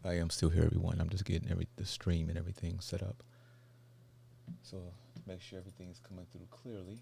I am still here, everyone. I'm just getting the stream and everything set up. So to make sure everything is coming through clearly.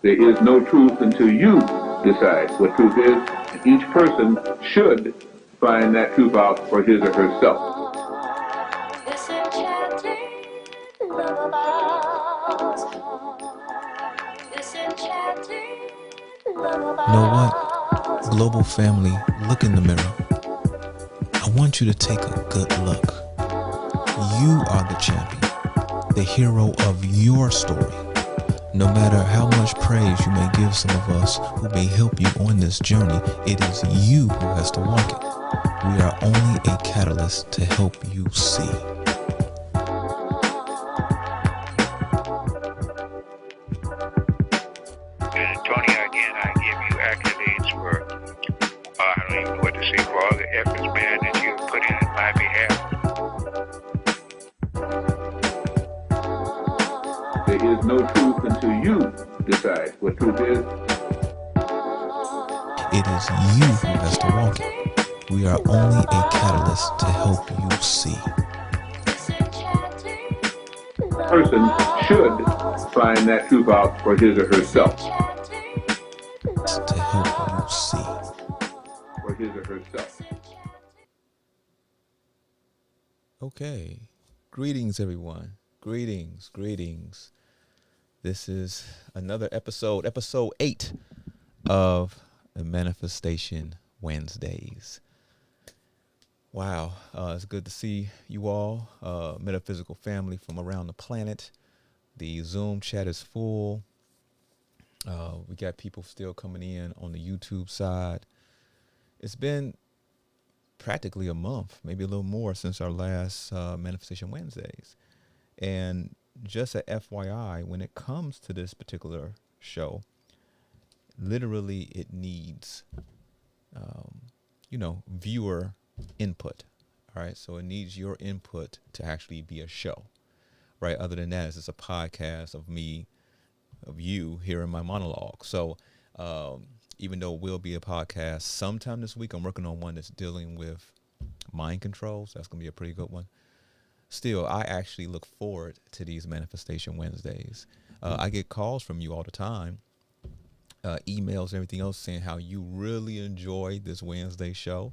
There is no truth until you decide what truth is, and each person should find that truth out for his or herself. Know what? Global family, look in the mirror. I want you to take a good look. You are the champion, the hero of your story. No matter how much praise you may give some of us who may help you on this journey, it is you who has to walk it. We are only a catalyst to help you see. Tony, again, I give you accolades for, I don't even know what to say, for all the efforts, man, that you put in my behalf. There is no truth until you decide what truth is. It is you who has to walk it. We are only a catalyst to help you see. Person should find that truth out for his or herself. To help you see. For his or herself. Okay. Greetings, everyone. Greetings. This is another episode 8 of the Manifestation Wednesdays. Wow. It's good to see you all, metaphysical family from around the planet. The Zoom chat is full. We got people still coming in on the YouTube side. It's been practically a month, maybe a little more, since our last Manifestation Wednesdays. And just a FYI, when it comes to this particular show, literally it needs, viewer input. All right. So it needs your input to actually be a show. Right. Other than that, it's just a podcast of me, of you hearing my monologue. So even though it will be a podcast sometime this week, I'm working on one that's dealing with mind control. So that's going to be a pretty good one. Still, I actually look forward to these Manifestation Wednesdays. I get calls from you all the time, emails and everything else saying how you really enjoyed this Wednesday show.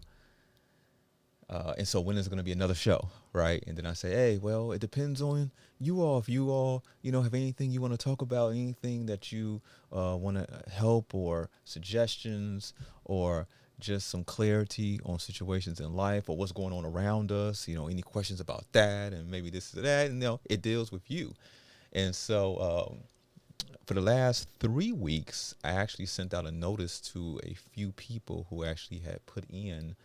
And so when is going to be another show, right? And then I say, hey, well, it depends on you all. If you all, have anything you want to talk about, anything that you want to help or suggestions or just some clarity on situations in life or what's going on around us, any questions about that and maybe this or that, and it deals with you. And so for the last 3 weeks, I actually sent out a notice to a few people who actually had put in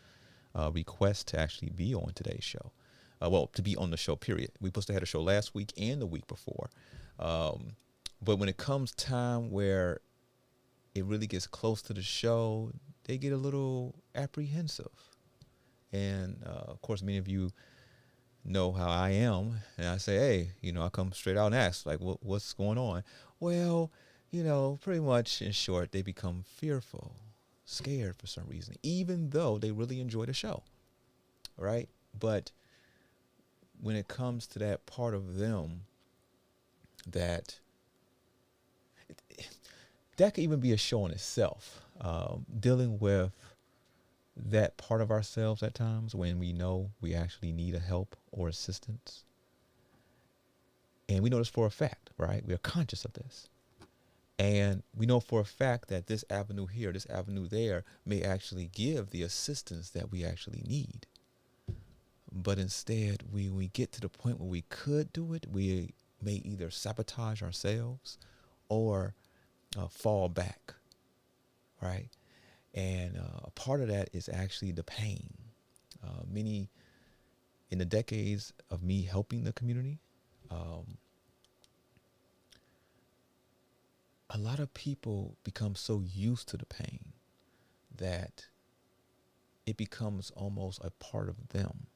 request to actually be on today's show. To be on the show, period. We supposed to have a show last week and the week before. But when it comes time where it really gets close to the show, they get a little apprehensive. And, of course, many of you know how I am. And I say, hey, I come straight out and ask, like, what's going on? Well, pretty much in short, they become fearful, scared for some reason, even though they really enjoy the show, right? But when it comes to that part of them that could even be a show in itself, dealing with that part of ourselves at times when we know we actually need a help or assistance. And we know this for a fact, right? We are conscious of this. And we know for a fact that this avenue here, this avenue there may actually give the assistance that we actually need. But instead, when we get to the point where we could do it, we may either sabotage ourselves or fall back, right? And a part of that is actually the pain. In the decades of me helping the community, a lot of people become so used to the pain that it becomes almost a part of them.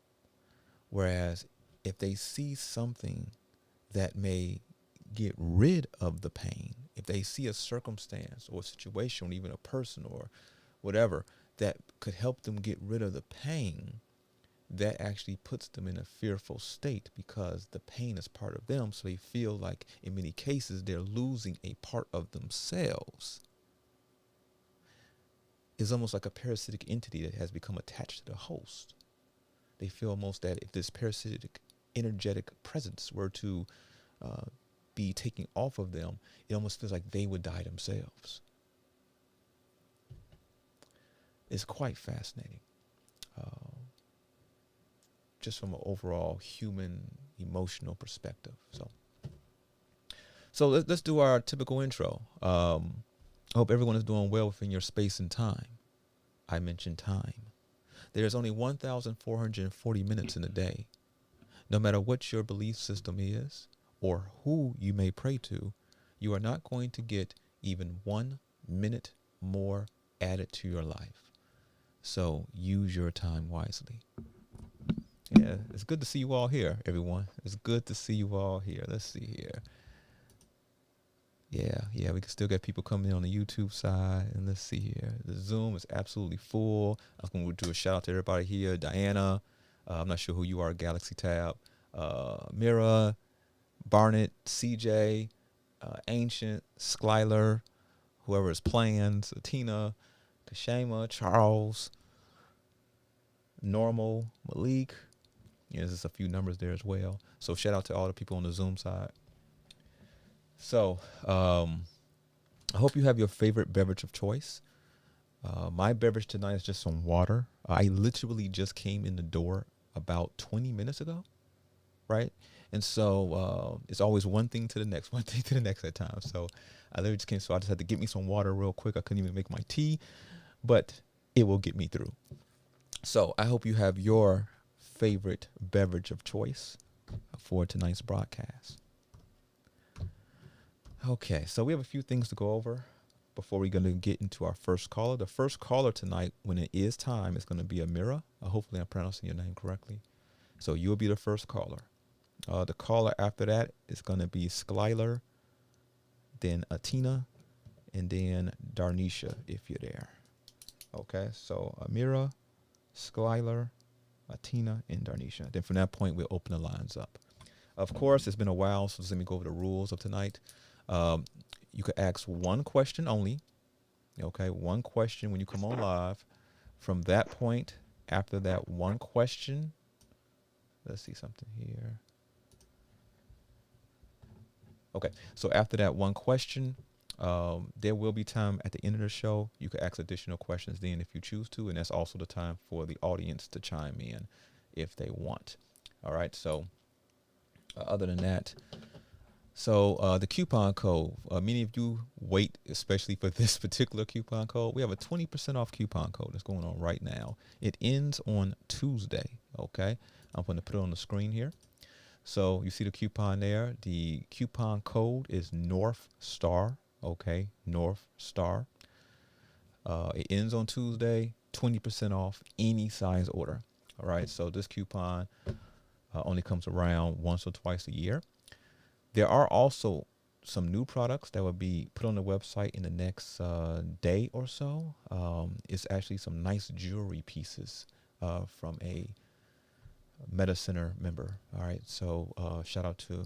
Whereas if they see something that may get rid of the pain, if they see a circumstance or a situation, or even a person or whatever that could help them get rid of the pain, that actually puts them in a fearful state because the pain is part of them. So they feel like in many cases they're losing a part of themselves. It's almost like a parasitic entity that has become attached to the host. They feel almost that if this parasitic energetic presence were to be taken off of them, it almost feels like they would die themselves. It's quite fascinating. Just from an overall human emotional perspective. So let's do our typical intro. I hope everyone is doing well within your space and time. I mentioned time. There's only 1,440 minutes in a day. No matter what your belief system is or who you may pray to, you are not going to get even 1 minute more added to your life. So use your time wisely. Yeah, it's good to see you all here, everyone. It's good to see you all here. Let's see here. Yeah, we can still get people coming in on the YouTube side. And let's see here. The Zoom is absolutely full. I'm going to do a shout out to everybody here. Diana, I'm not sure who you are, Galaxy Tab. Amira, Barnett, CJ, Ancient, Skyler, whoever is playing, Tina, Kashema, Charles, Normal, Malik. Yeah, there's just a few numbers there as well. So shout out to all the people on the Zoom side. So I hope you have your favorite beverage of choice. My beverage tonight is just some water. I literally just came in the door about 20 minutes ago, right? And so it's always one thing to the next at times. So I literally just came, so I just had to get me some water real quick. I couldn't even make my tea, but it will get me through. So I hope you have your favorite beverage of choice for tonight's broadcast. Okay, so we have a few things to go over before we're going to get into our first caller. The first caller tonight, when it is time, is going to be Amira. Hopefully I'm pronouncing your name correctly. So you'll be the first caller. The caller after that is going to be Skyler, then Atina, and then Darnisha, if you're there. Okay, so Amira, Skyler, Atina, and Darnisha. Then from that point, we'll open the lines up. Of course, it's been a while, so let me go over the rules of tonight. You could ask one question only. Okay, one question when you come on live. From that point, after that one question, let's see something here. Okay, so after that one question, there will be time at the end of the show. You can ask additional questions then if you choose to, and that's also the time for the audience to chime in if they want. All right, so other than that, so the coupon code, many of you wait especially for this particular coupon code. We have a 20% off coupon code that's going on right now. It ends on Tuesday, okay? I'm going to put it on the screen here. So you see the coupon there. The coupon code is North Star. Okay, North Star. It ends on Tuesday, 20% off any size order. All right, so this coupon only comes around once or twice a year. There are also some new products that will be put on the website in the next day or so. It's actually some nice jewelry pieces from a Meta Center member. All right, so shout out to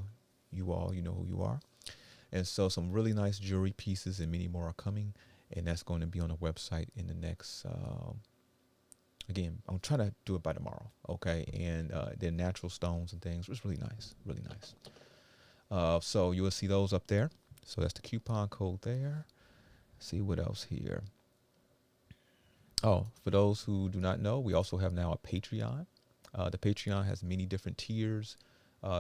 you all. You know who you are. And so some really nice jewelry pieces and many more are coming. And that's going to be on the website in the next, again, I'm trying to do it by tomorrow. Okay. And they're natural stones and things. It's really nice. Really nice. So you will see those up there. So that's the coupon code there. See what else here. Oh, for those who do not know, we also have now a Patreon. The Patreon has many different tiers.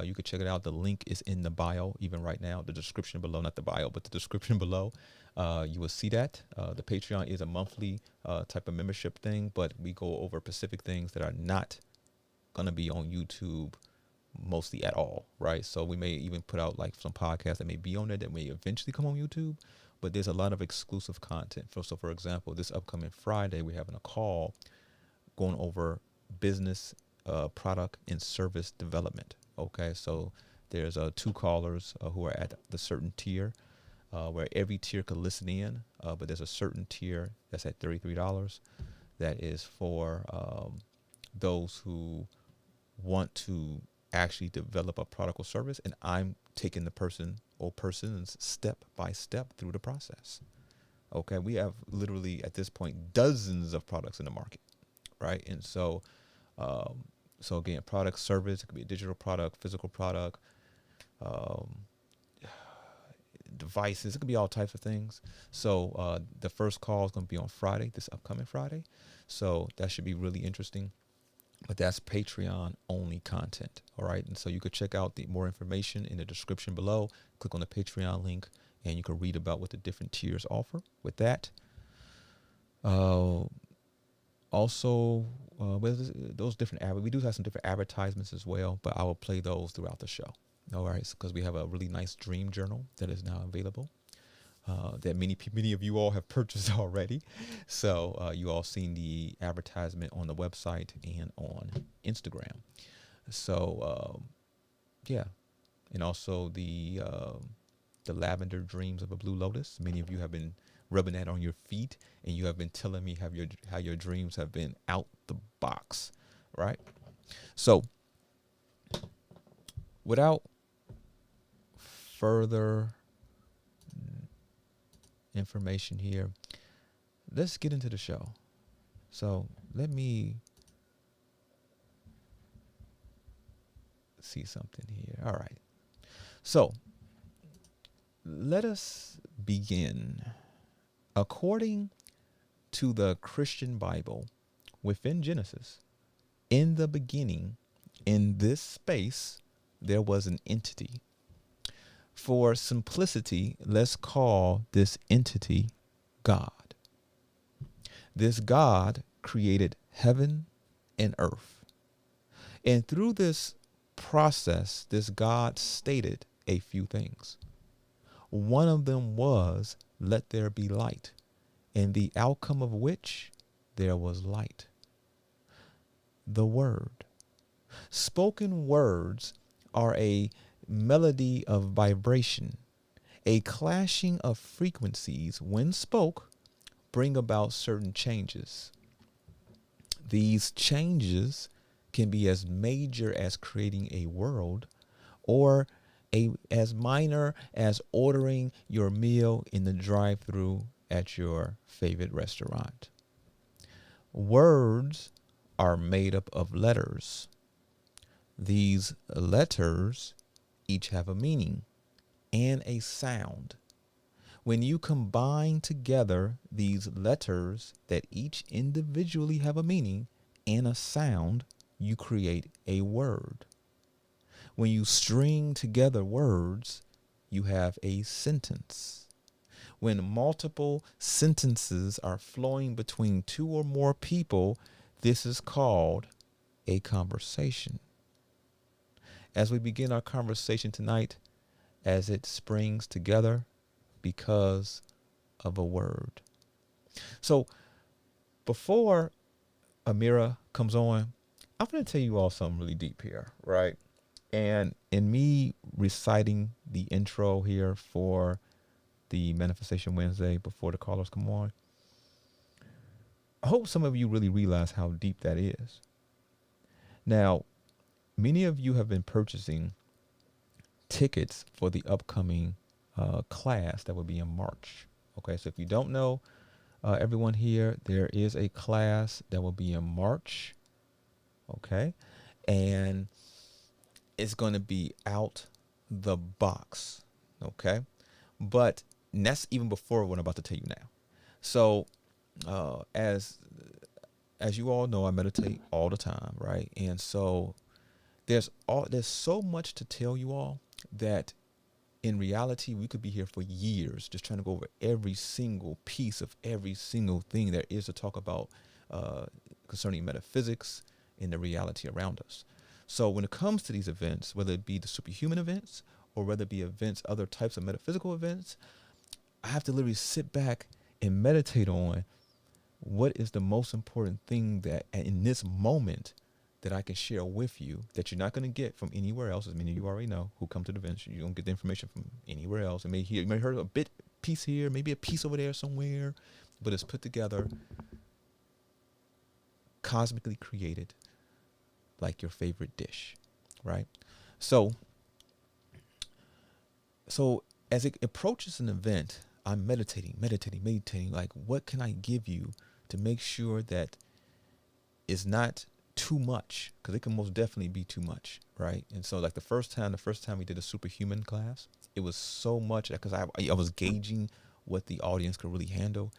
You can check it out. The link is in the bio, even right now. The description below, not the bio, but the description below. You will see that. The Patreon is a monthly type of membership thing, but we go over specific things that are not going to be on YouTube mostly at all, right? So we may even put out like some podcasts that may be on there that may eventually come on YouTube, but there's a lot of exclusive content. So for example, this upcoming Friday, we're having a call going over business, product, and service development. Okay, so there's 2 callers who are at the certain tier, where every tier could listen in, but there's a certain tier that's at $33 that is for those who want to actually develop a product or service, and I'm taking the person or persons step by step through the process. Okay, we have literally at this point dozens of products in the market, right? And so, so again, product, service, it could be a digital product, physical product, devices, it could be all types of things. So the first call is going to be on Friday, this upcoming Friday. So that should be really interesting. But that's Patreon only content. All right. And so you could check out the more information in the description below. Click on the Patreon link and you can read about what the different tiers offer with that. Also, with those different we do have some different advertisements as well, but I will play those throughout the show. All right. Because we have a really nice dream journal that is now available. That many of you all have purchased already. So you all seen the advertisement on the website and on Instagram. So yeah, and also the lavender dreams of a blue lotus. Many of you have been rubbing that on your feet, and you have been telling me how your dreams have been out the box, right? So without further information here, let's get into the show. So let me see something here. All right. So let us begin. According to the Christian Bible, within Genesis, in the beginning, in this space, there was an entity. For simplicity, let's call this entity God. This God created heaven and earth. And through this process, this God stated a few things. One of them was, let there be light, and the outcome of which there was light. The word. Spoken words are a melody of vibration. A clashing of frequencies, when spoke, bring about certain changes. These changes can be as major as creating a world, or as minor as ordering your meal in the drive-thru at your favorite restaurant. Words are made up of letters. These letters each have a meaning and a sound. When you combine together these letters that each individually have a meaning and a sound, you create a word. When you string together words, you have a sentence. When multiple sentences are flowing between two or more people, this is called a conversation. As we begin our conversation tonight, as it springs together because of a word. So before Amira comes on, I'm going to tell you all something really deep here, right? And in me reciting the intro here for the Manifestation Wednesday before the callers come on, I hope some of you really realize how deep that is. Now, many of you have been purchasing tickets for the upcoming class that will be in March. Okay, so if you don't know, everyone here, there is a class that will be in March. Okay, and it's going to be out the box. Okay, but that's even before what I'm about to tell you now. So as you all know, I meditate all the time, right? And so there's so much to tell you all that in reality, we could be here for years just trying to go over every single piece of every single thing there is to talk about concerning metaphysics and the reality around us. So when it comes to these events, whether it be the superhuman events or whether it be events, other types of metaphysical events, I have to literally sit back and meditate on what is the most important thing that in this moment that I can share with you that you're not going to get from anywhere else. As many of you already know who come to the events, you don't get the information from anywhere else. You may hear a piece here, maybe a piece over there somewhere, but it's put together, cosmically created like your favorite dish, right? So as it approaches an event, I'm meditating. Like, what can I give you to make sure that it's not too much? Because it can most definitely be too much, right? And so, like the first time we did a superhuman class, it was so much because I was gauging what the audience could really handle.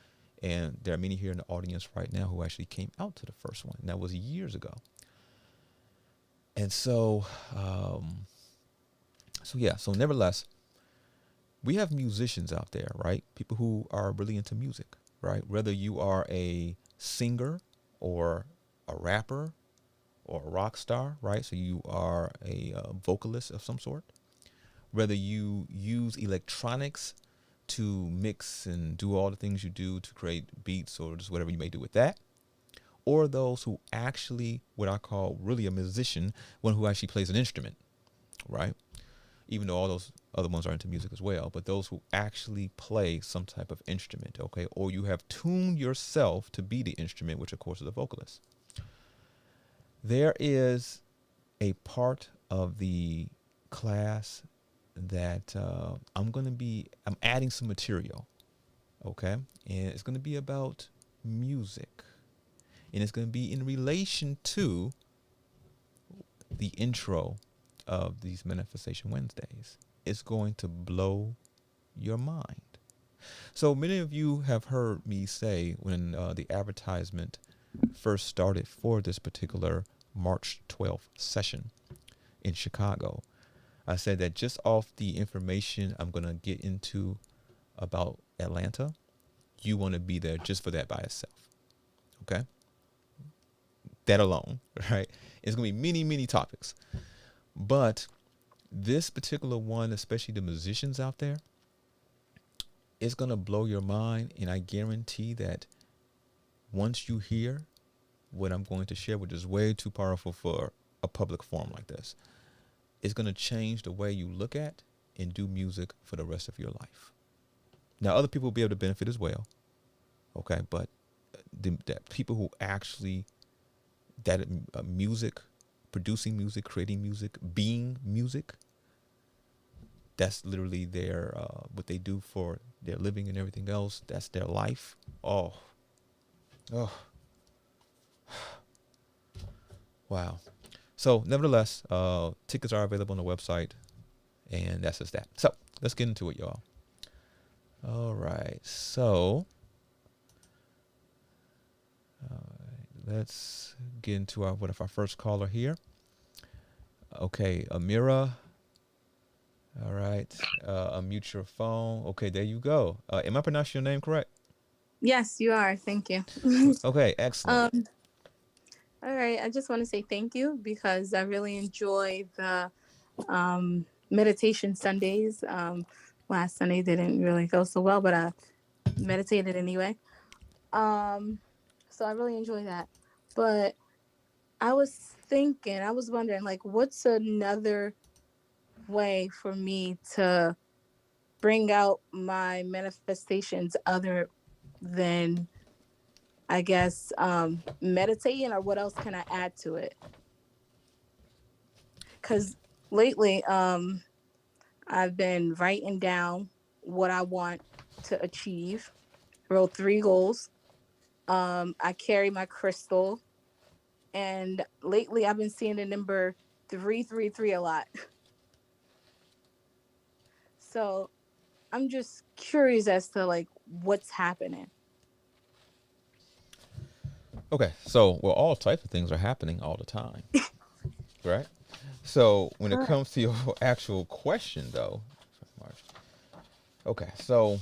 And there are many here in the audience right now who actually came out to the first one. And that was years ago. And so, so nevertheless, we have musicians out there, right? People who are really into music, right? Whether you are a singer or a rapper or a rock star, right? So you are a vocalist of some sort. Whether you use electronics to mix and do all the things you do to create beats or just whatever you may do with that. Or those who actually, what I call really a musician, one who actually plays an instrument, right? Even though all those other ones are into music as well, but those who actually play some type of instrument, okay? Or you have tuned yourself to be the instrument, which of course is the vocalist. There is a part of the class that I'm adding some material, okay? And it's going to be about music. And it's going to be in relation to the intro of these Manifestation Wednesdays. It's going to blow your mind. So many of you have heard me say when the advertisement first started for this particular March 12th session in Chicago, I said that just off the information I'm going to get into about Atlanta, you want to be there just for that by itself. Okay? That alone, right? It's going to be many, many topics. But this particular one, especially the musicians out there, it's going to blow your mind. And I guarantee that once you hear what I'm going to share, which is way too powerful for a public forum like this, it's going to change the way you look at and do music for the rest of your life. Now, other people will be able to benefit as well. Okay. But the people who actually, music, producing music, creating music, being music, that's literally their what they do for their living and everything else. That's their life. Oh. Wow. So nevertheless, tickets are available on the website, and that's just that. So let's get into it, y'all. All right. So let's get into our first caller here. Okay, Amira. All right. Unmute your phone. Okay, there you go. Am I pronouncing your name correct? Yes, you are. Thank you. Okay, excellent. All right. I just want to say thank you because I really enjoy the meditation Sundays. Last Sunday didn't really go so well, but I meditated anyway. So I really enjoy that. But I was wondering, like, what's another way for me to bring out my manifestations other than, I guess, meditating, or what else can I add to it? Because lately, I've been writing down what I want to achieve. Wrote 3 goals. I carry my crystal, and lately I've been seeing the number 333 a lot. So I'm just curious as to like what's happening. Okay, so all types of things are happening all the time, right? So when it comes to your actual question, though, okay, so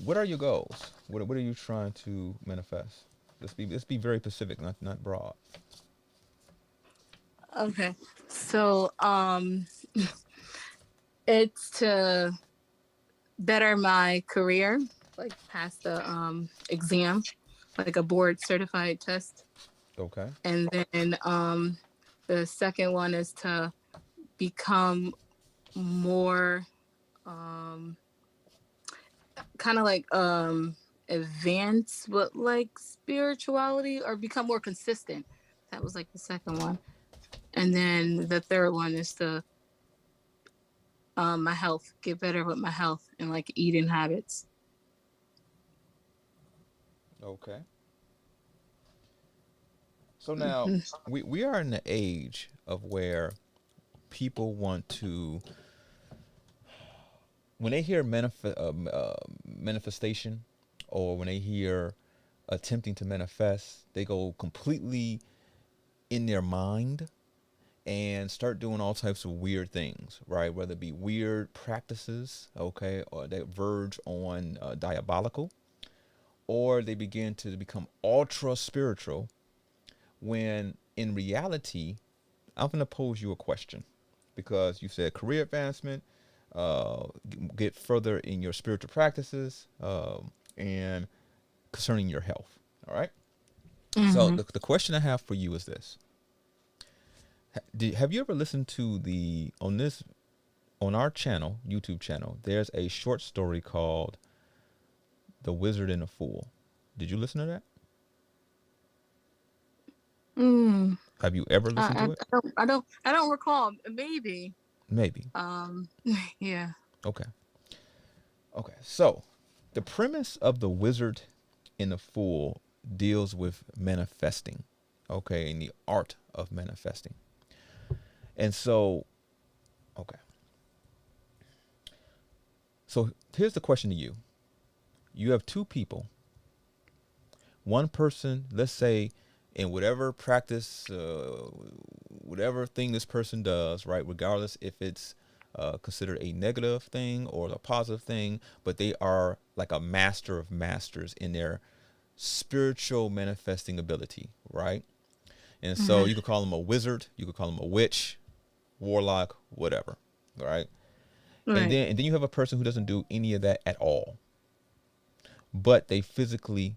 what are your goals? What are you trying to manifest? Let's be very specific, not broad. Okay, so it's to better my career, like pass the exam, like a board certified test. Okay. And then the second one is to become more kind of like advance with like spirituality or become more consistent. That was like the second one. And then the third one is to my health, get better with my health and like eating habits. Okay. So now we are in the age of where people want to, when they hear manifestation, or when they hear attempting to manifest, they go completely in their mind and start doing all types of weird things, right? Whether it be weird practices, okay, or that verge on diabolical, or they begin to become ultra spiritual, when in reality, I'm going to pose you a question, because you said career advancement, get further in your spiritual practices, and concerning your health. All right. So the question I have for you is this: have you ever listened to on our channel, YouTube channel? There's a short story called "The Wizard and the Fool." Did you listen to that? Have you ever listened to it? I don't recall. Maybe. Maybe. Yeah. Okay. So the premise of The Wizard and the Fool deals with manifesting, okay, and the art of manifesting. And so, okay. So here's the question to you. You have two people. One person, let's say, in whatever practice, whatever thing this person does, right, regardless if it's considered a negative thing or a positive thing, but they are like a master of masters in their spiritual manifesting ability, right? And so you could call them a wizard, you could call them a witch, warlock, whatever, right? And then you have a person who doesn't do any of that at all, but they physically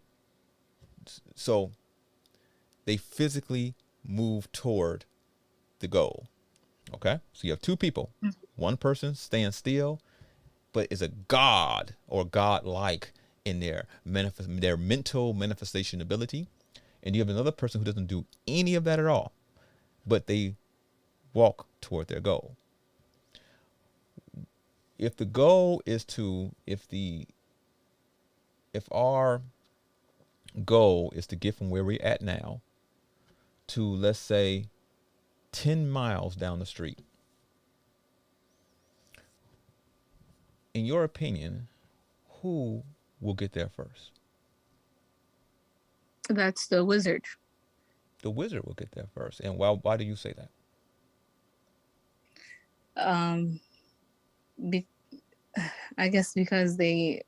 move toward the goal. Okay, so you have two people. One person stands still, but is a god or godlike in their mental manifestation ability, and you have another person who doesn't do any of that at all, but they walk toward their goal. If the goal is if our goal is to get from where we're at now to, let's say, 10 miles down the street, in your opinion, who will get there first? That's the wizard. The wizard will get there first. And why do you say that? I guess because they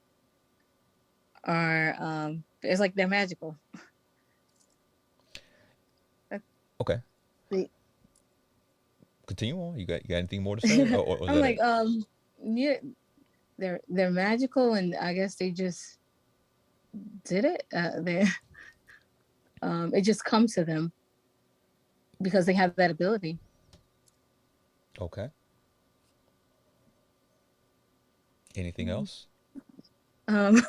are, it's like they're magical. Okay. Continue on. You got anything more to say? Or I'm like, yeah, they're magical, and I guess they just did it. It just comes to them because they have that ability. Okay. Anything else? Okay,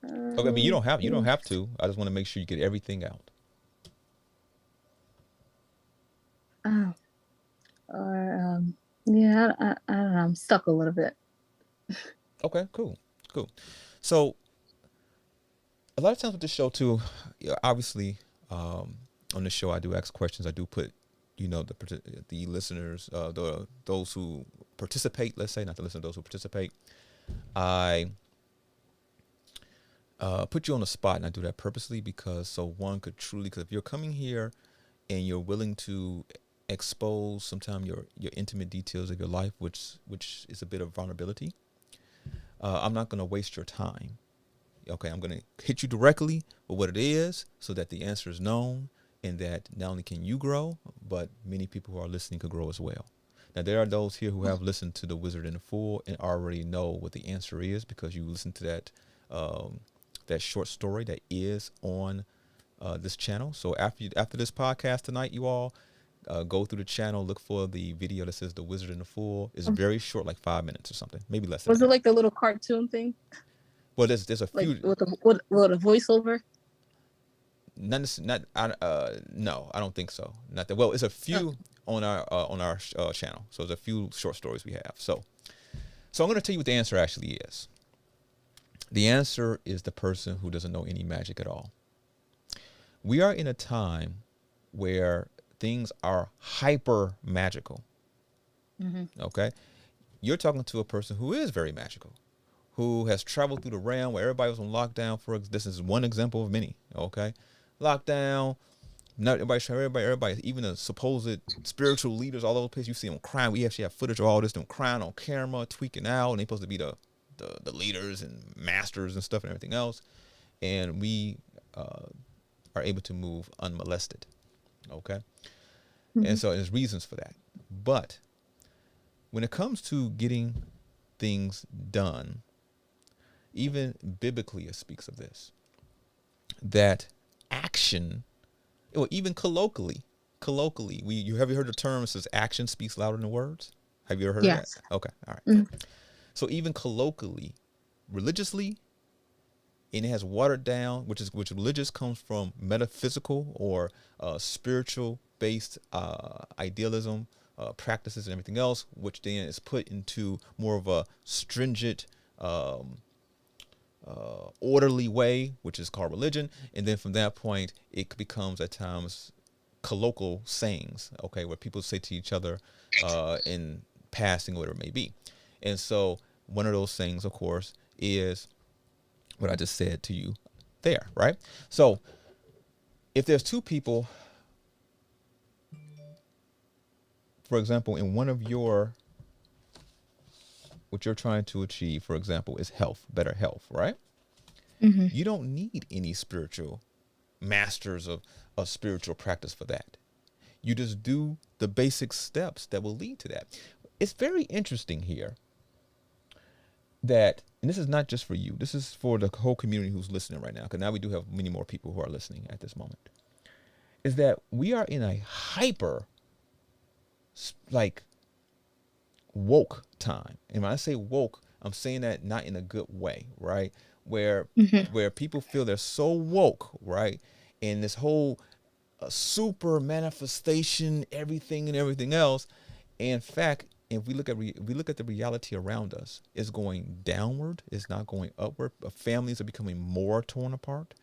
I mean, you don't have to. I just want to make sure you get everything out. Yeah, I don't know. I'm stuck a little bit. Okay, cool. So a lot of times with this show too, obviously, on the show I do ask questions. I do put, the listeners, those who participate. Let's say, not the listeners, those who participate. I put you on the spot, and I do that purposely because if you're coming here and you're willing to expose sometimes your intimate details of your life, which is a bit of vulnerability, I'm not going to waste your time. Okay, I'm going to hit you directly with what it is so that the answer is known, and that not only can you grow, but many people who are listening could grow as well. Now, there are those here who have listened to The Wizard and the Fool and already know what the answer is because you listened to that short story that is on this channel. So after this podcast tonight, you all go through the channel, look for the video that says The Wizard and the Fool. It's very short, like 5 minutes or something, maybe less than that. Was it like the little cartoon thing? Well, there's a Like few. with a voiceover? No, I don't think so. Not that. Well, it's a Oh. few on our channel. So there's a few short stories we have. So I'm going to tell you what the answer actually is. The answer is the person who doesn't know any magic at all. We are in a time where things are hyper magical. Okay, you're talking to a person who is very magical, who has traveled through the realm where everybody was on lockdown. This is one example of many. Okay, lockdown. Not everybody, even the supposed spiritual leaders, all those places you see them crying. We actually have footage of all this, them crying on camera, tweaking out, and they're supposed to be the leaders and masters and stuff and everything else. And we are able to move unmolested. Okay, and so there's reasons for that. But when it comes to getting things done, even biblically it speaks of this, that action, or even colloquially, you have you heard the term, it says action speaks louder than words? Have you ever heard of that? Okay, all right. So even colloquially, religiously, and it has watered down, which religious comes from metaphysical or spiritual based idealism, practices and everything else, which then is put into more of a stringent, orderly way, which is called religion. And then from that point, it becomes at times colloquial sayings, okay, where people say to each other in passing, whatever it may be. And so one of those things, of course, is what I just said to you there, right? So if there's two people, for example, in one of what you're trying to achieve, for example, is health, better health, right? You don't need any spiritual masters of spiritual practice for that. You just do the basic steps that will lead to that. It's very interesting here that, and this is not just for you, this is for the whole community who's listening right now, because now we do have many more people who are listening at this moment, is that we are in a hyper, like, woke time. And when I say woke, I'm saying that not in a good way, right? Where people feel they're so woke, right? And this whole super manifestation, everything and everything else. In fact, if we look at the reality around us, it's going downward. It's not going upward. Families are becoming more torn apart.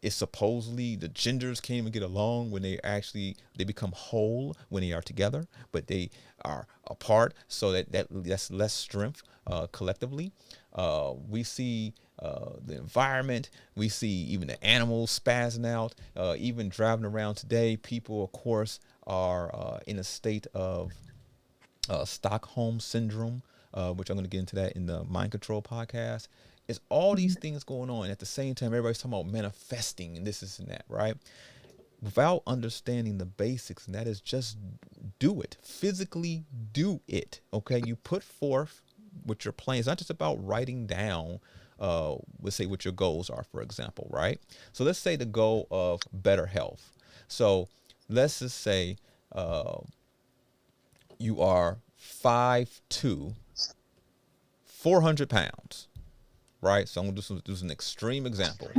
It's supposedly the genders can't even get along when they become whole when they are together, but they are apart. So that's less strength collectively. We see the environment. We see even the animals spazzing out. Even driving around today, people, of course, are in a state of Stockholm syndrome, which I'm going to get into that in the Mind Control podcast. It's all these things going on. And at the same time, everybody's talking about manifesting and this and that, right? Without understanding the basics, and that is just do it. Physically do it, okay? You put forth what your plan. It's not just about writing down, let's say what your goals are, for example, right? So let's say the goal of better health. So let's just say you are 5'2", 400 pounds, right? So I'm going to do an extreme example.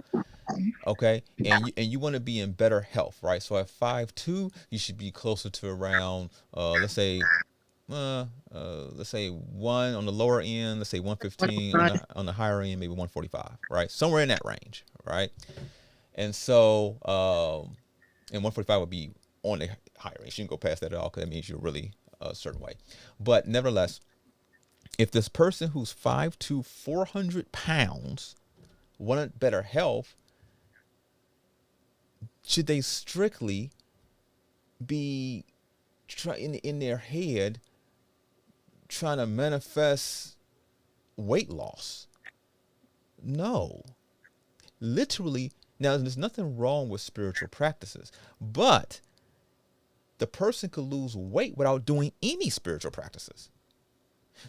Okay, and you want to be in better health, right? So at 5'2", you should be closer to around, let's say one on the lower end, let's say 115, on the higher end, maybe 145, right? Somewhere in that range, right? And so, and 145 would be on the higher range. You can go past that at all, because that means you're really a certain way. But nevertheless, if this person who's 5'2", 400 pounds wanted better health, should they strictly be in their head trying to manifest weight loss? No. Literally, now there's nothing wrong with spiritual practices, but the person could lose weight without doing any spiritual practices.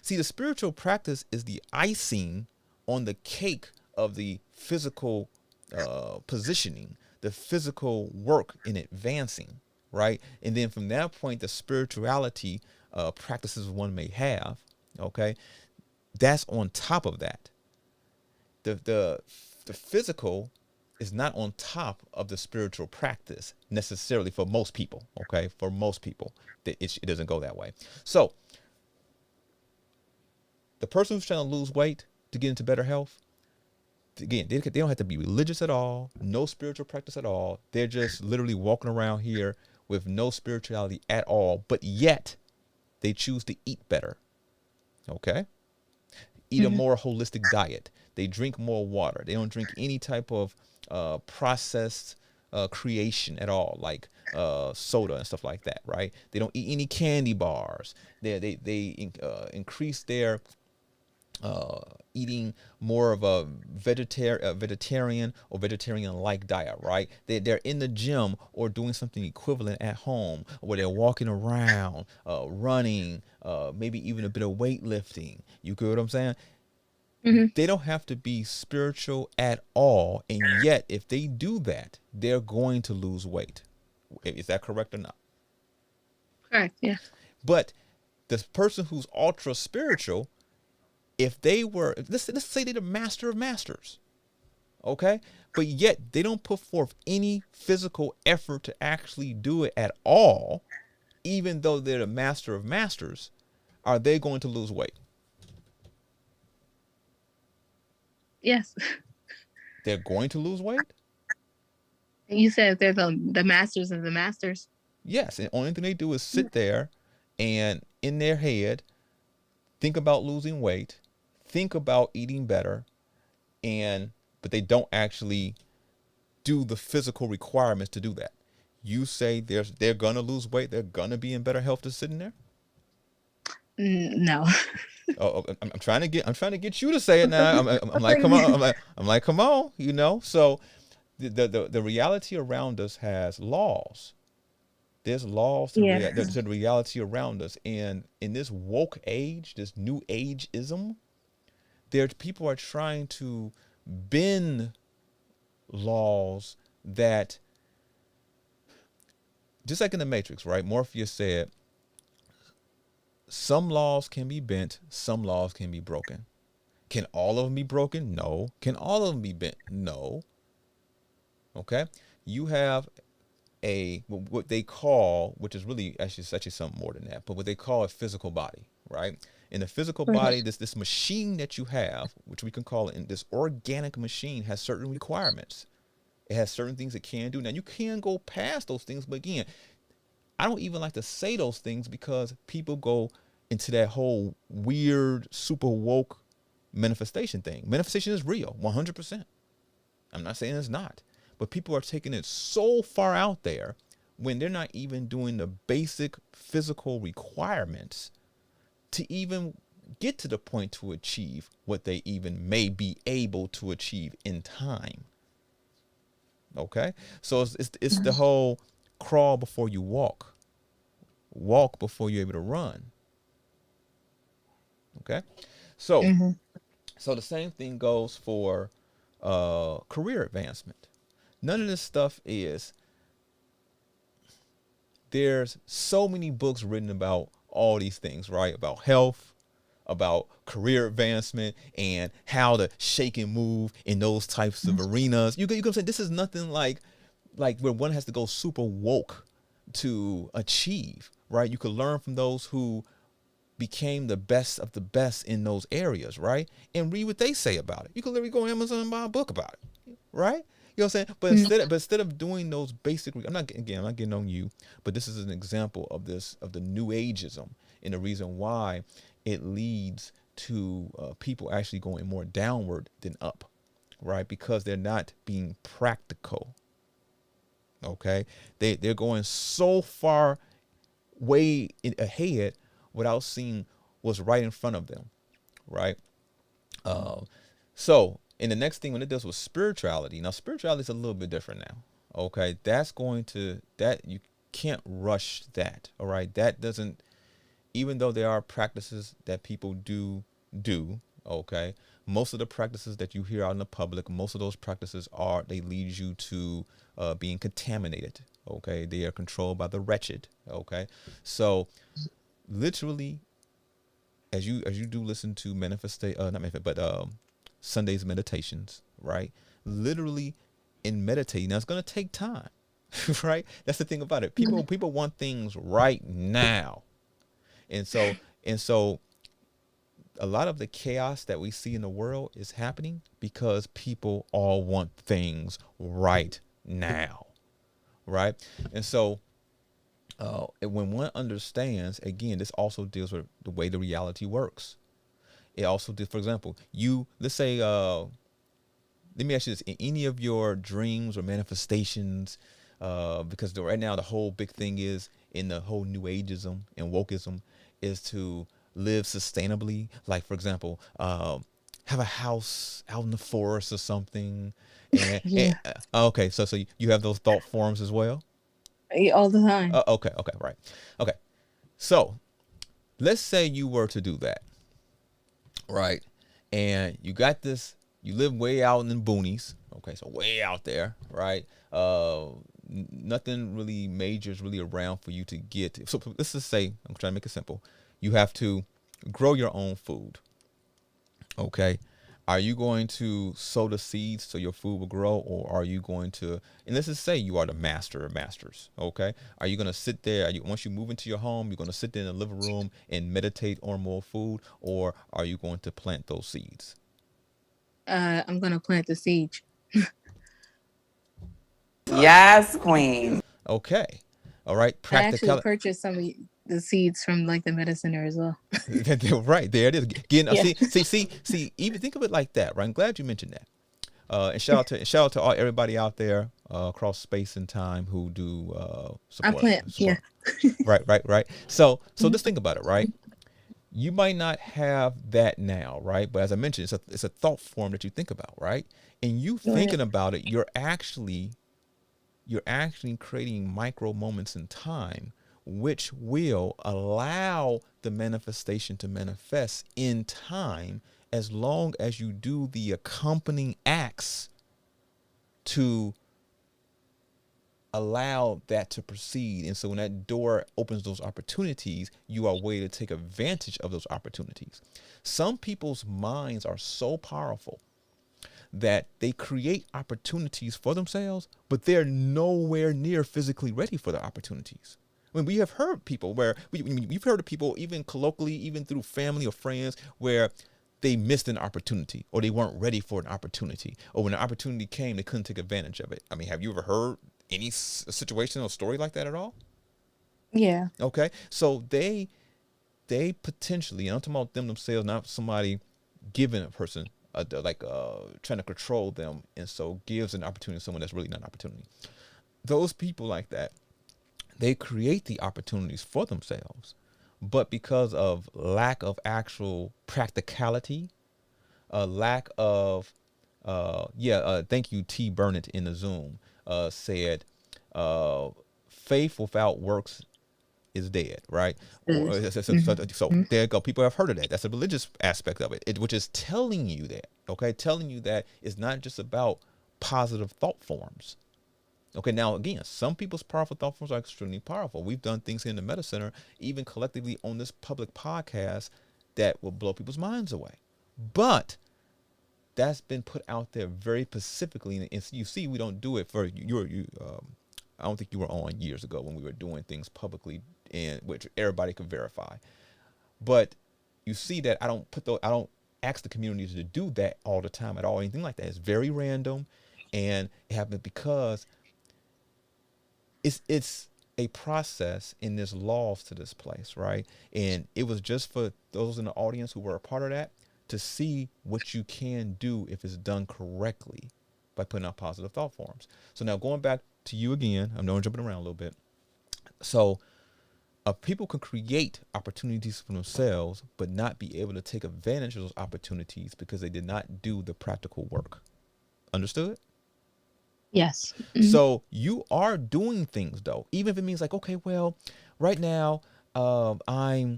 See, the spiritual practice is the icing on the cake of the physical positioning, the physical work in advancing, right? And then from that point, the spirituality practices one may have, okay, that's on top of that. the physical is not on top of the spiritual practice necessarily for most people. Okay, for most people, it doesn't go that way. So the person who's trying to lose weight to get into better health, again, they don't have to be religious at all, no spiritual practice at all. They're just literally walking around here with no spirituality at all, but yet they choose to eat better. Okay, eat a more holistic diet. They drink more water. They don't drink any type of processed creation at all, like soda and stuff like that, right? They don't eat any candy bars. They increase their eating more of a vegetarian or vegetarian-like diet, right? They're in the gym or doing something equivalent at home, where they're walking around, running, maybe even a bit of weightlifting. You get what I'm saying? They don't have to be spiritual at all, and yet if they do that, they're going to lose weight. Is that correct or not? Correct. Yeah. But the person who's ultra spiritual, if they were, let's say they're the master of masters, okay, but yet they don't put forth any physical effort to actually do it at all, even though they're the master of masters, are they going to lose weight? Yes. They're going to lose weight? You said they're the masters of the masters. Yes, and the only thing they do is sit there and in their head think about losing weight, think about eating better, but they don't actually do the physical requirements to do that. You say they're gonna lose weight, they're gonna be in better health just sitting there? No. I'm trying to get you to say it now. I'm like, come on. I'm like, come on. You know. So the reality around us has laws. There's laws to the reality around us, and in this woke age, this new ageism, people are trying to bend laws that, just like in the Matrix, right? Morpheus said, some laws can be bent, some laws can be broken. Can all of them be broken? No. Can all of them be bent? No. Okay. You have what they call, which is really actually something more than that, but what they call a physical body, right? In the physical body, this machine that you have, which we can call it, this organic machine, has certain requirements. It has certain things it can do. Now, you can go past those things, but again, I don't even like to say those things because people go into that whole weird, super woke manifestation thing. Manifestation is real, 100%. I'm not saying it's not, but people are taking it so far out there when they're not even doing the basic physical requirements to even get to the point to achieve what they even may be able to achieve in time. Okay? So it's the whole crawl before you walk before you're able to run. Okay? So so the same thing goes for career advancement. None of this stuff there's so many books written about all these things, right? About health, about career advancement, and how to shake and move in those types of arenas. You can say this is nothing like where one has to go super woke to achieve, right? You could learn from those who became the best of the best in those areas, right? And read what they say about it. You could literally go on Amazon and buy a book about it, right? You know what I'm saying? But instead of doing those basic, I'm not getting on you, but this is an example of the new ageism and the reason why it leads to people actually going more downward than up, right? Because they're not being practical. Okay, they're going so far way ahead without seeing what's right in front of them, right? So. And the next thing, when it deals with spirituality, now spirituality is a little bit different now. Okay, you can't rush that. All right, that doesn't, even though there are practices that people do. Okay, most of the practices that you hear out in the public, most of those practices they lead you to being contaminated. Okay, they are controlled by the wretched. Okay, so literally, as you do listen to Sunday's meditations, right? Literally in meditating. Now it's going to take time, right? That's the thing about it. People want things right now. And so a lot of the chaos that we see in the world is happening because people all want things right now, right? And so when one understands, again, this also deals with the way the reality works. It also did, for example, let's say, let me ask you this, in any of your dreams or manifestations, because right now the whole big thing is in the whole new ageism and wokeism is to live sustainably. Like, for example, have a house out in the forest or something. And okay, so you have those thought forms as well? All the time. Okay, right. Okay, so let's say you were to do that, right? And you got this, you live way out in the boonies. Okay, so way out there, right? Nothing really major is really around for you to get. So let's just say, I'm trying to make it simple. You have to grow your own food. Okay. Are you going to sow the seeds so your food will grow, or are you going to, and let's just say you are the master of masters, okay? Are you going to sit there, once you move into your home, you're going to sit there in the living room and meditate on more food, or are you going to plant those seeds? I'm going to plant the seed. Yes, queen. Okay. All right. I actually purchased some of the seeds from like the medicine as well. Right, there it is. Again, see, even think of it like that, right? I'm glad you mentioned that. And shout out to everybody out there across space and time who do support. I plant, yeah. Right. So just think about it, right? You might not have that now, right? But as I mentioned, it's a thought form that you think about, right? And you thinking about it, you're actually creating micro moments in time, which will allow the manifestation to manifest in time, as long as you do the accompanying acts to allow that to proceed. And so when that door opens those opportunities, you are ready to take advantage of those opportunities. Some people's minds are so powerful that they create opportunities for themselves, but they're nowhere near physically ready for the opportunities. I mean, we have heard people where we've heard of people, even colloquially, even through family or friends, where they missed an opportunity, or they weren't ready for an opportunity, or when an opportunity came, they couldn't take advantage of it. I mean, have you ever heard any situation or story like that at all? Yeah. Okay. So they potentially, and I'm talking about them themselves, not somebody giving a person trying to control them, and so gives an opportunity to someone that's really not an opportunity. Those people like that, they create the opportunities for themselves, but because of lack of actual practicality, lack of thank you, T. Burnett in the Zoom said, faith without works is dead, right? So there you go. People have heard of that. That's a religious aspect of it, which is telling you that, okay? Telling you that it's not just about positive thought forms. Okay, now again, some people's powerful thought forms are extremely powerful. We've done things here in the Meta Center, even collectively on this public podcast, that will blow people's minds away. But that's been put out there very specifically, and you see, we don't do it for you. I don't think you were on years ago when we were doing things publicly, in which everybody could verify. But you see that I don't ask the communities to do that all the time at all, anything like that. It's very random, and it happens because it's a process, and there's laws to this place, right? And it was just for those in the audience who were a part of that to see what you can do if it's done correctly by putting out positive thought forms. So now going back to you again, I know I'm jumping around a little bit. So people can create opportunities for themselves, but not be able to take advantage of those opportunities because they did not do the practical work. Understood? Yes. Mm-hmm. So you are doing things though, even if it means like, okay, well, right now, I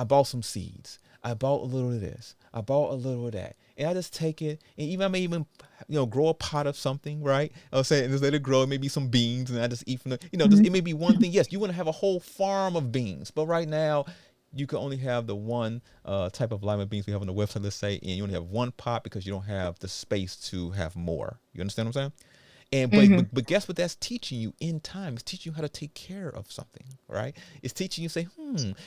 bought some seeds. I bought a little of this. I bought a little of that. And I just take it, and even I may even, grow a pot of something, right? I was saying, just let it grow, maybe some beans, and I just eat from the, just, it may be one thing. Yes, you want to have a whole farm of beans, but right now, you can only have the one type of lima beans we have on the website, let's say, and you only have one pot because you don't have the space to have more. You understand what I'm saying? And but guess what that's teaching you in time? It's teaching you how to take care of something, right? It's teaching you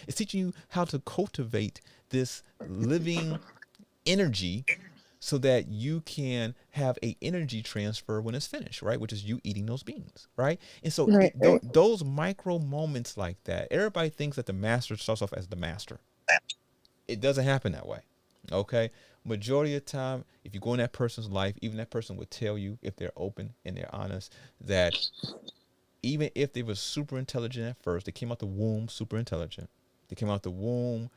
it's teaching you how to cultivate this living energy so that you can have a energy transfer when it's finished, right? Which is you eating those beans, right? And so Right, right. those micro moments like that, everybody thinks that the master starts off as the master. It doesn't happen that way, okay? Majority of the time, if you go in that person's life, even that person would tell you, if they're open and they're honest, that even if they were super intelligent at first, they came out the womb super intelligent, they came out the womb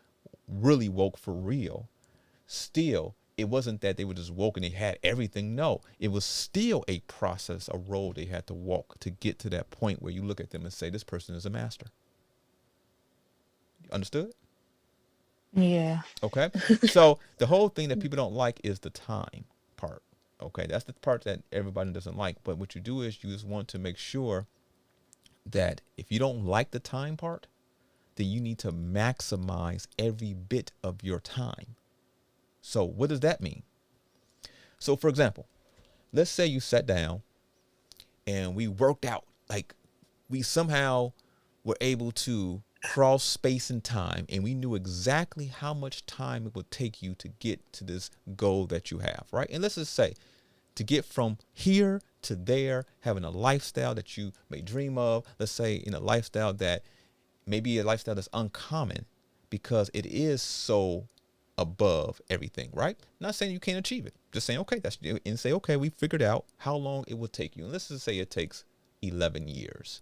really woke for real, still, it wasn't that they were just woke and they had everything. No, it was still a process, a road they had to walk to get to that point where you look at them and say, this person is a master. Understood? Yeah. Okay. So the whole thing that people don't like is the time part. Okay. That's the part that everybody doesn't like. But what you do is you just want to make sure that if you don't like the time part, then you need to maximize every bit of your time. So what does that mean? So for example, let's say you sat down and we worked out, like we somehow were able to cross space and time, and we knew exactly how much time it would take you to get to this goal that you have, right? And let's just say to get from here to there, having a lifestyle that you may dream of, let's say in a lifestyle that maybe a lifestyle that's uncommon because it is so above everything, right? Not saying you can't achieve it, just saying, okay, that's, and say, okay, we figured out how long it will take you. And let's just say it takes 11 years,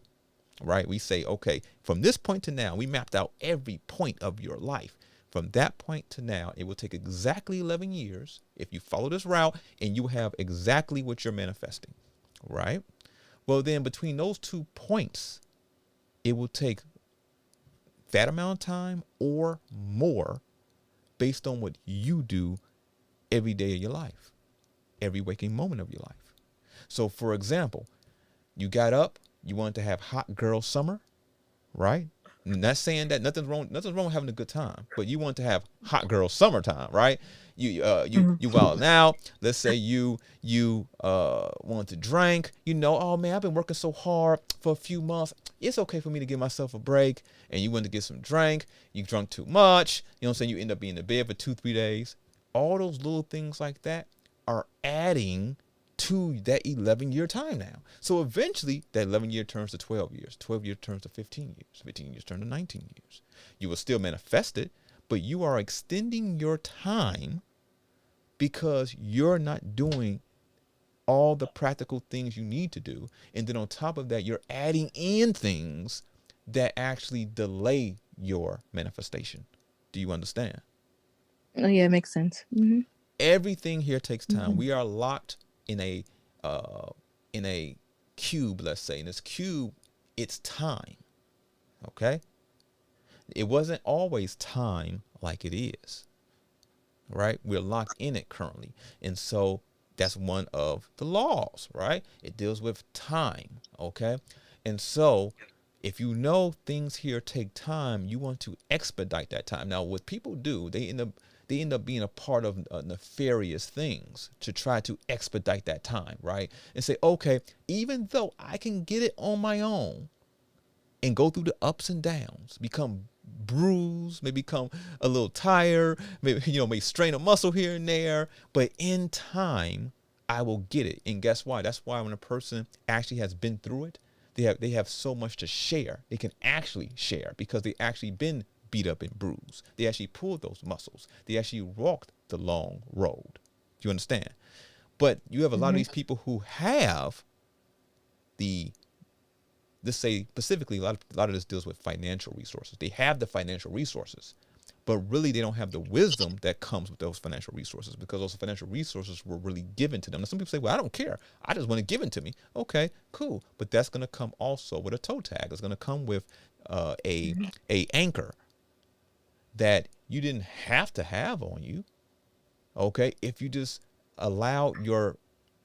right? We say, okay, from this point to now, we mapped out every point of your life. From that point to now, it will take exactly 11 years if you follow this route, and you have exactly what you're manifesting, right? Well, then between those 2 points, it will take that amount of time or more based on what you do every day of your life, every waking moment of your life. So for example, you got up, you wanted to have hot girl summer, right? Not saying that nothing's wrong with having a good time, but you want to have hot girl summertime, right? You wild now. Let's say you want to drink. Oh man, I've been working so hard for a few months. It's okay for me to give myself a break. And you went to get some drink. You drunk too much. You know what I'm saying? You end up being in bed for 2-3 days. All those little things like that are adding to that 11-year time now. So eventually that 11-year turns to 12 years. 12 years turns to 15 years. 15 years turn to 19 years. You will still manifest it, but you are extending your time because you're not doing all the practical things you need to do. And then on top of that, you're adding in things that actually delay your manifestation. Do you understand? Oh yeah, it makes sense. Everything here takes time. We are locked in a cube, let's say. In this cube, it's time. Okay? It wasn't always time like it is. Right? We're locked in it currently. And so that's one of the laws, right? It deals with time. Okay? And so if you know things here take time, you want to expedite that time. Now, what people do, they end up being a part of nefarious things to try to expedite that time, right? And say, okay, even though I can get it on my own and go through the ups and downs, become bruised, may become a little tired, maybe, may strain a muscle here and there, but in time, I will get it. And guess why? That's why when a person actually has been through it, they have so much to share. They can actually share because they actually been beat up and bruised. They actually pulled those muscles. They actually walked the long road. Do you understand? But you have a lot of these people who have let's say specifically, a lot of this deals with financial resources. They have the financial resources, but really they don't have the wisdom that comes with those financial resources because those financial resources were really given to them. Now, some people say, well, I don't care. I just want it given to me. Okay, cool. But that's going to come also with a toe tag. It's going to come with a anchor that you didn't have to have on you. Okay, if you just allow your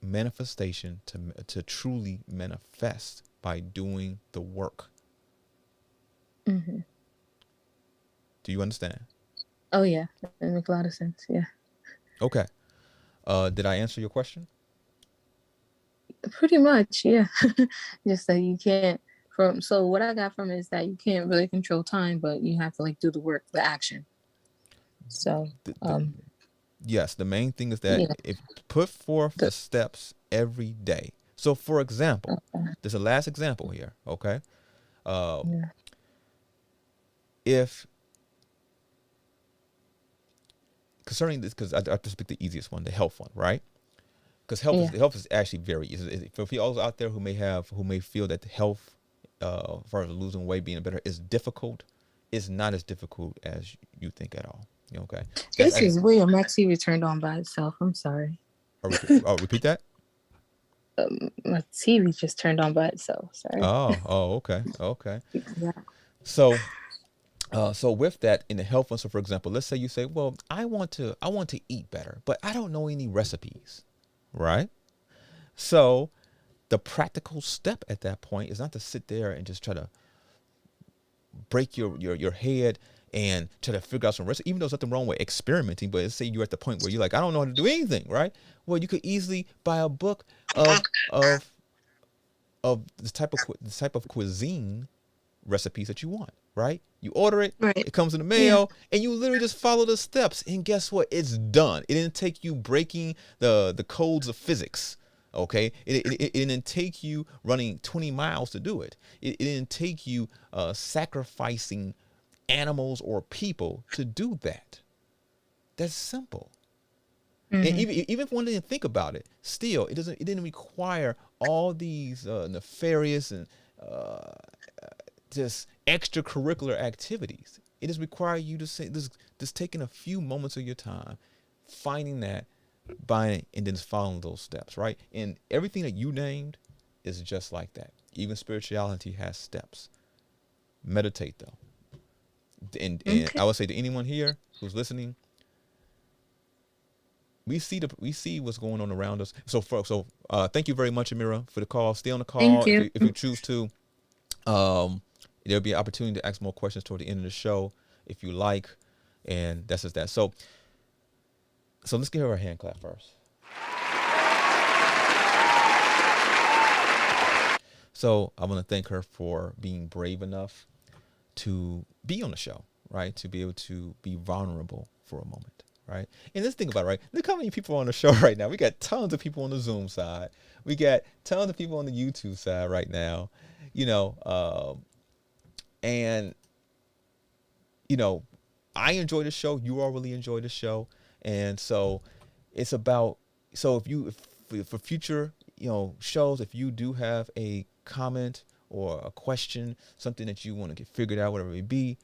manifestation to truly manifest by doing the work. Do you understand? Oh yeah, that makes a lot of sense. Yeah. Okay. Did I answer your question? Pretty much, yeah. Just that you can't so what I got from it is that you can't really control time, but you have to like do the work, the action. So The, yes, the main thing is that yeah. if put forth the steps every day. So for example, Okay. there's a last example here, okay? Yeah. If concerning this, because I have to speak the easiest one, the health one, right? Because health is actually very easy. For people out there who may feel that the health, as far as losing weight, being better, is difficult, it's not as difficult as you think at all. Okay. This is weird. My TV turned on by itself. I'm sorry. Repeat that. My TV just turned on by itself. Sorry. Okay. Yeah. So with that, in the health one, so for example, let's say you say, well, I want to eat better, but I don't know any recipes, right? So the practical step at that point is not to sit there and just try to break your head and try to figure out some recipes, even though there's nothing wrong with experimenting. But let's say you're at the point where you're like, I don't know how to do anything, right? Well, you could easily buy a book of this type of cuisine recipes that you want, right? You order it, right. It comes in the mail, and you literally just follow the steps, and guess what? It's done. It didn't take you breaking the codes of physics. Okay, it didn't take you running 20 miles to do it. It didn't take you sacrificing animals or people to do that. That's simple. Mm-hmm. And even if one didn't think about it, still it didn't require all these nefarious and just extracurricular activities. It just requires you to say just taking a few moments of your time, finding that, buying, and then following those steps, right? And everything that you named is just like that. Even spirituality has steps. Meditate though. And I would say to anyone here who's listening, we see what's going on around us. So thank you very much, Amira, for the call. Stay on the call. Thank you. If you choose to. There'll be an opportunity to ask more questions toward the end of the show if you like, and that's just that. So let's give her a hand clap first. So I want to thank her for being brave enough to be on the show, right? To be able to be vulnerable for a moment, right? And let's think about it, right? Look how many people are on the show right now. We got tons of people on the Zoom side. We got tons of people on the YouTube side right now, and, I enjoy the show. You all really enjoy the show. And so it's about, for future, shows, if you do have a comment or a question, something that you want to get figured out, whatever it may be,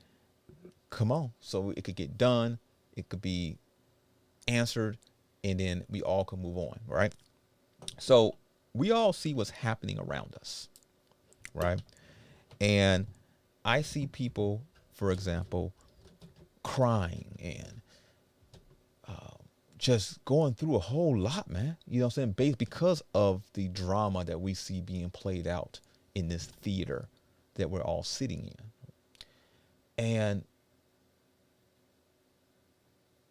come on. So it could get done. It could be answered, and then we all can move on, right? So we all see what's happening around us, right? And I see people, for example, crying and just going through a whole lot, man. You know what I'm saying? Because of the drama that we see being played out in this theater that we're all sitting in. And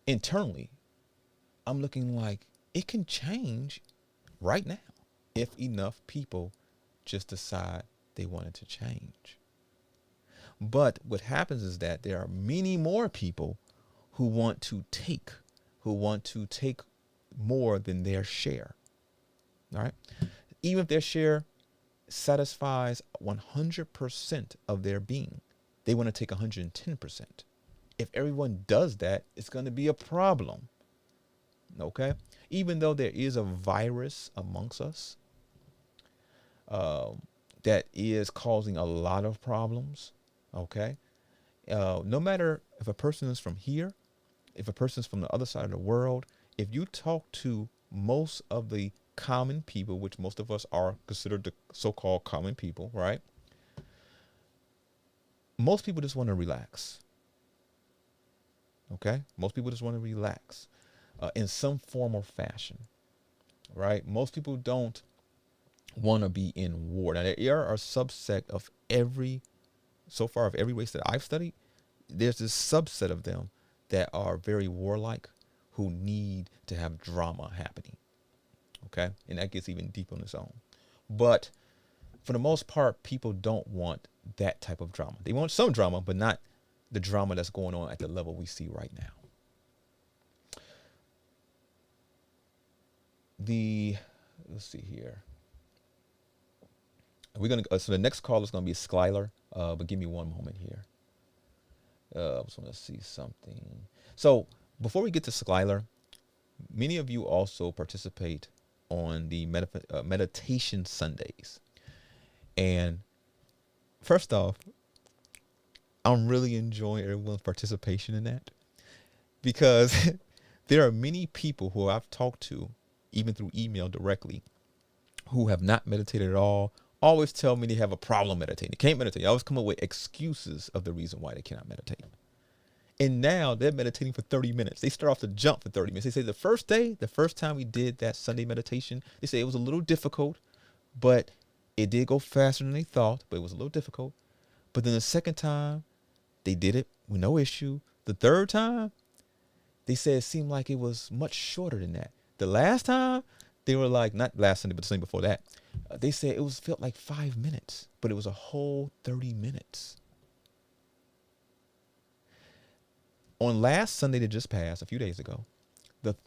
internally, I'm looking like it can change right now if enough people just decide they wanted to change. But what happens is that there are many more people who want to take more than their share. All right. Even if their share satisfies 100% of their being, they want to take 110%. If everyone does that, it's going to be a problem. Okay. Even though there is a virus amongst us that is causing a lot of problems. Okay. No matter if a person is from here, if a person's from the other side of the world, if you talk to most of the common people, which most of us are considered the so-called common people, right? Most people just want to relax. Okay? Most people just want to relax in some form or fashion, right? Most people don't want to be in war. Now, there are a subset of every race that I've studied. there's this subset of them that are very warlike, who need to have drama happening. Okay, and that gets even deep on its own. But for the most part, people don't want that type of drama. They want some drama, but not the drama that's going on at the level we see right now. Let's see here. We're gonna so the next call is gonna be Skyler. But give me one moment here. I just want to see something. So before we get to Skyler, many of you also participate on the meditation Sundays. And first off, I'm really enjoying everyone's participation in that, because there are many people who I've talked to, even through email directly, who have not meditated at all, always tell me they have a problem meditating. They can't meditate. They always come up with excuses of the reason why they cannot meditate. And now they're meditating for 30 minutes. They start off the jump for 30 minutes. They say the first time we did that Sunday meditation, they say it was a little difficult, but it did go faster than they thought, but it was a little difficult. But then the second time, they did it with no issue. The third time, they said it seemed like it was much shorter than that. The last time, they were like, not last Sunday, but the Sunday before that, they said it felt like 5 minutes, but it was a whole 30 minutes. On last Sunday that just passed, a few days ago,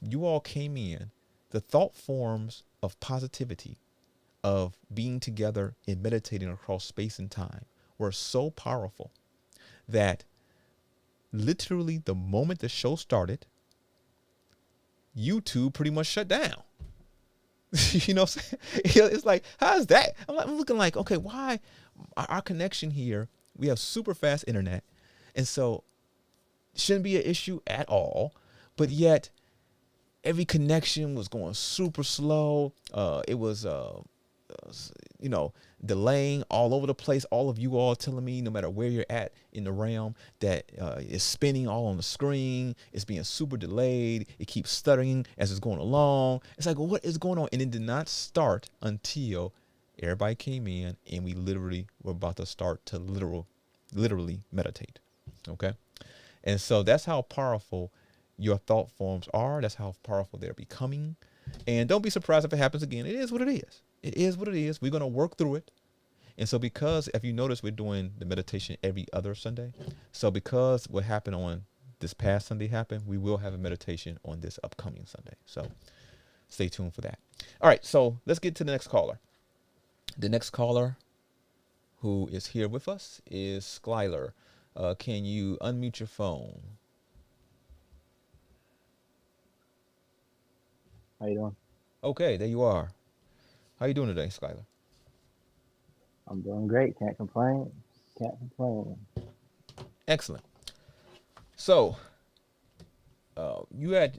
you all came in, the thought forms of positivity, of being together and meditating across space and time were so powerful that literally the moment the show started, YouTube pretty much shut down. You know what I'm saying? It's like, how's that? I'm looking like, okay, why our connection here, we have super fast internet, and so shouldn't be an issue at all, but yet every connection was going super slow. It was delaying all over the place. All of you all telling me, no matter where you're at in the realm, that it's spinning all on the screen. It's being super delayed. It keeps stuttering as it's going along. It's like, what is going on? And it did not start until everybody came in and we literally were about to start to literally meditate. Okay. And so that's how powerful your thought forms are. That's how powerful they're becoming. And don't be surprised if it happens again. It is what it is. It is what it is. We're going to work through it. And so because, if you notice, we're doing the meditation every other Sunday. So because what happened on this past Sunday happened, we will have a meditation on this upcoming Sunday. So stay tuned for that. All right. So let's get to the next caller. The next caller who is here with us is Skyler. Can you unmute your phone? How you doing? Okay, there you are. How you doing today, Skyler? I'm doing great. Can't complain. Can't complain. Excellent. So, you had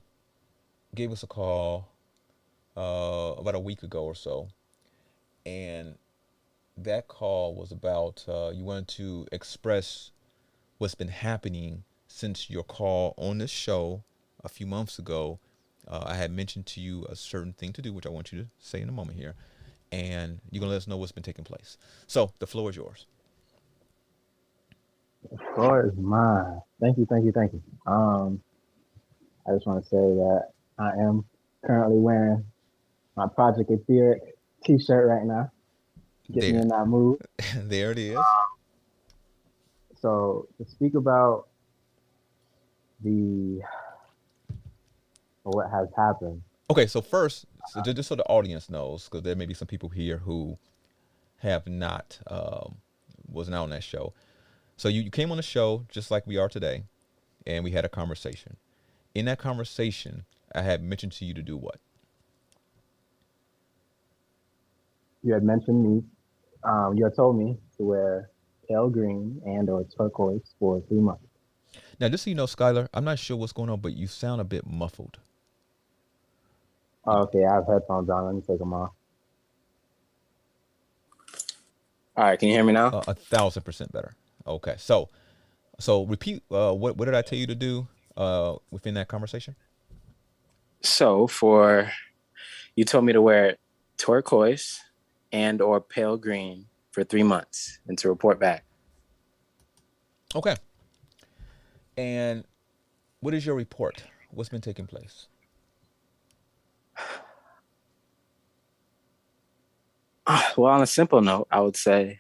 gave us a call about a week ago or so, and that call was about you wanted to express what's been happening since your call on this show a few months ago. I had mentioned to you a certain thing to do, which I want you to say in a moment here, and you're going to let us know what's been taking place. So the floor is yours. The floor is mine. Thank you. I just want to say that I am currently wearing my Project Etheric t-shirt right now. Get me in that mood. There it is. So to speak about what has happened. Okay, so first, just so the audience knows, because there may be some people here who have not, was not on that show. So you came on the show just like we are today, and we had a conversation. In that conversation, I had mentioned to you to do what? You had mentioned me. You had told me to wear pale green and or turquoise for 3 months. Now, just so you know, Skyler, I'm not sure what's going on, but you sound a bit muffled. Oh, okay, I have headphones on. Let me take them off. All right, can you hear me now? 1,000% better. Okay, so repeat. What did I tell you to do within that conversation? So you told me to wear turquoise and or pale green for 3 months and to report back. Okay. And what is your report? What's been taking place? Well, on a simple note, I would say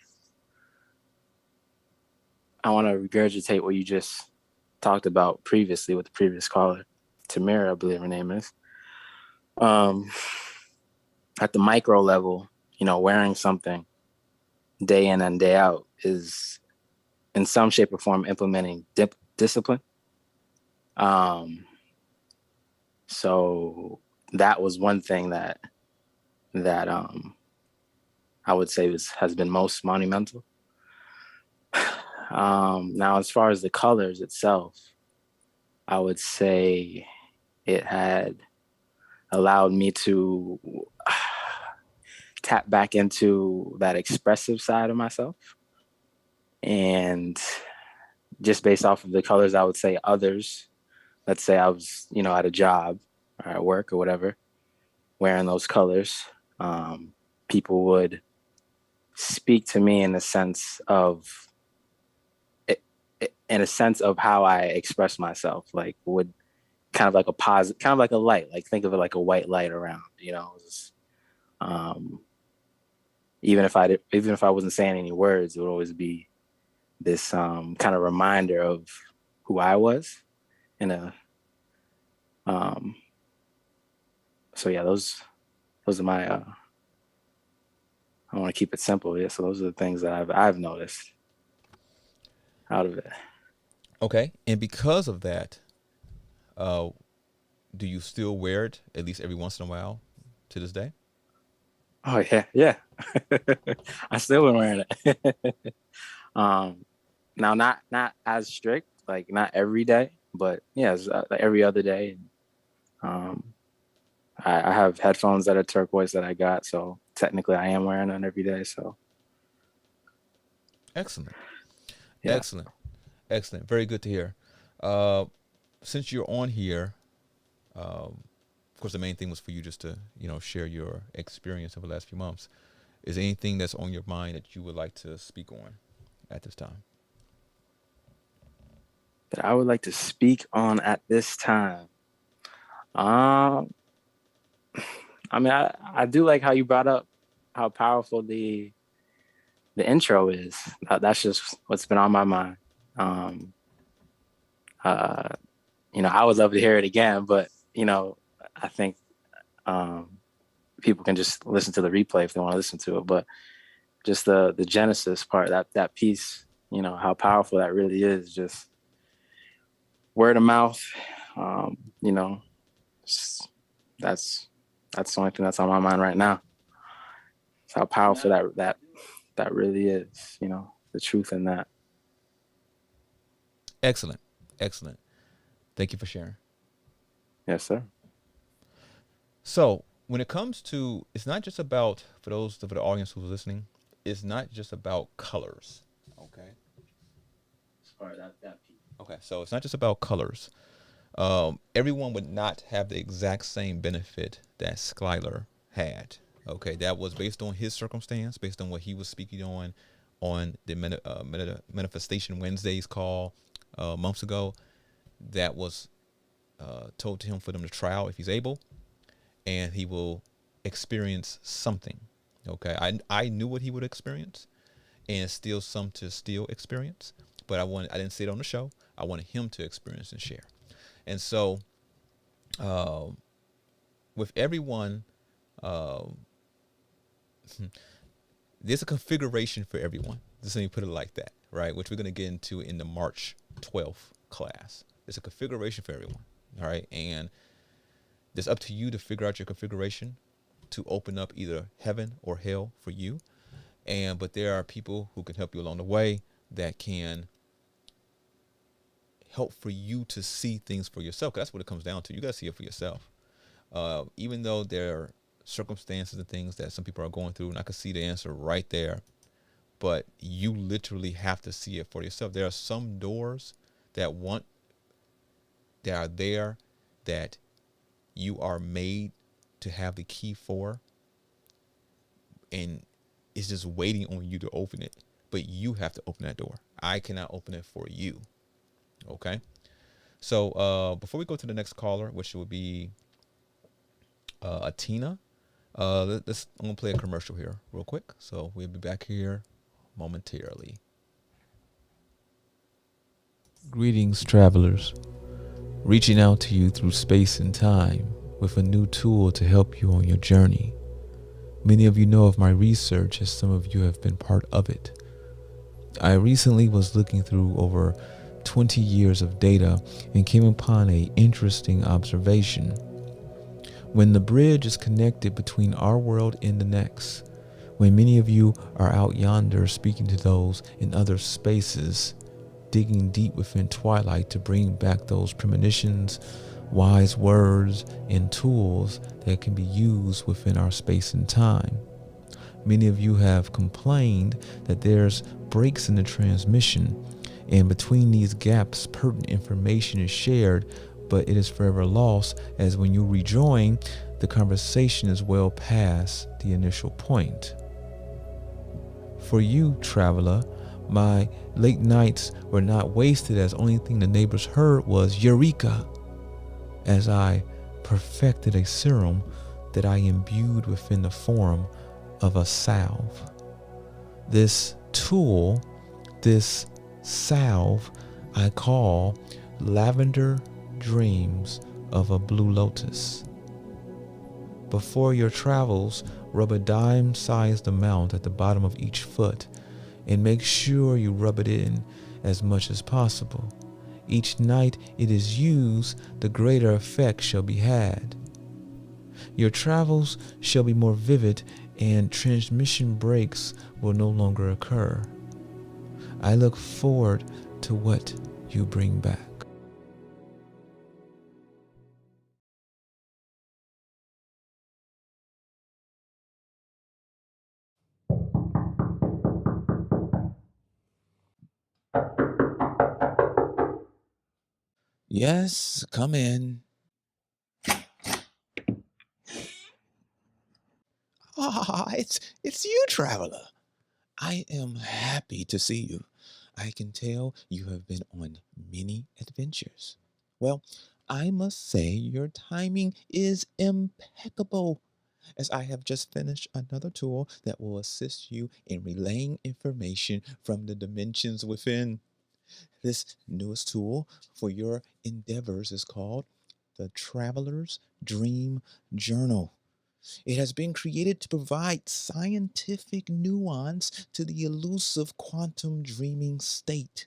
I want to regurgitate what you just talked about previously with the previous caller, Tamira, I believe her name is. At the micro level, wearing something day in and day out is in some shape or form implementing discipline. So that was one thing that I would say has been most monumental. Now, as far as the colors itself, I would say it had allowed me to tap back into that expressive side of myself. And just based off of the colors, I would say others, let's say I was, at a job or at work or whatever, wearing those colors, people would speak to me in a sense of how I express myself, like would kind of like a positive, kind of like a light, like think of it like a white light around, even if I wasn't saying any words, it would always be this kind of reminder of who I was in a so yeah, those are my I want to keep it simple. Yeah, so those are the things that I've noticed out of it. Okay, and because of that, do you still wear it at least every once in a while to this day? Oh yeah. I still been wearing it. Now not as strict, like not every day, but yeah, like every other day. I have headphones that are turquoise that I got, so technically I am wearing them every day. So excellent, yeah. excellent, very good to hear. Since you're on here, of course, the main thing was for you just to share your experience over the last few months. Is there anything that's on your mind that you would like to speak on at this time? That I would like to speak on at this time. I mean, I do like how you brought up how powerful the intro is. That's just what's been on my mind. I would love to hear it again, but I think people can just listen to the replay if they want to listen to it. But just the Genesis part, that piece, how powerful that really is. Just word of mouth, that's the only thing that's on my mind right now. It's how powerful that really is, the truth in that. Excellent. Thank you for sharing. Yes, sir. So when it comes to, it's not just about, for the audience who's listening, it's not just about colors. Okay. As far as that piece. Okay, so it's not just about colors. Everyone would not have the exact same benefit that Skyler had. Okay, that was based on his circumstance, based on what he was speaking on the Manifestation Wednesdays call months ago. That was told to him for them to try out if he's able, and he will experience something. Okay, I knew what he would experience, and still some to still experience, but I didn't say it on the show. I wanted him to experience and share. And so, with everyone, there's a configuration for everyone. Just let me put it like that, right? Which we're going to get into in the March 12th class. There's a configuration for everyone, all right? And it's up to you to figure out your configuration to open up either heaven or hell for you. But there are people who can help you along the way that can help for you to see things for yourself. 'Cause that's what it comes down to. You got to see it for yourself. Even though there are circumstances and things that some people are going through, and I can see the answer right there, but you literally have to see it for yourself. There are some doors that are there that you are made to have the key for, and it's just waiting on you to open it. But you have to open that door. I cannot open it for you. Okay? So before we go to the next caller, which would be Atina, I'm gonna play a commercial here real quick. So we'll be back here momentarily. Greetings, travelers. Reaching out to you through space and time with a new tool to help you on your journey. Many of you know of my research, as some of you have been part of it. I recently was looking through over 20 years of data and came upon an interesting observation. When the bridge is connected between our world and the next, when many of you are out yonder speaking to those in other spaces, digging deep within twilight to bring back those premonitions, wise words, and tools that can be used within our space and time. Many of you have complained that there's breaks in the transmission, and between these gaps, pertinent information is shared, but it is forever lost, as when you rejoin, the conversation is well past the initial point. For you, traveler, my late nights were not wasted, as only thing the neighbors heard was Eureka, as I perfected a serum that I imbued within the form of a salve. This tool, this salve, I call Lavender Dreams of a Blue Lotus. Before your travels, rub a dime-sized amount at the bottom of each foot and make sure you rub it in as much as possible. Each night it is used, the greater effect shall be had. Your travels shall be more vivid, and transmission breaks will no longer occur. I look forward to what you bring back. Yes, come in. Ah, it's you, traveler. I am happy to see you. I can tell you have been on many adventures. Well, I must say your timing is impeccable, as I have just finished another tool that will assist you in relaying information from the dimensions within. This newest tool for your endeavors is called the Traveler's Dream Journal. It has been created to provide scientific nuance to the elusive quantum dreaming state.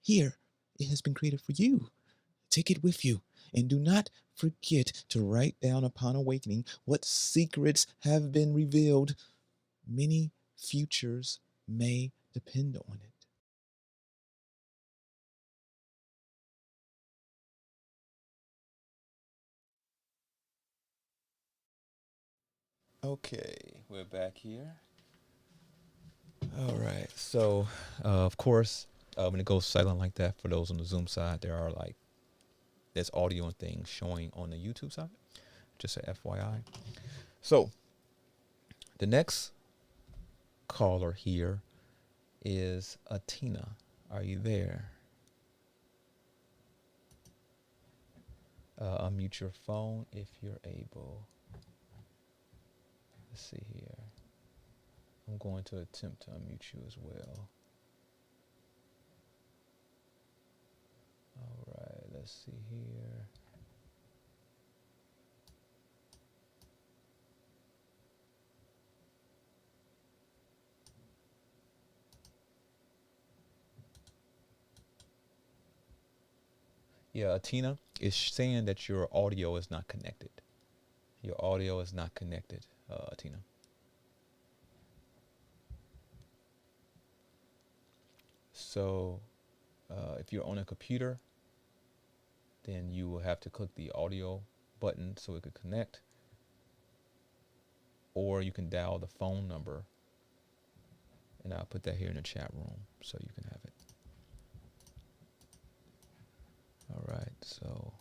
Here, it has been created for you. Take it with you, and do not forget to write down upon awakening what secrets have been revealed. Many futures may depend on it. Okay, we're back here. All right, so of course, when it goes silent like that, for those on the Zoom side, there's audio and things showing on the YouTube side. Just a FYI. So the next caller here is Atina. Are you there? Unmute your phone if you're able. Let's see here. I'm going to attempt to unmute you as well. All right, let's see here. Yeah, Atina is saying that your audio is not connected. Your audio is not connected, Atina. So if you're on a computer, then you will have to click the audio button so it could connect. Or you can dial the phone number, and I'll put that here in the chat room so you can have it. All right, so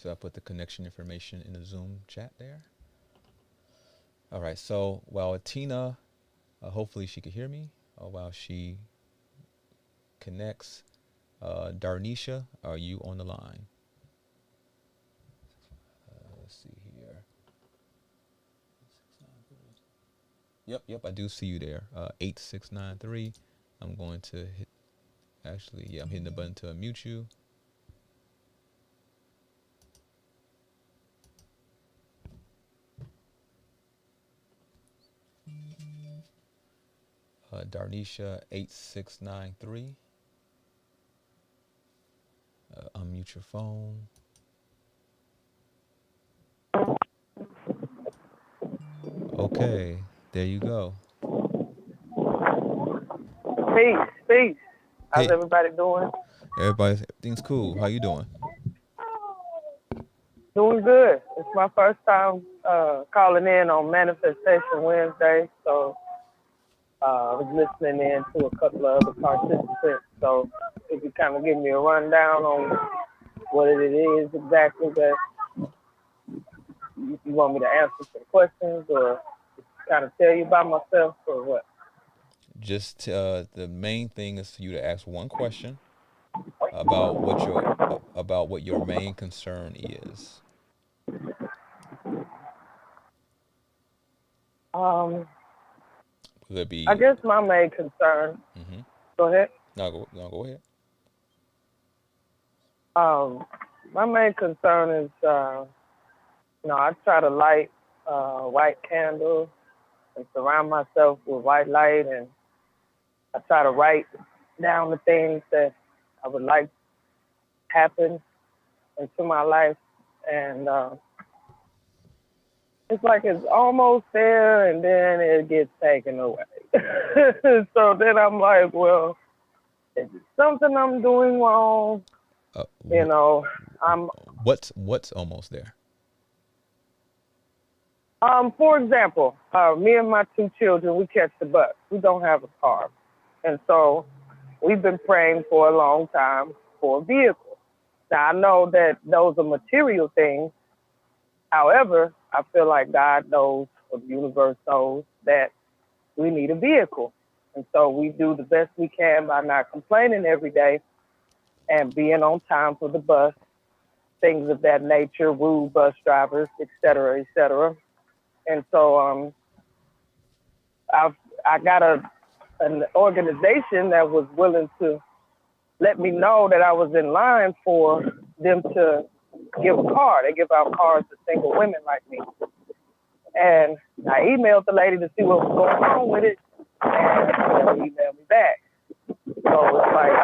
I put the connection information in the Zoom chat there. All right, so while Atina, hopefully she could hear me, while she connects. Darnisha, are you on the line? Let's see here. Yep, I do see you there. 8693. I'm going to hit, actually, yeah, I'm hitting the button to unmute you. Darnisha 8693. Unmute your phone. Okay, there you go. Peace. How's Hey, everybody doing? everything's cool. How you doing? Doing good. It's my first time calling in on Manifestation Wednesday, so I was listening in to a couple of other participants. So if you kind of give me a rundown on what it is exactly that you want me to answer some questions, or kind of tell you about myself, or what? Just the main thing is for you to ask one question about what your main concern is. Will it be? I guess my main concern. Mm-hmm. Go ahead. No, go ahead. My main concern is, I try to light white candles and surround myself with white light, and I try to write down the things that I would like to happen into my life, and it's like it's almost there, and then it gets taken away. So then I'm like, well, is it something I'm doing wrong? I'm. What's almost there? For example, me and my two children, we catch the bus. We don't have a car, and so we've been praying for a long time for a vehicle. Now I know that those are material things. However, I feel like God knows, or the universe knows, that we need a vehicle. And so we do the best we can by not complaining every day and being on time for the bus, things of that nature, rude bus drivers, et cetera, et cetera. And so I got an organization that was willing to let me know that I was in line for them to give a car. They give out cars to single women like me. And I emailed the lady to see what was going on with it, and she emailed me back. So it's like,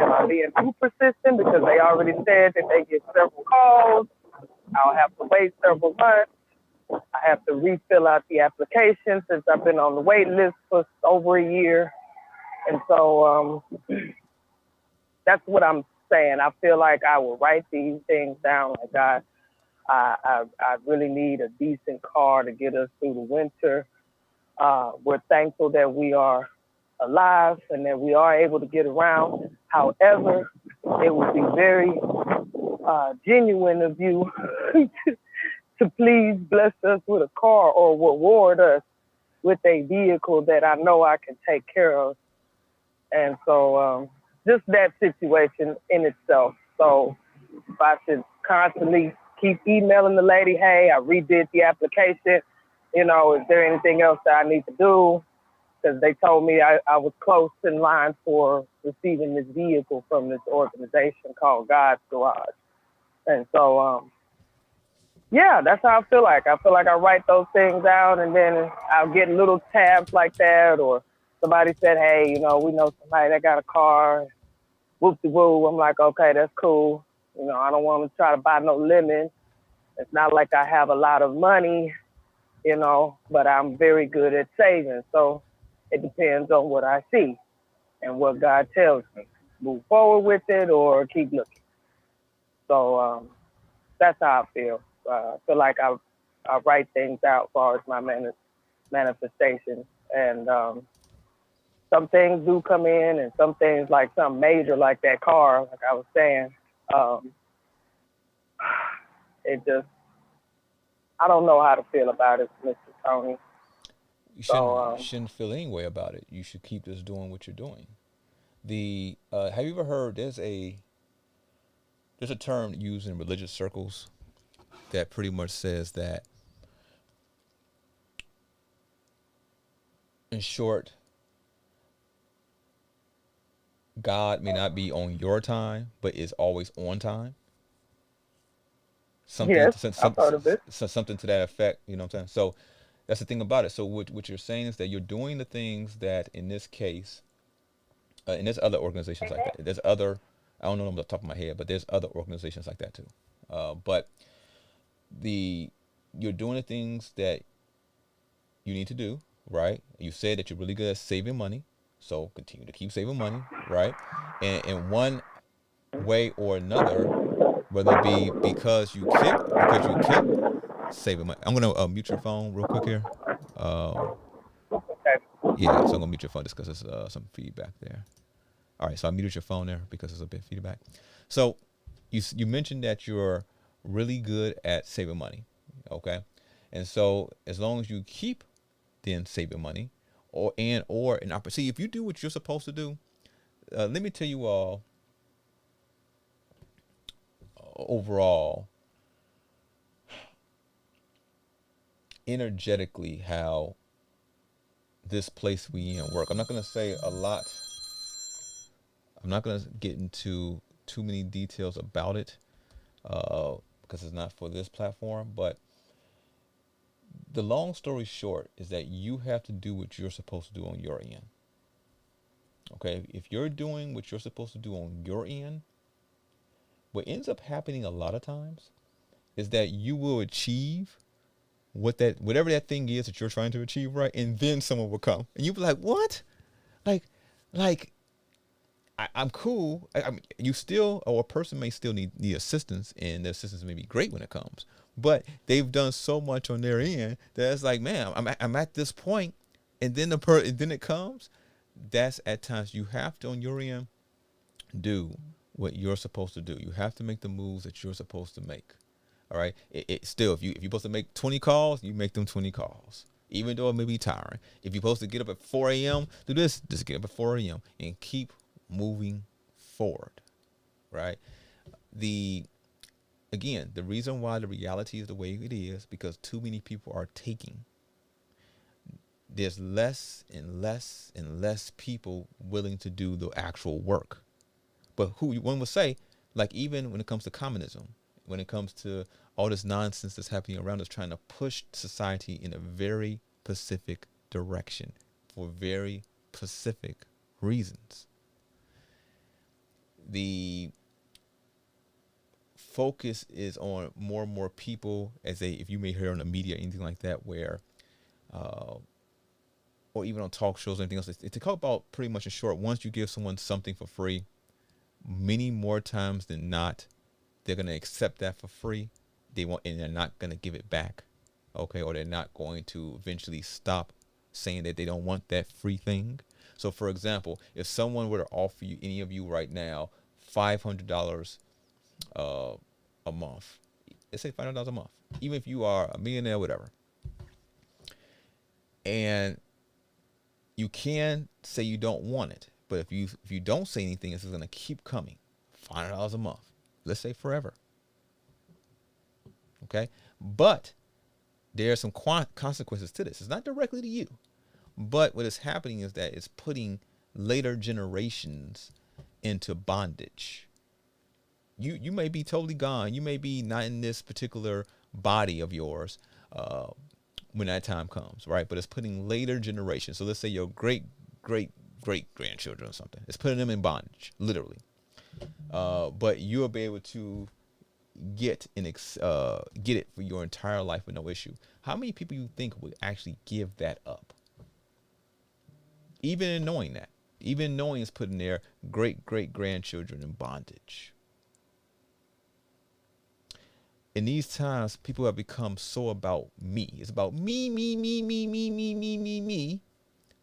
am I being too persistent because they already said that they get several calls? I'll have to wait several months. I have to refill out the application since I've been on the wait list for over a year. And so that's what I'm saying. I feel like I will write these things down. Like I really need a decent car to get us through the winter. We're thankful that we are alive and that we are able to get around. However, it would be very genuine of you to please bless us with a car or reward us with a vehicle that I know I can take care of. And so just that situation in itself. So if I should constantly keep emailing the lady, hey, I redid the application, is there anything else that I need to do? Because they told me I was close in line for receiving this vehicle from this organization called God's Garage. And so, that's how I feel like. I feel like I write those things out, and then I'll get little tabs like that, or somebody said, hey, we know somebody that got a car, whoop-de-woo. I'm like, okay, that's cool. I don't want to try to buy no lemon. It's not like I have a lot of money, but I'm very good at saving. So it depends on what I see and what God tells me. Move forward with it or keep looking. So that's how I feel. I feel like I write things out as far as my manifestations. And some things do come in, and some things like something major like that car, like I was saying, it just, I don't know how to feel about it, Mr. Tony. You shouldn't feel any way about it. You should keep just doing what you're doing. Have you ever heard there's a term used in religious circles that pretty much says that, in short, God may not be on your time, but is always on time. Yes, I've heard of it. Something to that effect. You know what I'm saying? So that's the thing about it. So what you're saying is that you're doing the things that, in this case, and there's other organizations like that. There's other, I don't know them off the top of my head, but there's other organizations like that too. But you're doing the things that you need to do, right? You said that you're really good at saving money, so continue to keep saving money, right? And in one way or another, whether it be because you kept saving money. I'm gonna mute your phone real quick here. Okay. Yeah, so I'm gonna mute your phone just because there's some feedback there. All right, so I muted your phone there because there's a bit of feedback. So you mentioned that you're really good at saving money, okay? And so as long as you keep then saving money, or an opportunity, if you do what you're supposed to do, let me tell you all overall, energetically, how this place we in work. I'm not going to say a lot. I'm not going to get into too many details about it because it's not for this platform. But the long story short is that you have to do what you're supposed to do on your end. Okay, if you're doing what you're supposed to do on your end, what ends up happening a lot of times is that you will achieve whatever that thing is that you're trying to achieve, right? And then someone will come and you'll be like, what? Like I'm cool. I mean, you still, or a person may still need assistance, and the assistance may be great when it comes, but they've done so much on their end that it's like, man, I'm at this point, and then then it comes. That's at times you have to, on your end, do what you're supposed to do. You have to make the moves that you're supposed to make. All right. It still, if you're supposed to make 20 calls, you make them 20 calls, even though it may be tiring. If you're supposed to get up at 4 a.m., do this. Just get up at 4 a.m. and keep moving forward. Right. The reason why the reality is the way it is because too many people are taking. There's less and less and less people willing to do the actual work. But one would say, like, even when it comes to communism, when it comes to all this nonsense that's happening around us, trying to push society in a very specific direction for very specific reasons. The focus is on more and more people, if you may hear on the media or anything like that, where, or even on talk shows or anything else, it's talk about pretty much in short, once you give someone something for free, many more times than not, they're going to accept that for free. And they're not going to give it back. Okay. Or they're not going to eventually stop saying that they don't want that free thing. So for example, if someone were to offer you, any of you right now, $500 a month, let's say $500 a month, even if you are a millionaire, whatever, and you can say you don't want it, but if you don't say anything, it's going to keep coming. $500 a month, let's say forever. Okay, but there are some consequences to this. It's not directly to you, but what is happening is that it's putting later generations into bondage. You may be totally gone. You may be not in this particular body of yours when that time comes, right? But it's putting later generations. So let's say your great grandchildren or something. It's putting them in bondage, literally. But you'll be able to get it for your entire life with no issue. How many people you think would actually give that up? Even in knowing that, even knowing it's putting their great grandchildren in bondage. In these times, people have become so about me. It's about me,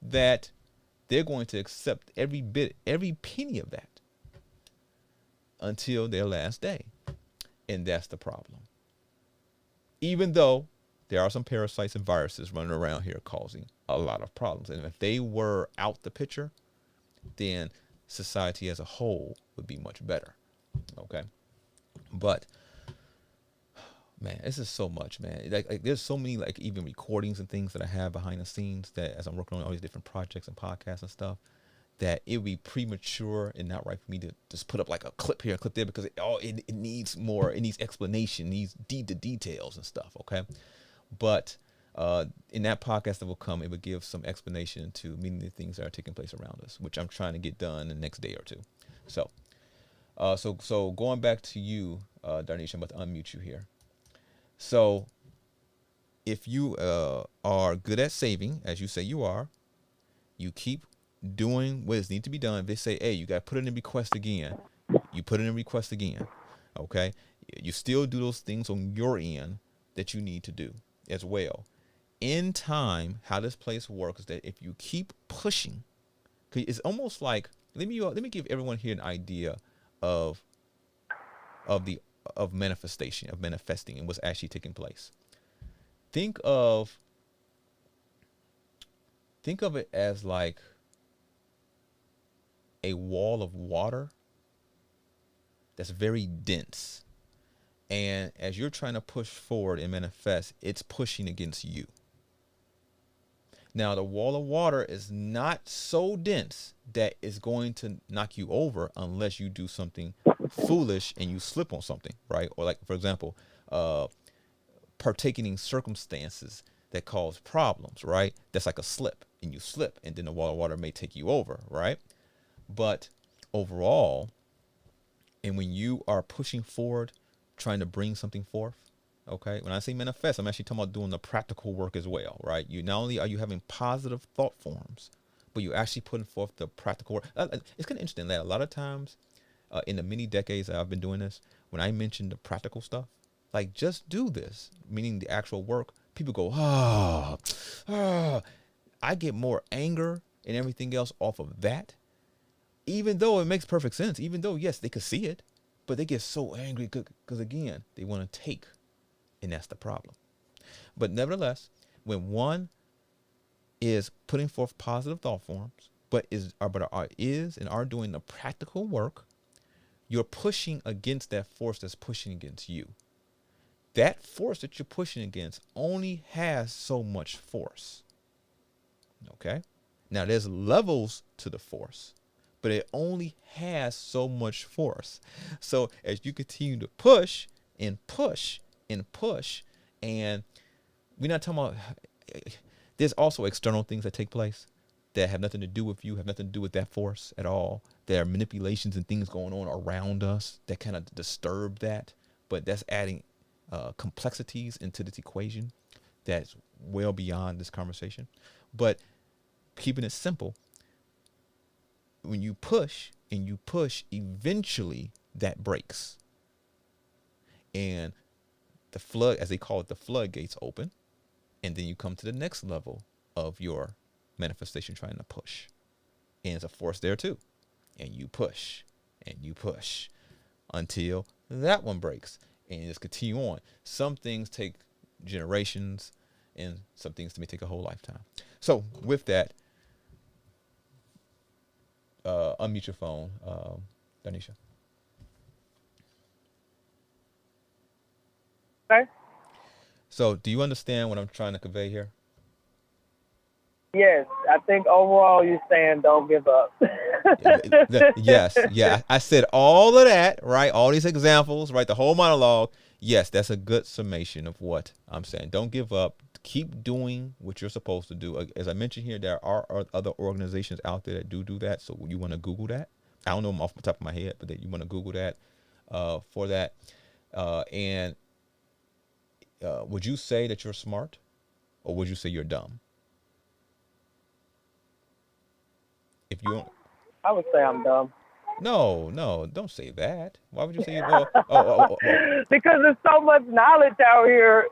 that they're going to accept every penny of that until their last day. And that's the problem. Even though there are some parasites and viruses running around here causing a lot of problems. And if they were out the picture, then society as a whole would be much better. Okay. But man, this is so much, man. Like there's so many, like, even recordings and things that I have behind the scenes that as I'm working on all these different projects and podcasts and stuff, that it would be premature and not right for me to just put up like a clip here, a clip there, because it needs more, it needs explanation, needs the details and stuff. Okay. But in that podcast that will come, it would give some explanation to many of the things that are taking place around us, which I'm trying to get done in the next day or two. So, so going back to you, Darnisha, I'm about to unmute you here. So if you are good at saving, as you say you are, you keep doing what is need to be done. They say, hey, you got to put it in request again. You put it in request again. Okay. You still do those things on your end that you need to do as well. In time, how this place works is that if you keep pushing, it's almost like, let me give everyone here an idea of manifestation, of manifesting and what's actually taking place. Think of it as like a wall of water that's very dense. And as you're trying to push forward and manifest, it's pushing against you. Now, the wall of water is not so dense that it's going to knock you over unless you do something foolish and you slip on something, right? Or like, for example, partaking in circumstances that cause problems, right? That's like a slip, and you slip, and then the wall of water may take you over, right? But overall, and when you are pushing forward, trying to bring something forth, okay, when I say manifest, I'm actually talking about doing the practical work as well, right? You not only are you having positive thought forms, but you're actually putting forth the practical work. It's kind of interesting that a lot of times in the many decades that I've been doing this, when I mention the practical stuff, like just do this, meaning the actual work, people go, I get more anger and everything else off of that, even though it makes perfect sense, even though, yes, they could see it, but they get so angry because, again, they want to take. And that's the problem. But nevertheless, when one is putting forth positive thought forms, but are doing the practical work, you're pushing against that force that's pushing against you. That force that you're pushing against only has so much force. Okay? Now, there's levels to the force, but it only has so much force. So as you continue to push and push, and we're not talking about, there's also external things that take place that have nothing to do with you, have nothing to do with that force at all. There are manipulations and things going on around us that kind of disturb that, but that's adding complexities into this equation that's well beyond this conversation. But keeping it simple, when you push and you push, eventually that breaks. And the flood, as they call it, the floodgates open, and then you come to the next level of your manifestation trying to push. And there's a force there too. And you push until that one breaks, and just continue on. Some things take generations, and some things may take a whole lifetime. So with that, unmute your phone, Darnisha. Okay. So do you understand what I'm trying to convey here? Yes, I think overall you're saying don't give up. Yes, yeah. I said all of that, right? All these examples, right? The whole monologue. Yes, that's a good summation of what I'm saying. Don't give up. Keep doing what you're supposed to do. As I mentioned here, there are other organizations out there that do that. So you want to Google that. I don't know them off the top of my head, but that you want to Google that for that. And would you say that you're smart, or would you say you're dumb? If you don't, I would say I'm dumb. No, don't say that. Why would you say? Because there's so much knowledge out here.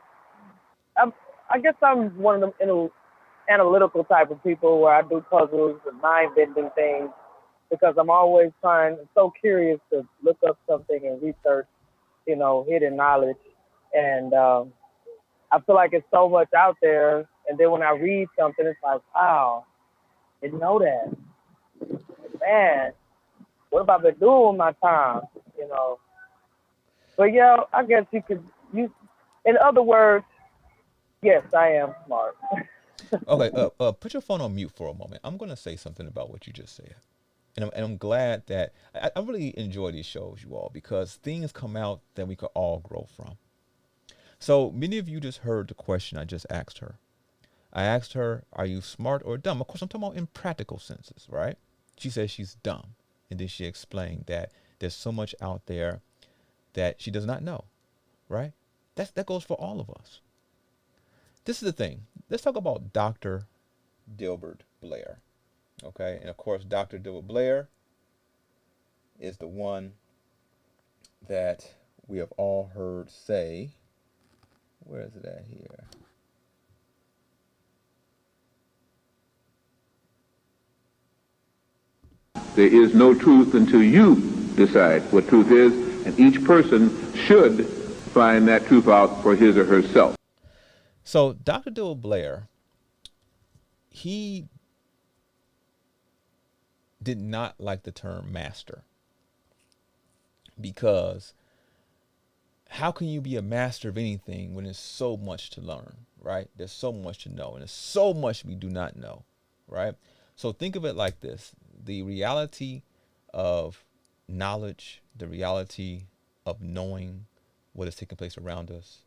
I guess I'm one of them analytical type of people where I do puzzles and mind-bending things because I'm always so curious to look up something and research, hidden knowledge. And I feel like it's so much out there. And then when I read something, it's like, wow, didn't know that. Man, what have I been doing with my time? You know. But yeah, I guess you in other words, yes, I am smart. Okay, put your phone on mute for a moment. I'm going to say something about what you just said. And I'm glad that I really enjoy these shows, you all, because things come out that we could all grow from. So many of you just heard the question I just asked her. I asked her, are you smart or dumb? Of course, I'm talking about in practical senses, right? She says she's dumb. And then she explained that there's so much out there that she does not know, right? That goes for all of us. This is the thing. Let's talk about Dr. Dilbert Blair. Okay, and of course, Dr. Dilbert Blair is the one that we have all heard say, where is it at here? There is no truth until you decide what truth is, and each person should find that truth out for his or herself. So Dr. Dilbert Blair, he did not like the term master, because how can you be a master of anything when there's so much to learn, right? There's so much to know, and there's so much we do not know, right? So think of it like this. The reality of knowledge, the reality of knowing what is taking place around us,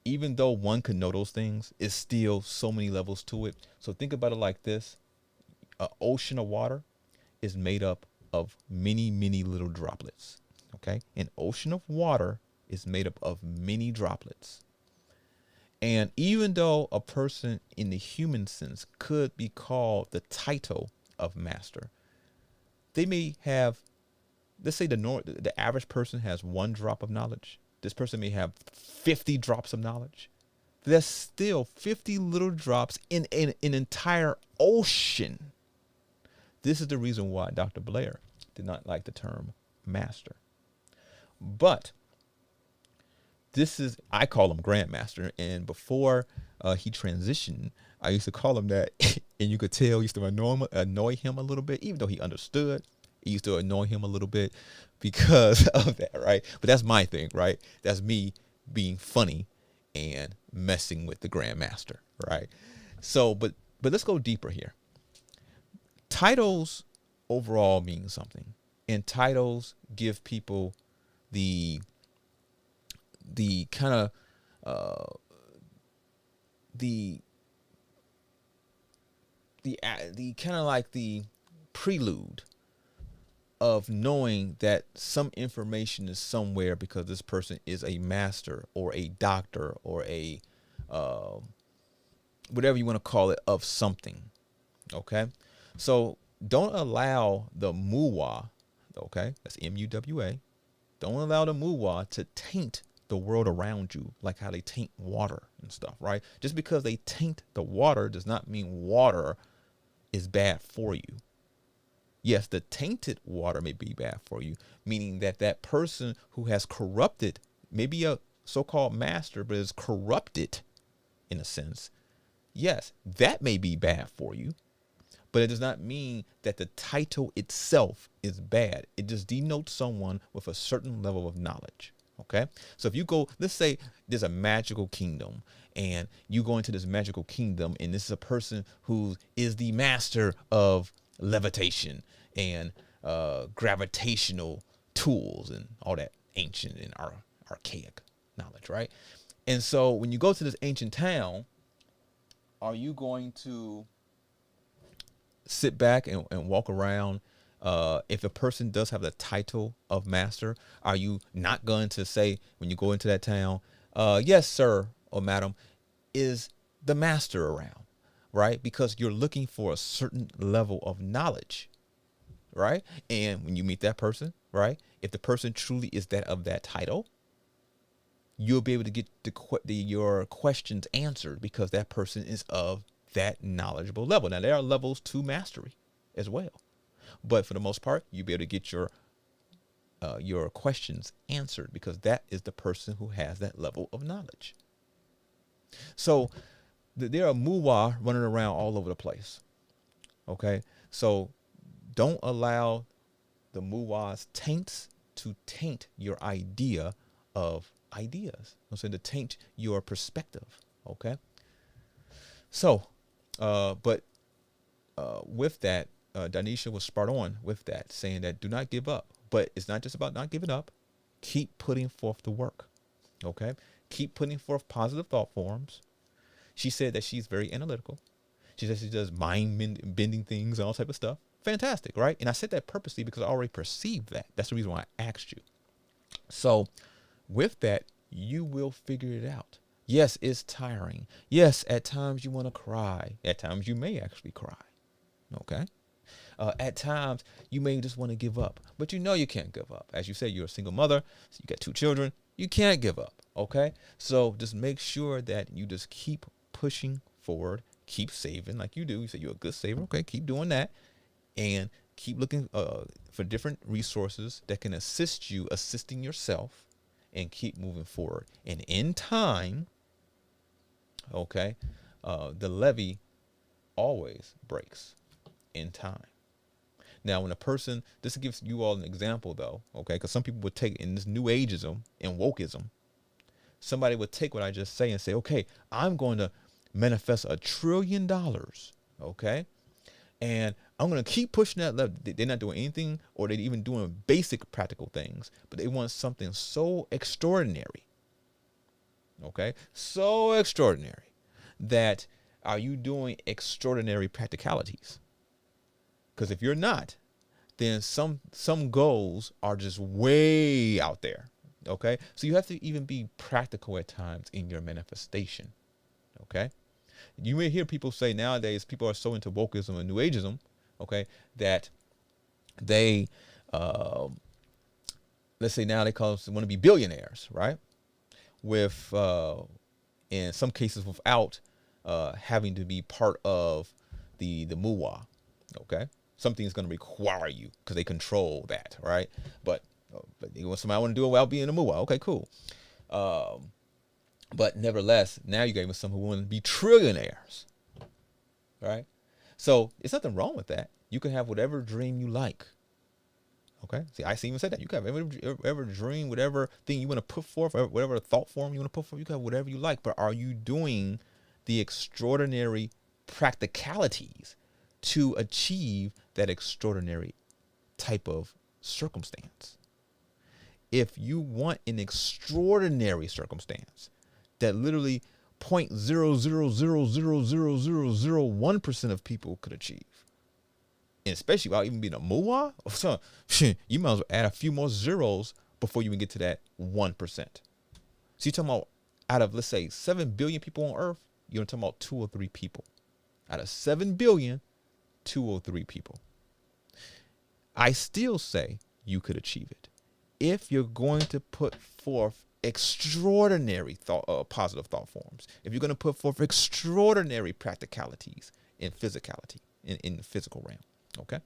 even though one could know those things, is still so many levels to it. So think about it like this. An ocean of water is made up of many, many little droplets. Okay? An ocean of water is made up of many droplets. And even though a person in the human sense could be called the title of master, they may have, let's say the average person has 1 drop of knowledge. This person may have 50 drops of knowledge. There's still 50 little drops in an entire ocean. This is the reason why Dr. Blair did not like the term master. But I call him Grandmaster. And before he transitioned, I used to call him that. And you could tell, used to annoy him a little bit, even though he understood. It used to annoy him a little bit because of that, right? But that's my thing, right? That's me being funny and messing with the Grandmaster, right? So, but let's go deeper here. Titles overall mean something, and titles give people the kind of the kind of like the prelude of knowing that some information is somewhere because this person is a master or a doctor or a whatever you want to call it, of something. Okay, so don't allow the muwa, okay, that's MUWA, don't allow the muwa to taint the world around you, like how they taint water and stuff, right? Just because they taint the water does not mean water is bad for you. Yes, the tainted water may be bad for you, meaning that that person who has corrupted, maybe a so-called master, but is corrupted in a sense, yes, that may be bad for you, but it does not mean that the title itself is bad. It just denotes someone with a certain level of knowledge. Okay, so if you go, let's say there's a magical kingdom, and you go into this magical kingdom, and this is a person who is the master of levitation and gravitational tools and all that ancient and archaic knowledge, right? And so when you go to this ancient town, are you going to sit back and walk around? If a person does have the title of master, are you not going to say when you go into that town, yes, sir or madam, is the master around, right? Because you're looking for a certain level of knowledge, right? And when you meet that person, right, if the person truly is that of that title, you'll be able to get your questions answered because that person is of that knowledgeable level. Now, there are levels to mastery as well. But for the most part, you'll be able to get your questions answered because that is the person who has that level of knowledge. So there are muwa running around all over the place. Okay, so don't allow the muwahs taints to taint your idea of ideas. So to taint your perspective. Okay. So, with that, Darnisha was spot on with that, saying that do not give up. But it's not just about not giving up. Keep putting forth the work. Okay. Keep putting forth positive thought forms. She said that she's very analytical. She says she does mind bending things and all type of stuff. Fantastic, right? And I said that purposely because I already perceived that. That's the reason why I asked you. So with that, you will figure it out. Yes, it's tiring. Yes, at times you want to cry. At times you may actually cry. Okay. At times you may just want to give up, but you know you can't give up. As you said, you're a single mother. So you got 2 children. You can't give up. Okay. So just make sure that you just keep pushing forward, keep saving like you do. You say you're a good saver. Okay. Keep doing that and keep looking for different resources that can assist you, assisting yourself, and keep moving forward. And in time, okay, the levee always breaks in time. Now, when a person, this gives you all an example though, okay, because some people would take in this new ageism and wokeism, somebody would take what I just say and say, okay, I'm going to manifest $1 trillion, okay, and I'm going to keep pushing that level. They're not doing anything, or they're even doing basic practical things, but they want something so extraordinary, okay, so extraordinary that are you doing extraordinary practicalities? Because if you're not, then some goals are just way out there. Okay. So you have to even be practical at times in your manifestation. Okay. You may hear people say nowadays, people are so into wokeism and new ageism, okay, that they, let's say now they want to be billionaires, right? With, in some cases without having to be part of the muwah. Okay. Something's going to require you because they control that, right? But somebody want to do it without being a muwah. Okay, cool. But nevertheless, now you got some who want to be trillionaires, right? So it's nothing wrong with that. You can have whatever dream you like. Okay. See, I even said that you can have whatever dream, whatever thing you want to put forth, whatever thought form you want to put forth. You can have whatever you like. But are you doing the extraordinary practicalities to achieve that extraordinary type of circumstance? If you want an extraordinary circumstance that literally 0.0000001% of people could achieve, and especially without even being a muwah, you might as well add a few more zeros before you even get to that 1%. So you're talking about out of, let's say, 7 billion people on Earth, you're talking about 2 or 3 people. Out of 7 billion, 2 or 3 people. I still say you could achieve it if you're going to put forth extraordinary positive thought forms. If you're going to put forth extraordinary practicalities in physicality, in the physical realm, okay,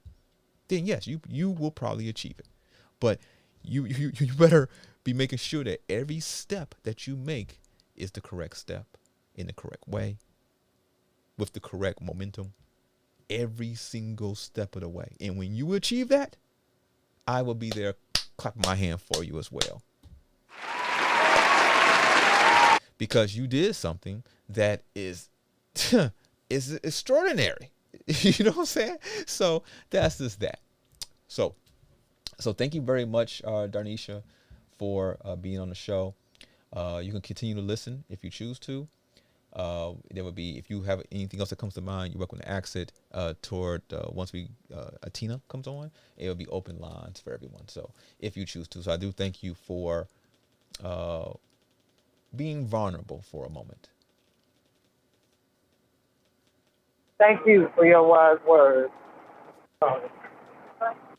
then yes, you will probably achieve it. But you better be making sure that every step that you make is the correct step in the correct way with the correct momentum. Every single step of the way. And when you achieve that, I will be there clapping my hand for you as well. Because you did something that is extraordinary. You know what I'm saying? So that's just that. So thank you very much, Darnisha, for being on the show. You can continue to listen if you choose to. There would be, if you have anything else that comes to mind, you're welcome to ask it toward once Atina comes on. It will be open lines for everyone. So if you choose to. So I do thank you for being vulnerable for a moment. Thank you for your wise words.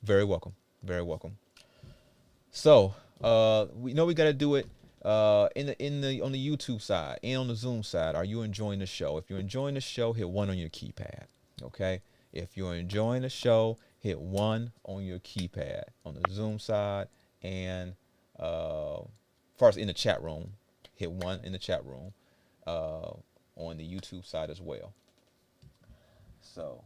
Very welcome. Very welcome. So we know we got to do it. On the YouTube side and on the Zoom side. Are you enjoying the show? If you're enjoying the show, hit 1 on your keypad. Okay. If you're enjoying the show, hit 1 on your keypad on the Zoom side, and as far as in the chat room, hit 1 in the chat room on the YouTube side as well. So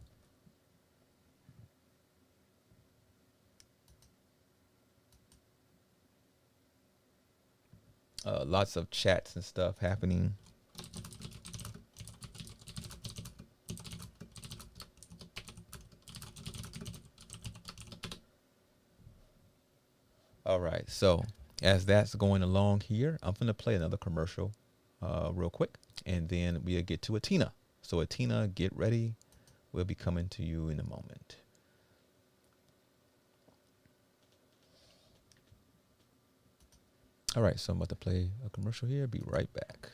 Lots of chats and stuff happening. All right, so as that's going along here, I'm gonna play another commercial real quick, and then we'll get to Atina. So Atina, get ready. We'll be coming to you in a moment. All right, so I'm about to play a commercial here. Be right back.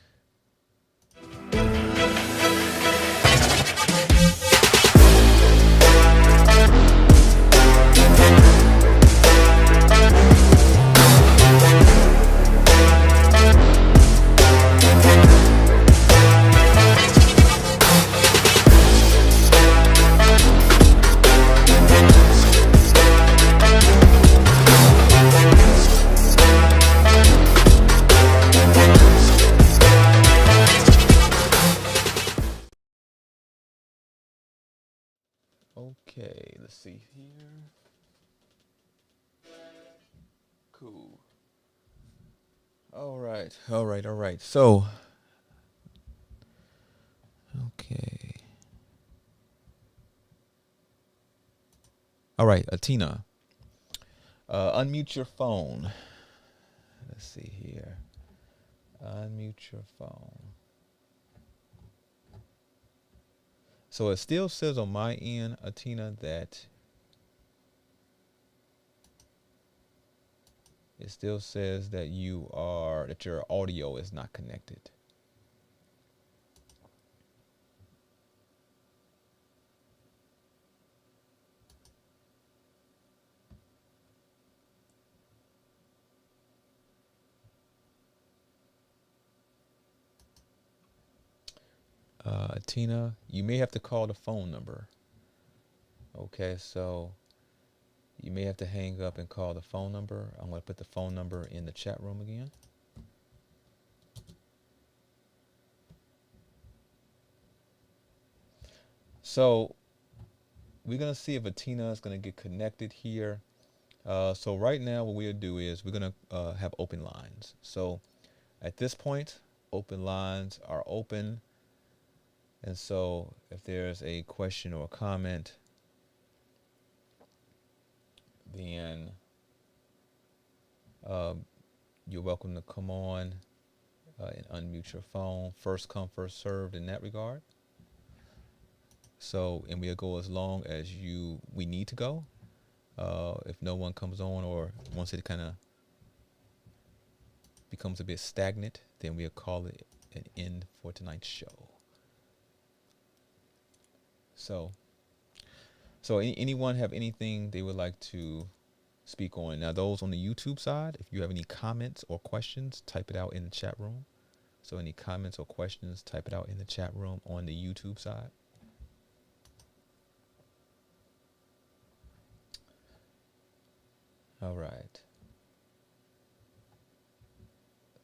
Okay, let's see here. Cool. All right. So, okay. All right, Atina. Unmute your phone. Let's see here. Unmute your phone. So it still says on my end, Atina, that it still says that that your audio is not connected. Tina, you may have to call the phone number. Okay, so you may have to hang up and call the phone number. I'm going to put the phone number in the chat room again. So we're going to see if Atina is going to get connected here. So right now what we'll do is we're going to have open lines. So at this point, open lines are open. And so if there's a question or a comment, then you're welcome to come on and unmute your phone. First come, first served in that regard. So, and we'll go as long as we need to go. If no one comes on, or once it kind of becomes a bit stagnant, then we'll call it an end for tonight's show. So anyone have anything they would like to speak on? Now, those on the YouTube side, if you have any comments or questions, type it out in the chat room. So any comments or questions, type it out in the chat room on the YouTube side. All right.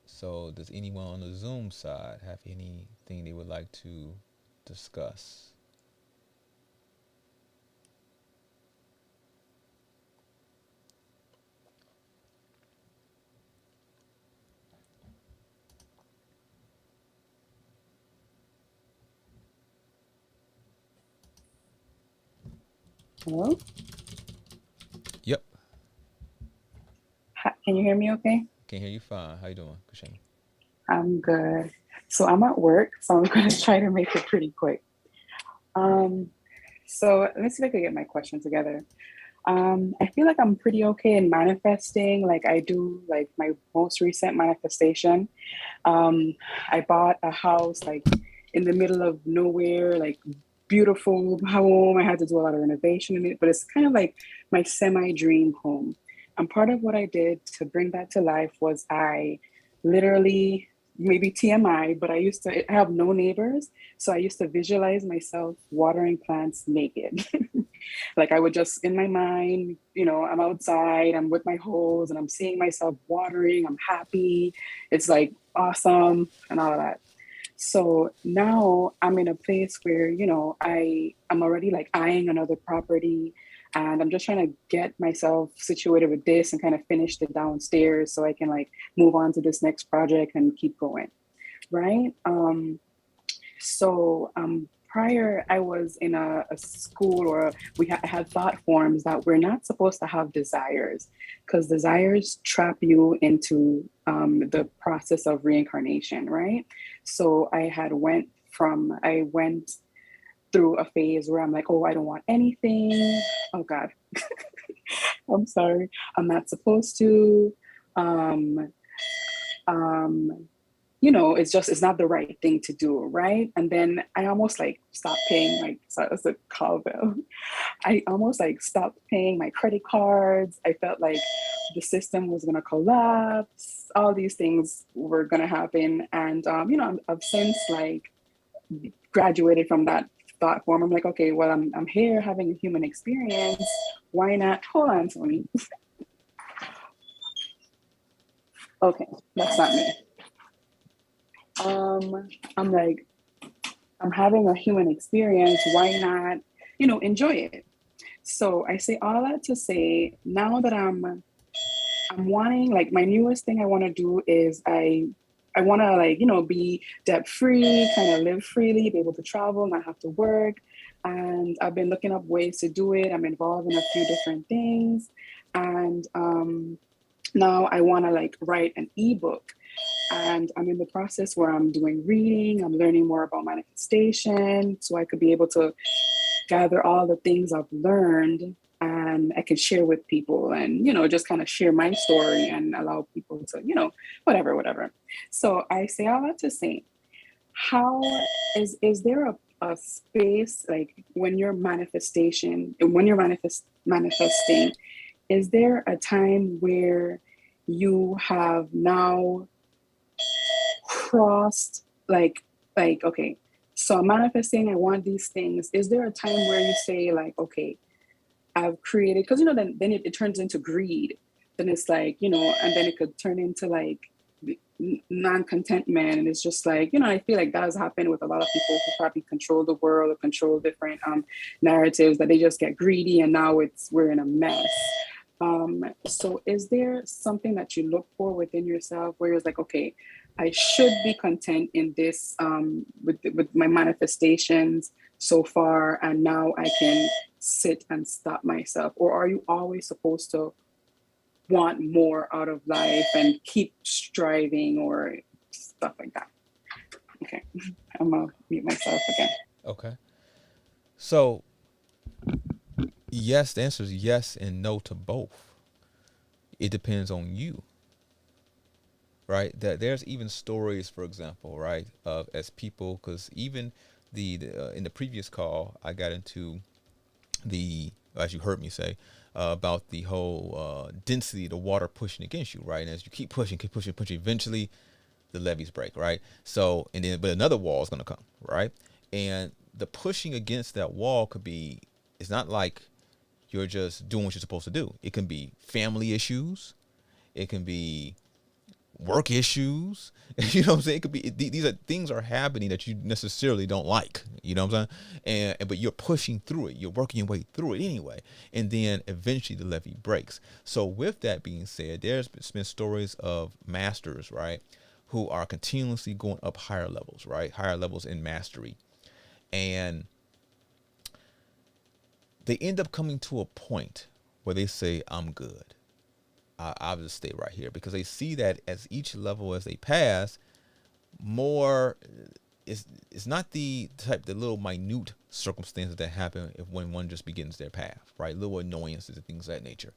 So does anyone on the Zoom side have anything they would like to discuss? Hello? Yep. Can you hear me okay? Can hear you fine. How you doing, Kashani? I'm good. So I'm at work, so I'm going to try to make it pretty quick. So let me see if I can get my question together. I feel like I'm pretty okay in manifesting. Like I do, like my most recent manifestation. I bought a house like in the middle of nowhere, like beautiful home. I had to do a lot of renovation in it, but it's kind of like my semi-dream home. And part of what I did to bring that to life was I literally, maybe TMI, but I have no neighbors. So I used to visualize myself watering plants naked. Like I would just, in my mind, I'm outside, I'm with my hose and I'm seeing myself watering, I'm happy. It's like awesome and all of that. So now I'm in a place where, I'm already like eyeing another property. and I'm just trying to get myself situated with this and kind of finish the downstairs so I can like move on to this next project and keep going, right? Prior, I was in a school, or I had thought forms that we're not supposed to have desires, because desires trap you into the process of reincarnation, right? So I went through a phase where I'm like, oh, I don't want anything. Oh God, I'm sorry, I'm not supposed to. It's not the right thing to do, right? And then I almost like stopped paying it's a call bell. I almost like stopped paying my credit cards. I felt like the system was gonna collapse. All these things were gonna happen, and I've since like graduated from that thought form. I'm like, okay, well, I'm here having a human experience. Why not? Hold on, Tony. Okay, that's not me. I'm like, I'm having a human experience. Why not, enjoy it? So I say all that to say, now that I'm wanting, like, my newest thing I want to do is I want to be debt free, kind of live freely, be able to travel, not have to work. And I've been looking up ways to do it. I'm involved in a few different things. And now I want to write an ebook. And I'm in the process where I'm doing reading, I'm learning more about manifestation, so I could be able to gather all the things I've learned and I can share with people and, just kind of share my story and allow people to, whatever. So I say all that to say, how is there a space, like when you're manifesting, is there a time where you have now crossed okay, so I'm manifesting, I want these things. Is there a time where you say okay, I've created, because then it turns into greed, then it's and then it could turn into non-contentment, and it's just I feel like that has happened with a lot of people who probably control the world or control different narratives, that they just get greedy and now we're in a mess. So is there something that you look for within yourself where it's okay, I should be content in this with my manifestations so far, and now I can sit and stop myself? Or are you always supposed to want more out of life and keep striving or stuff like that? Okay, I'm gonna mute myself again. Okay. So yes, the answer is yes and no to both. It depends on you. Right, that there's even stories, for example, right, of as people, because even the in the previous call, I got into as you heard me say, about the whole density, the water pushing against you, right, and as you keep pushing, eventually the levees break, right? So, and then, but another wall is going to come, right? And the pushing against that wall it's not like you're just doing what you're supposed to do. It can be family issues, it can be work issues, you know what I'm saying? It could be, these are things are happening that you necessarily don't like, you know what I'm saying? But you're pushing through it, you're working your way through it anyway, and then eventually the levee breaks. So with that being said, there's been stories of masters, right, who are continuously going up higher levels, right, higher levels in mastery, and they end up coming to a point where they say, I'm good. I'll just stay right here, because they see that as each level as they pass, more it's not the little minute circumstances that happen when one just begins their path, right? Little annoyances and things of that nature.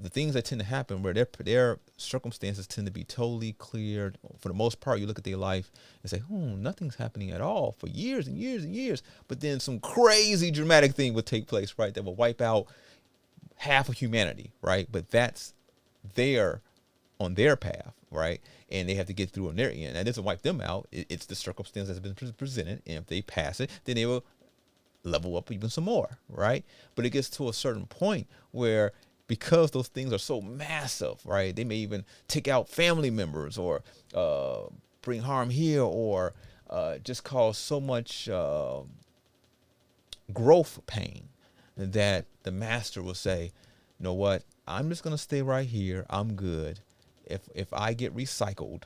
The things that tend to happen where their circumstances tend to be totally cleared. For the most part, you look at their life and say, nothing's happening at all for years and years and years. But then some crazy dramatic thing would take place, right, that will wipe out half of humanity, right? But that's there on their path, right? And they have to get through on their end. That doesn't wipe them out. It's the circumstance that's been presented, and if they pass it, then they will level up even some more, right? But it gets to a certain point where, because those things are so massive, right, they may even take out family members, or bring harm here, or just cause so much growth pain, that the master will say, you know what, I'm just going to stay right here. I'm good. If I get recycled,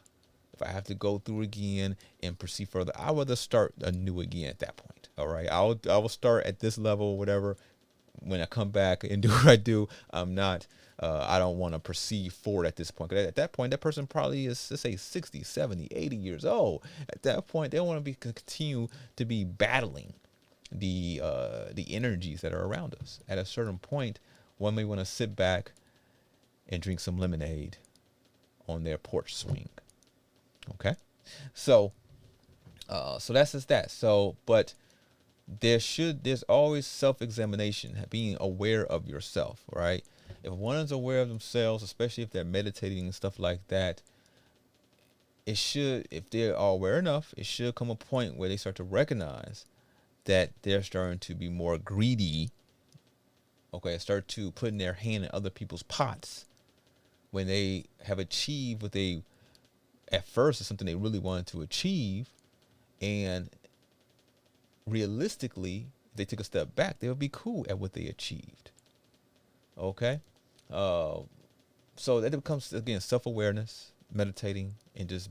if I have to go through again and proceed further, I'd rather start anew again at that point. All right. I will start at this level, whatever. When I come back and do what I do, I'm not, I don't want to proceed forward at this point. 'Cause at that point, that person probably is, let's say, 60, 70, 80 years old. At that point, they don't want to continue to be battling the energies that are around us. At a certain point, one may want to sit back and drink some lemonade on their porch swing. Okay, so that's just that. So, but there's always self-examination, being aware of yourself, right? If one is aware of themselves, especially if they're meditating and stuff like that, it should, if they are aware enough, it should come a point where they start to recognize that they're starting to be more greedy. Okay, start to putting their hand in other people's pots when they have achieved what they, at first, is something they really wanted to achieve, and realistically, if they took a step back, they would be cool at what they achieved. Okay, so that becomes, again, self-awareness, meditating, and just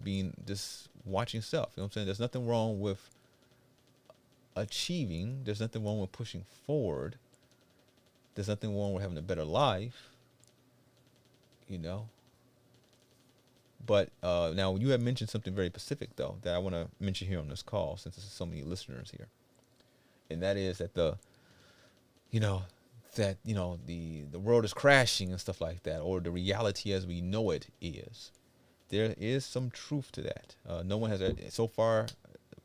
watching self. You know what I'm saying? There's nothing wrong with achieving. There's nothing wrong with pushing forward. There's nothing wrong with having a better life. You know. But now you have mentioned something very specific, though, that I want to mention here on this call, since there's so many listeners here, and that is that the world is crashing and stuff like that, or the reality as we know it is. There is some truth to that. No one has, so far,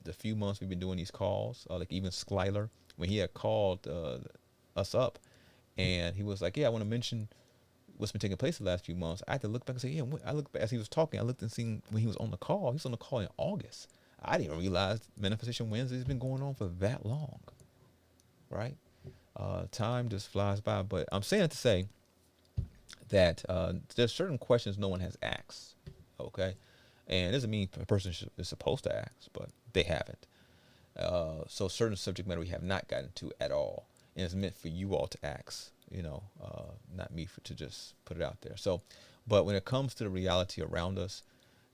the few months we've been doing these calls, like even Skyler, when he had called us up, and he was like, "Yeah, I want to mention what's been taking place the last few months." I had to look back and say, "Yeah." I looked back as he was talking. I looked and seen when he was on the call. He was on the call in August. I didn't realize Manifestation Wednesday has been going on for that long, right? Time just flies by. But I'm saying it to say that there's certain questions no one has asked, okay? And it doesn't mean a person is supposed to ask, but they haven't. So certain subject matter we have not gotten to at all. And it's meant for you all to ask, not me to just put it out there. So, but when it comes to the reality around us,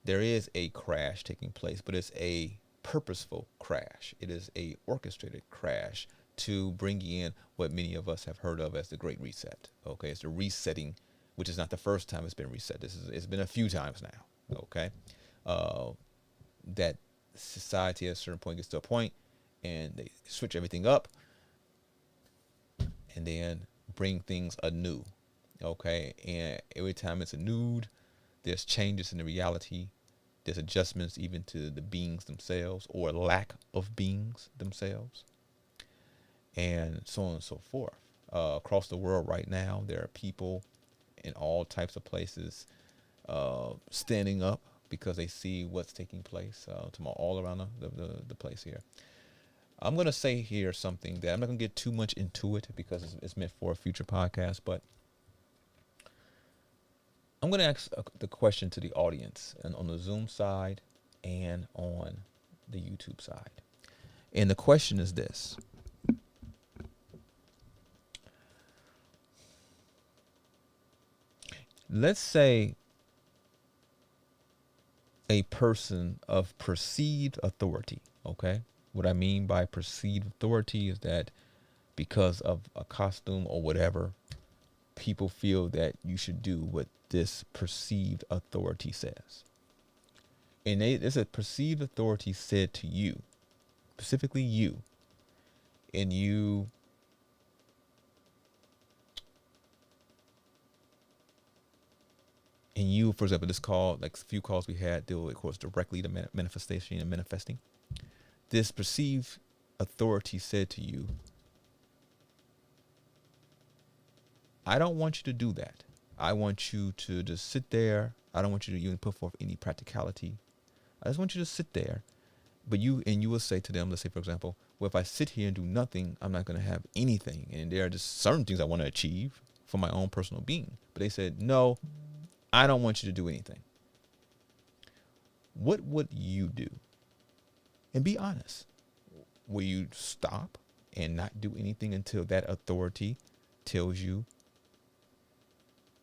there is a crash taking place, but it's a purposeful crash. It is a orchestrated crash to bring in what many of us have heard of as the Great Reset. Okay, it's the resetting, which is not the first time it's been reset. It's been a few times now. Okay, that society at a certain point gets to a point, and they switch everything up, and then bring things anew. Okay, and every time it's renewed, there's changes in the reality. There's adjustments even to the beings themselves, or lack of beings themselves, and so on and so forth. Across the world right now, there are people in all types of places standing up because they see what's taking place all around the place here. I'm going to say here something that I'm not going to get too much into it because it's meant for a future podcast, but I'm going to ask the question to the audience, and on the Zoom side and on the YouTube side. And the question is this. Let's say a person of perceived authority, okay? What I mean by perceived authority is that because of a costume or whatever, people feel that you should do what this perceived authority says. And it's a perceived authority said to you, specifically you, and you for example, this call, like a few calls we had, deal, of course, directly to manifestation and manifesting. This perceived authority said to you, I don't want you to do that. I want you to just sit there. I don't want you to even put forth any practicality. I just want you to sit there. But you will say to them, let's say, for example, well, if I sit here and do nothing, I'm not going to have anything. And there are just certain things I want to achieve for my own personal being. But they said, no, I don't want you to do anything. What would you do? And be honest. Will you stop? and not do anything until that authority tells you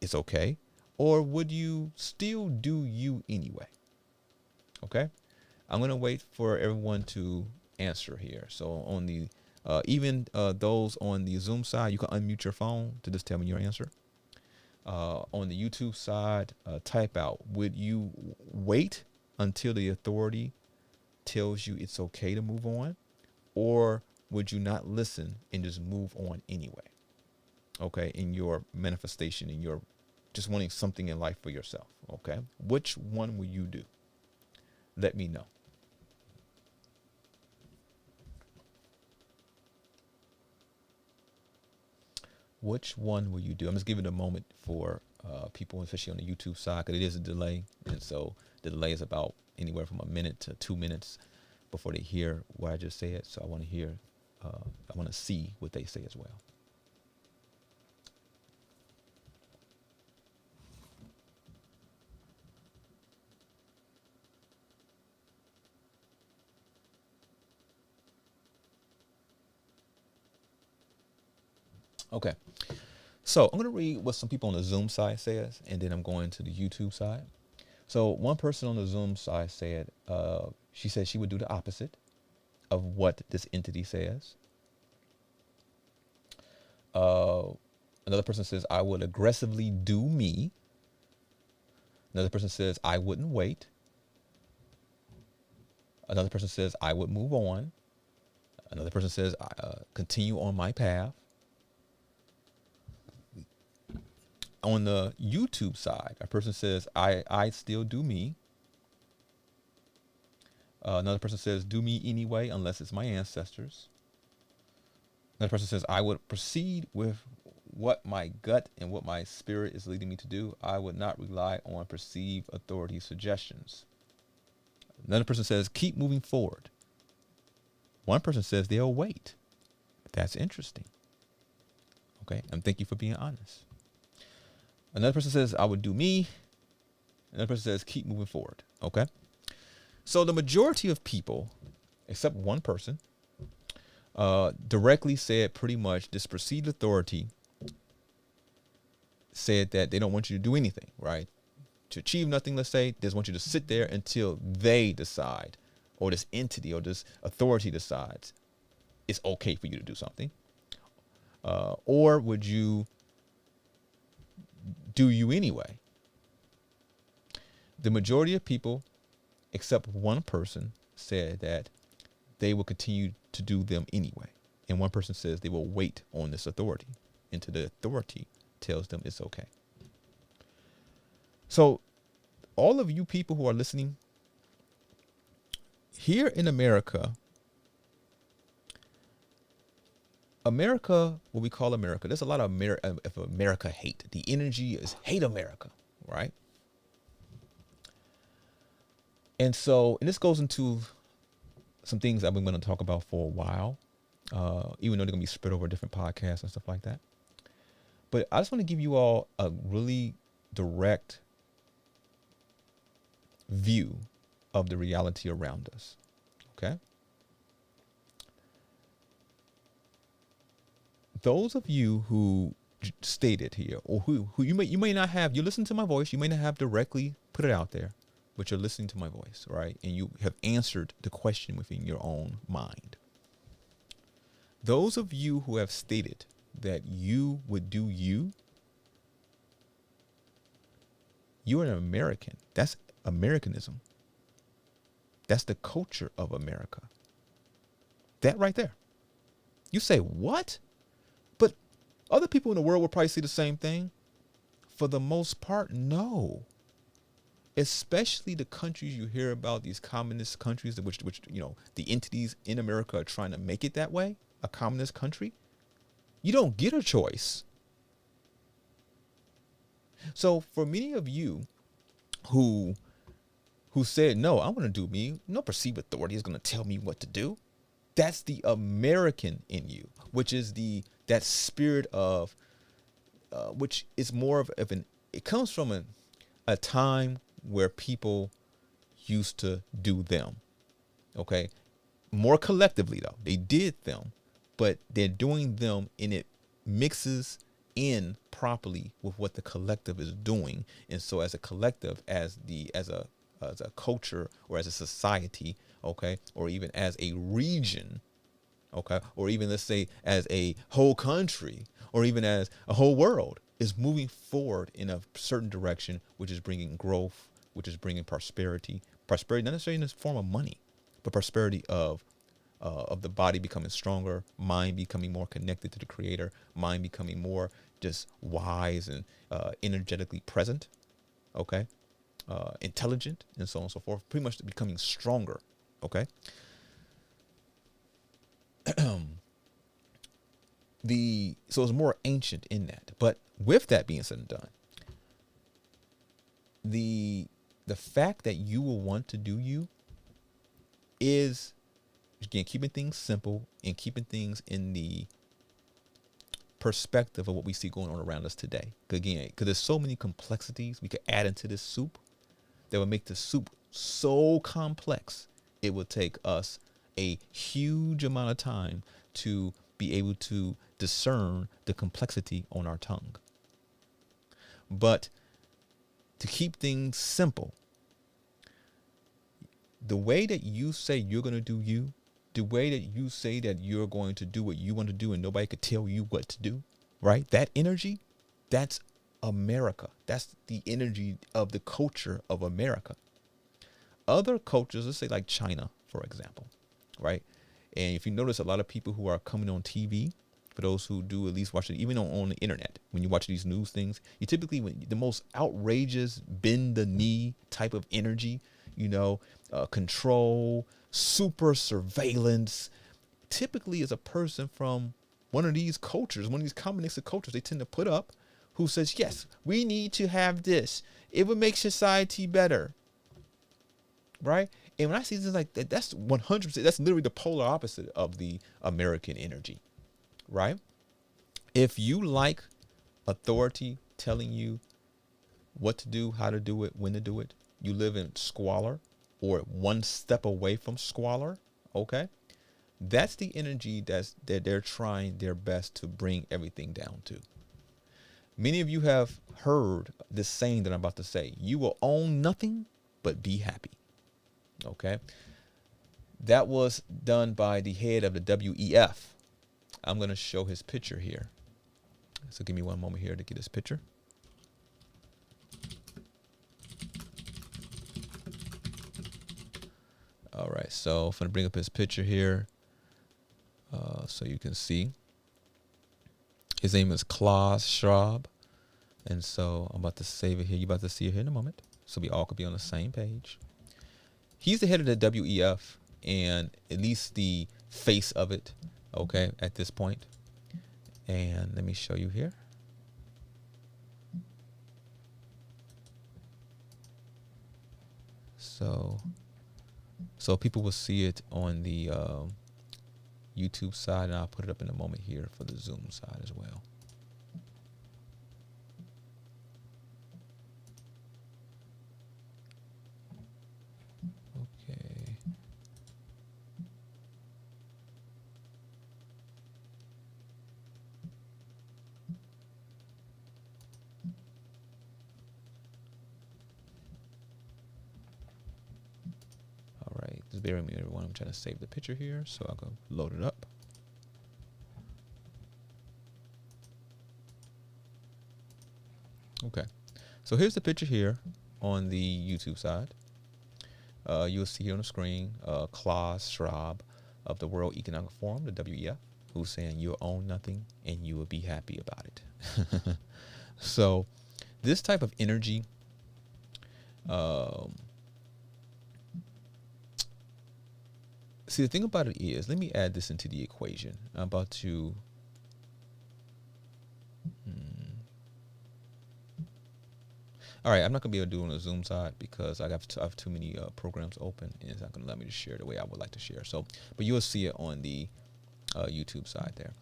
it's okay? Or would you still do you anyway? Okay, I'm going to wait for everyone to answer here. So on the, even those on the Zoom side, you can unmute your phone to just tell me your answer. On the YouTube side, type out, would you wait until the authority tells you it's okay to move on? Or would you not listen and just move on anyway? Okay, in your manifestation, in your just wanting something in life for yourself. Okay, which one will you do? Let me know. Which one will you do? I'm just giving a moment for people, especially on the YouTube side, because it is a delay. And so the delay is about anywhere from a minute to 2 minutes before they hear what I just said. So I want to hear, I want to see what they say as well. Okay, so I'm going to read what some people on the Zoom side says, and then I'm going to the YouTube side. So one person on the Zoom side said, she said she would do the opposite of what this entity says. Another person says, I would aggressively do me. Another person says, I wouldn't wait. Another person says, I would move on. Another person says, continue on my path. On the YouTube side, a person says, I still do me. Another person says, do me anyway, unless it's my ancestors. Another person says, I would proceed with what my gut and what my spirit is leading me to do. I would not rely on perceived authority suggestions. Another person says, keep moving forward. One person says they'll wait. That's interesting. Okay, and thank you for being honest. Another person says, I would do me. Another person says, keep moving forward. Okay. So the majority of people, except one person, directly said pretty much this perceived authority said that they don't want you to do anything, right? To achieve nothing, let's say, they just want you to sit there until they decide, or this entity or this authority decides it's okay for you to do something. Or would you do you anyway? The majority of people, except one person, said that they will continue to do them anyway. And one person says they will wait on this authority until the authority tells them it's okay. So all of you people who are listening, here in America, what we call America, there's a lot of America hate. The energy is hate America, right? And so, and this goes into some things I've been going to talk about for a while, even though they're going to be spread over different podcasts and stuff like that. But I just want to give you all a really direct view of the reality around us, okay? Those of you who stated here, or who you may not have, you listen to my voice, you may not have directly put it out there, but you're listening to my voice, right? And you have answered the question within your own mind. Those of you who have stated that you would do you, you're an American. That's Americanism. That's the culture of America. That right there. You say, what? But other people in the world will probably see the same thing. For the most part, no. Especially the countries you hear about, these communist countries, which you know, the entities in America are trying to make it that way, a communist country. You don't get a choice. So for many of you who said, no, I want to do me, no perceived authority is going to tell me what to do. That's the American in you, which is that spirit of, which is more of it comes from a time where people used to do them. Okay. More collectively though, they did them, but they're doing them and it mixes in properly with what the collective is doing. And so as a collective, as a culture, or as a society, okay, or even as a region, okay, or even let's say as a whole country, or even as a whole world, is moving forward in a certain direction, which is bringing growth, which is bringing prosperity not necessarily in the form of money, but prosperity of the body becoming stronger, mind becoming more connected to the creator, mind becoming more just wise and energetically present, okay, intelligent, and so on and so forth, pretty much becoming stronger, okay. So it's more ancient in that. But with that being said and done, the fact that you will want to do you is, again, keeping things simple and keeping things in the perspective of what we see going on around us today. Again, because there's so many complexities we could add into this soup that would make the soup so complex, it would take us a huge amount of time to be able to discern the complexity on our tongue. But to keep things simple, the way that you say you're going to do you, the way that you say that you're going to do what you want to do and nobody could tell you what to do, right? That energy, that's America. That's the energy of the culture of America. Other cultures, let's say like China, for example, right? And if you notice, a lot of people who are coming on TV, for those who do at least watch it, even on the internet, when you watch these news things, you typically, when the most outrageous bend the knee type of energy, control, super surveillance, typically is a person from one of these cultures, one of these combination of cultures they tend to put up, who says, yes, we need to have this. It would make society better. Right? And when I see things like that, that's 100%, that's literally the polar opposite of the American energy. Right? If you like authority telling you what to do, how to do it, when to do it, you live in squalor or one step away from squalor, okay? That's the energy that they're trying their best to bring everything down to. Many of you have heard this saying that I'm about to say: you will own nothing but be happy. Okay? That was done by the head of the WEF. I'm going to show his picture here. So give me one moment here to get his picture. All right, so I'm going to bring up his picture here so you can see. His name is Klaus Schwab. And so I'm about to save it here. You're about to see it here in a moment. So we all could be on the same page. He's the head of the WEF, and at least the face of it, okay, at this point. And let me show you here. So people will see it on the YouTube side, and I'll put it up in a moment here for the Zoom side as well. Okay. All right, just bear with me, everyone. I'm trying to save the picture here, so I'll go load it up. Okay, so here's the picture here on the YouTube side. You'll see here on the screen Klaus Schwab of the World Economic Forum, the WEF, who's saying you'll own nothing and you will be happy about it. So this type of energy, see, the thing about it is, let me add this into the equation. I'm about to all right, I'm not going to be able to do it on the Zoom side because I have too many programs open, and it's not going to let me to share the way I would like to share. So, but you'll see it on the YouTube side there.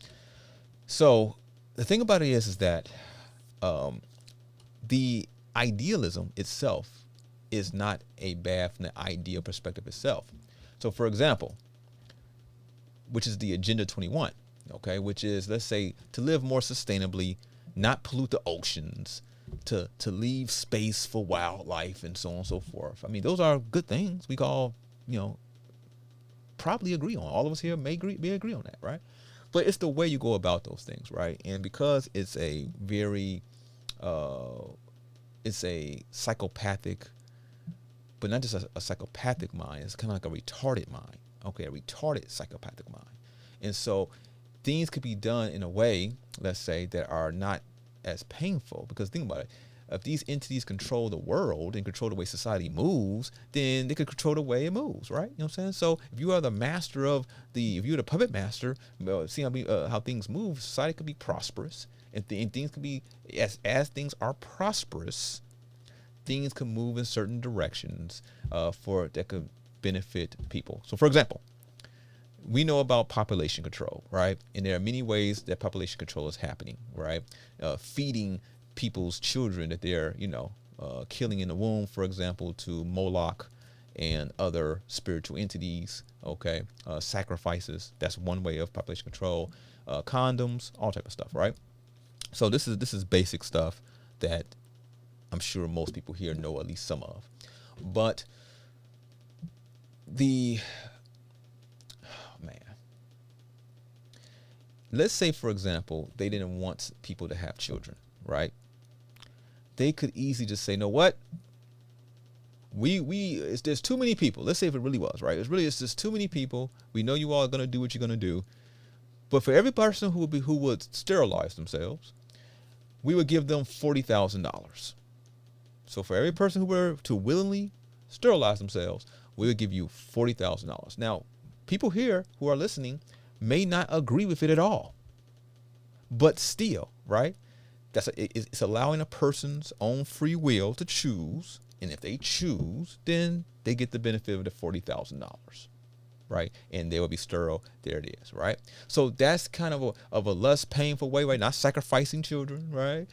So the thing about it is that the idealism itself is not a bad from the ideal perspective itself. So, for example, which is the Agenda 21. okay, which is, let's say, to live more sustainably, not pollute the oceans, to leave space for wildlife and so on and so forth. I mean, those are good things we all, probably agree on. All of us here may agree on that, right? But it's the way you go about those things, right? And because it's a very, it's a psychopathic, but not just a psychopathic mind. It's kind of like a retarded mind, okay? A retarded psychopathic mind. And so things could be done in a way, let's say, that are not as painful. Because think about it. If these entities control the world and control the way society moves, then they could control the way it moves, right? You know what I'm saying? So if you are the master of if you're the puppet master, see how things move, society could be prosperous. And things could be, as things are prosperous, things can move in certain directions that could benefit people. So for example, we know about population control, right? And there are many ways that population control is happening, right? Feeding people's children that they're, killing in the womb, for example, to Moloch and other spiritual entities, okay? Sacrifices, that's one way of population control. Condoms, all type of stuff, right? So this is basic stuff that I'm sure most people here know at least some of. But let's say, for example, they didn't want people to have children, right? They could easily just say, know what? There's too many people. Let's say if it really was, right? It's just too many people. We know you all are going to do what you're going to do. But for every person who would sterilize themselves, we would give them $40,000. So for every person who were to willingly sterilize themselves, we would give you $40,000. Now, people here who are listening may not agree with it at all, but still, right? It's allowing a person's own free will to choose, and if they choose, then they get the benefit of the $40,000, right? And they will be sterile. There it is, right? So that's kind of a less painful way, right? Not sacrificing children, right?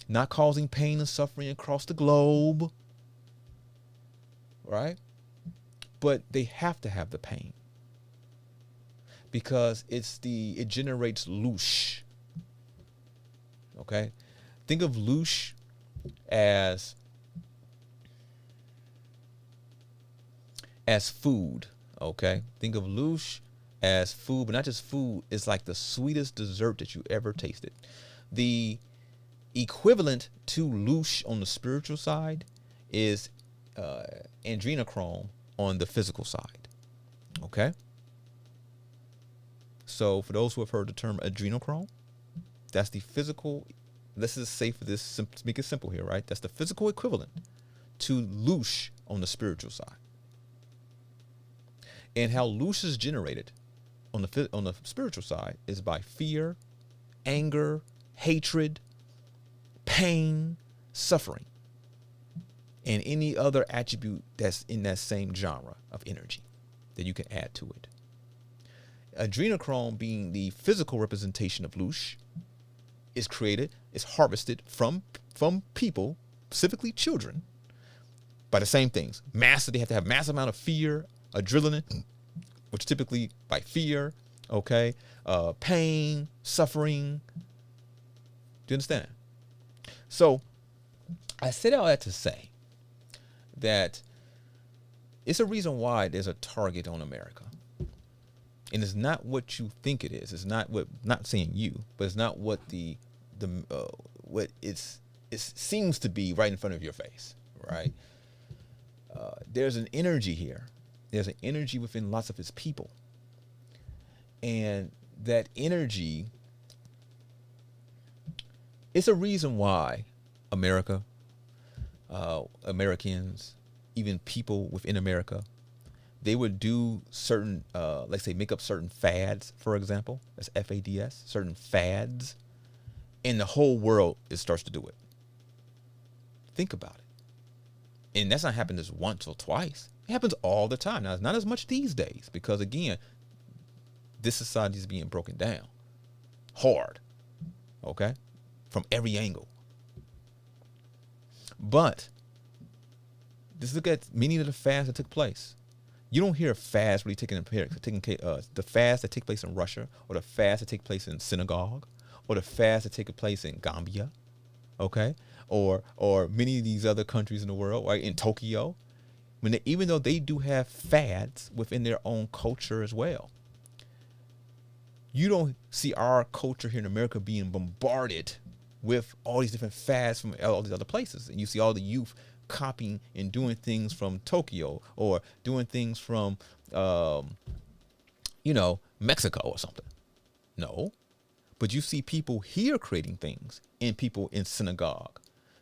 Not causing pain and suffering across the globe, right? But they have to have the pain, because it generates loosh. Okay, think of loosh as food. Okay, think of loosh as food, but not just food. It's like the sweetest dessert that you ever tasted. The equivalent to loosh on the spiritual side is adrenochrome on the physical side. Okay. So for those who have heard the term adrenochrome, that's the physical, let's just say for this, make it simple here, right? That's the physical equivalent to loosh on the spiritual side. And how loosh is generated on the spiritual side is by fear, anger, hatred, pain, suffering, and any other attribute that's in that same genre of energy that you can add to it. Adrenochrome, being the physical representation of loosh, is harvested from people, specifically children, by the same things. They have to have massive amount of fear, adrenaline, which typically by fear, okay, pain, suffering. Do you understand? So I said all that to say that it's a reason why there's a target on America. And it's not what you think it is. It's not not saying you, but it's not what what it seems to be right in front of your face, right? There's an energy here. There's an energy within lots of its people. And that energy, it's a reason why America, Americans, even people within America, they would do certain, let's say, make up certain fads, for example. That's FADS, certain fads. And the whole world starts to do it. Think about it. And that's not happened just once or twice. It happens all the time. Now, it's not as much these days because, again, this society is being broken down hard, okay, from every angle. But let's look at many of the fads that took place. You don't hear fasts really taking the fasts that take place in Russia, or the fasts that take place in synagogue, or the fasts that take place in Gambia, okay, or many of these other countries in the world, right, in Tokyo, even though they do have fads within their own culture as well. You don't see our culture here in America being bombarded with all these different fads from all these other places, and you see all the youth copying and doing things from Tokyo, or doing things from Mexico or something. No, but you see people here creating things, and people in synagogue,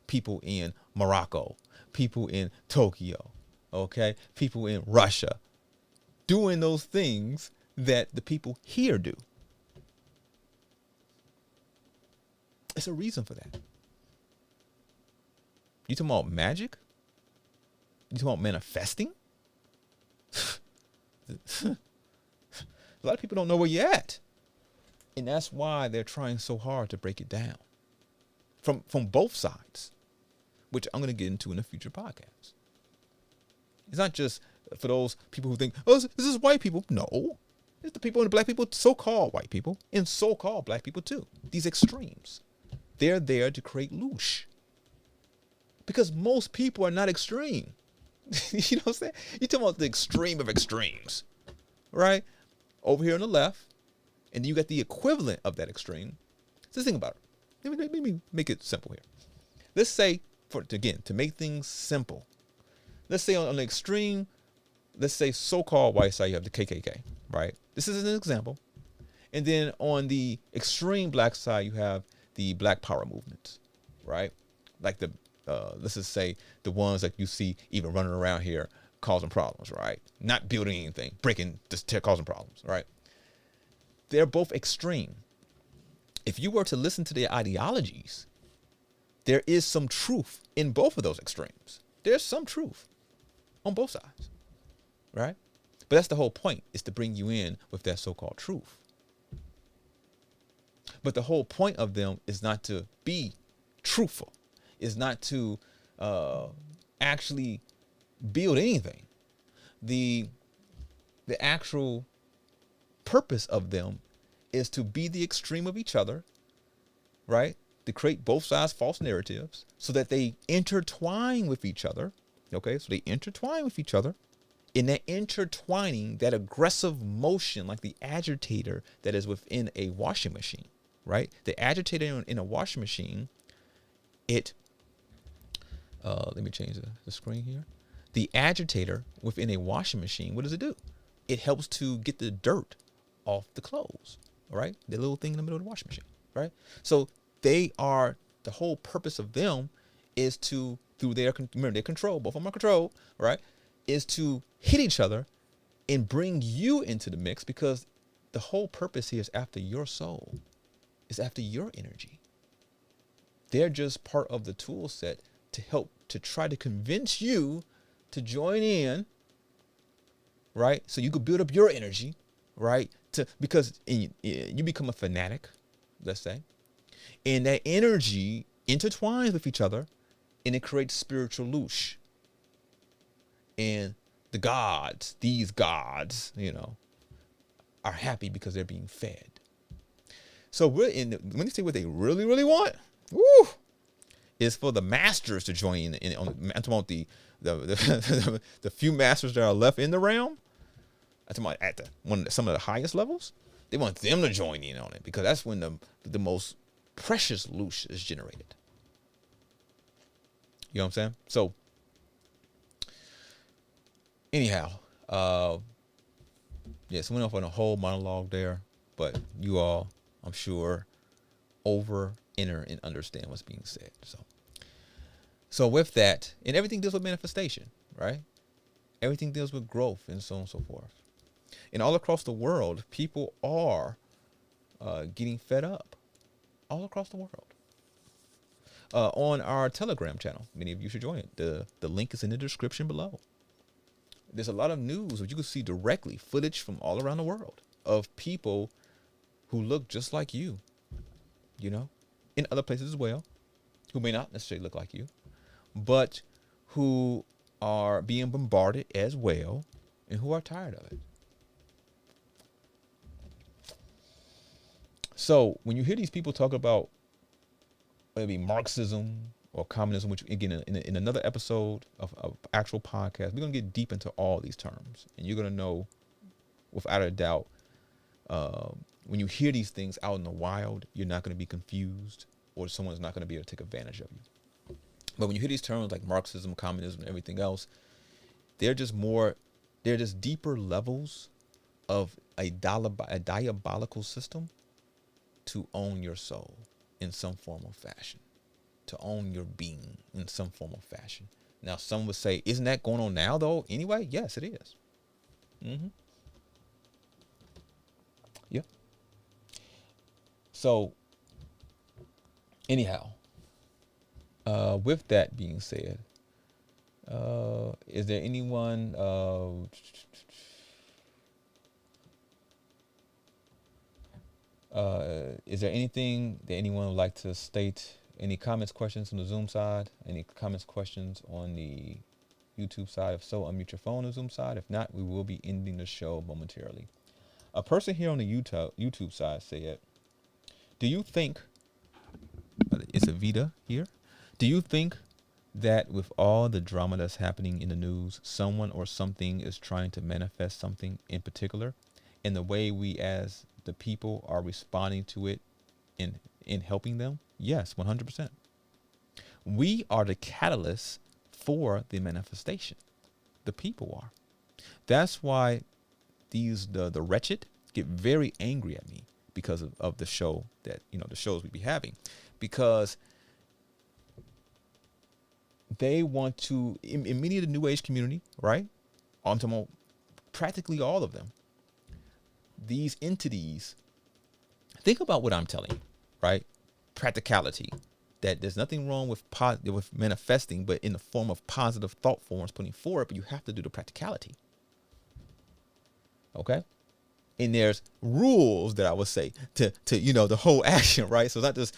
people in Morocco, people in Tokyo, okay, people in Russia, doing those things that the people here do. It's a reason for that. You talking about magic? You talking about manifesting? A lot of people don't know where you're at. And that's why they're trying so hard to break it down. From both sides, which I'm going to get into in a future podcast. It's not just for those people who think, oh, this is white people. No. It's the people and the black people, so-called white people, and so-called black people too. These extremes. They're there to create loosh. Because most people are not extreme. You know what I'm saying? You're talking about the extreme of extremes, right? Over here on the left, and then you got the equivalent of that extreme. So think about it. Let me make it simple here. Let's say, to make things simple, let's say on the extreme, let's say so-called white side, you have the KKK, right? This is an example. And then on the extreme black side, you have the Black Power movement, right? Like let's just say the ones that you see even running around here causing problems, right? Not building anything, causing problems, right? They're both extreme. If you were to listen to their ideologies, there is some truth in both of those extremes. There's some truth on both sides, right? But that's the whole point, is to bring you in with that so-called truth. But the whole point of them is not to be truthful, is not to actually build anything. The actual purpose of them is to be the extreme of each other, right? To create both sides false narratives so that they intertwine with each other, okay? So they intertwine with each other. In that intertwining, that aggressive motion, like the agitator that is within a washing machine, right? The agitator in a washing machine, let me change the screen here. The agitator within a washing machine, what does it do? It helps to get the dirt off the clothes, all right? The little thing in the middle of the washing machine, right? So the whole purpose of them is to, through their control, both of them are controlled, right? Is to hit each other and bring you into the mix, because the whole purpose here is after your soul, is after your energy. They're just part of the tool set to help to try to convince you to join in, right? So you could build up your energy, right? Because you become a fanatic, let's say, and that energy intertwines with each other, and it creates spiritual loosh. And the gods, these gods, are happy because they're being fed. So when you say what they really, really want, is for the masters to join in. I'm talking about the few masters that are left in the realm. I'm talking about at some of the highest levels. They want them to join in on it, because that's when the most precious loosh is generated. You know what I'm saying? So anyhow, so we went off on a whole monologue there, but you all, I'm sure, enter and understand what's being said. So with that, and everything deals with manifestation, right? Everything deals with growth and so on and so forth. And all across the world, people are getting fed up. All across the world. On our Telegram channel, many of you should join it. The link is in the description below. There's a lot of news which you can see directly, footage from all around the world of people who look just like you, in other places as well, who may not necessarily look like you, but who are being bombarded as well and who are tired of it. So when you hear these people talk about maybe Marxism or communism, which again, in another episode of actual podcast, we're going to get deep into all these terms. And you're going to know without a doubt, when you hear these things out in the wild, you're not going to be confused, or someone's not going to be able to take advantage of you. But when you hear these terms like Marxism, communism, and everything else, they're just deeper levels of a diabolical system to own your soul in some form or fashion, to own your being in some form or fashion. Now, some would say, isn't that going on now, though? Anyway, yes, it is. Mm-hmm. Yeah. So, anyhow, with that being said, is there anyone... is there anything that anyone would like to state? Any comments, questions on the Zoom side? Any comments, questions on the YouTube side? If so, unmute your phone on the Zoom side. If not, we will be ending the show momentarily. A person here on the YouTube side said, do you think, it's a Vita here, do you think that with all the drama that's happening in the news, someone or something is trying to manifest something in particular, and the way we as the people are responding to it in helping them? Yes, 100%. We are the catalyst for the manifestation. The people are. That's why the wretched get very angry at me because of the show that, the shows we be having, because they want to, in many of the New Age community, right? I'm talking about practically all of them. These entities, think about what I'm telling you, right? Practicality, that there's nothing wrong with manifesting, but in the form of positive thought forms putting forward, but you have to do the practicality. Okay? And there's rules that I would say to the whole action, right? So it's not just,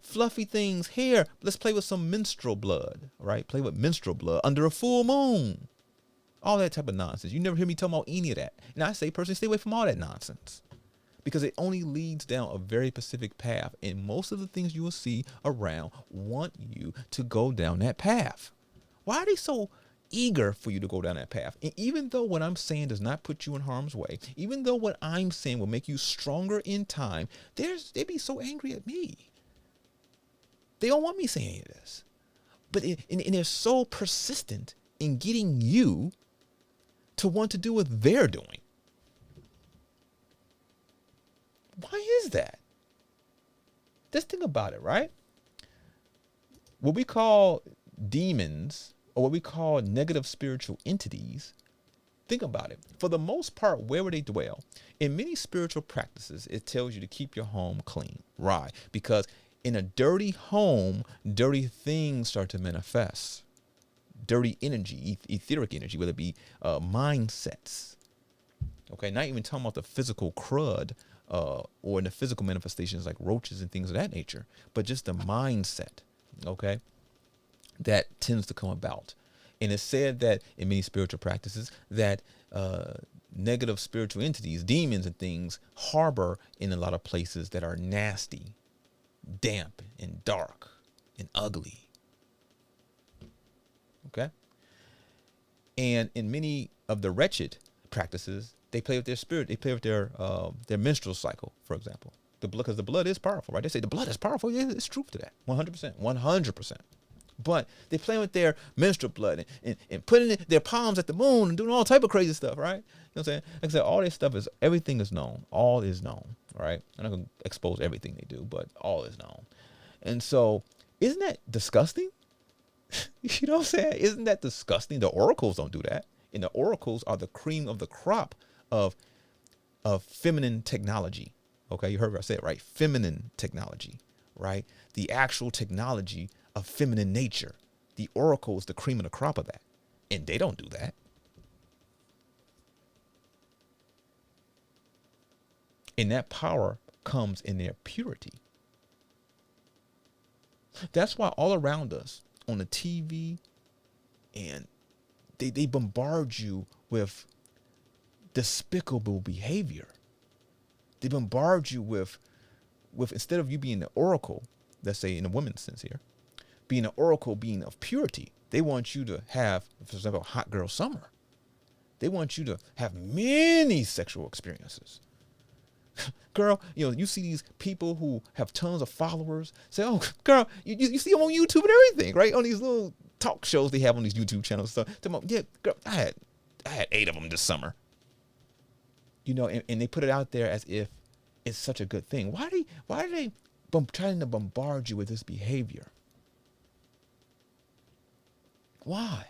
fluffy things here. Let's play with some menstrual blood, right? Play with menstrual blood under a full moon. All that type of nonsense. You never hear me talking about any of that. And I say, personally, stay away from all that nonsense, because it only leads down a very specific path. And most of the things you will see around want you to go down that path. Why are they so eager for you to go down that path? And even though what I'm saying does not put you in harm's way, even though what I'm saying will make you stronger in time, they be so angry at me. They don't want me saying any of this. But and they're so persistent in getting you to want to do what they're doing. Why is that? Just think about it, right? What we call demons, or what we call negative spiritual entities, think about it. For the most part, where would they dwell? In many spiritual practices, it tells you to keep your home clean. Why? Because in a dirty home, dirty things start to manifest. Dirty energy, etheric energy, whether it be mindsets. Okay, not even talking about the physical crud or in the physical manifestations like roaches and things of that nature, but just the mindset, okay, that tends to come about. And it's said that in many spiritual practices that negative spiritual entities, demons and things, harbor in a lot of places that are nasty, damp, and dark, and ugly. Okay. And in many of the wretched practices, they play with their spirit. They play with their menstrual cycle, for example. Because the blood is powerful, right? They say the blood is powerful. Yeah, it's truth to that. 100%. 100%. But they play with their menstrual blood and putting their palms at the moon and doing all type of crazy stuff, right? You know what I'm saying? Like I said, all this stuff everything is known. All is known, right? I'm not going to expose everything they do, but all is known. And so, isn't that disgusting? You know what I'm saying? Isn't that disgusting? The oracles don't do that. And the oracles are the cream of the crop of feminine technology. Okay, you heard what I said, right? Feminine technology, right? The actual technology of feminine nature. The oracle is the cream of the crop of that. And they don't do that. And that power comes in their purity. That's why all around us, on the TV, and they bombard you with despicable behavior. They bombard you with instead of you being the oracle, let's say in a woman's sense here, being an oracle, being of purity, they want you to have, for example, a hot girl summer. They want you to have many sexual experiences. Girl, you see these people who have tons of followers say, oh, girl, you see them on YouTube and everything, right? On these little talk shows they have on these YouTube channels. So, yeah, girl, I had 8 of them this summer. And they put it out there as if it's such a good thing. Why are they trying to bombard you with this behavior? Why?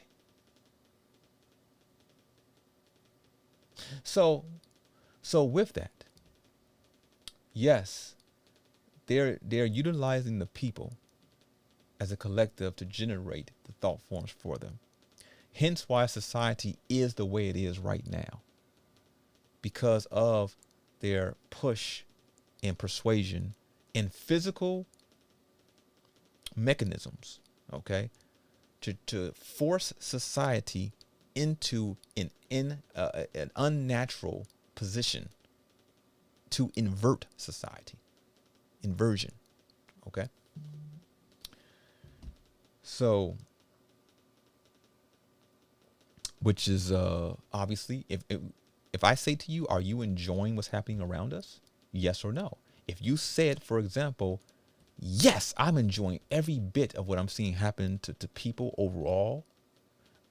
So with that, yes, they're utilizing the people as a collective to generate the thought forms for them. Hence why society is the way it is right now, because of their push and persuasion and physical mechanisms, okay, to force society into an unnatural position, to invert society. Inversion. Okay? So, which is obviously, if I say to you, are you enjoying what's happening around us? Yes or no. If you said, for example, yes, I'm enjoying every bit of what I'm seeing happen to people overall.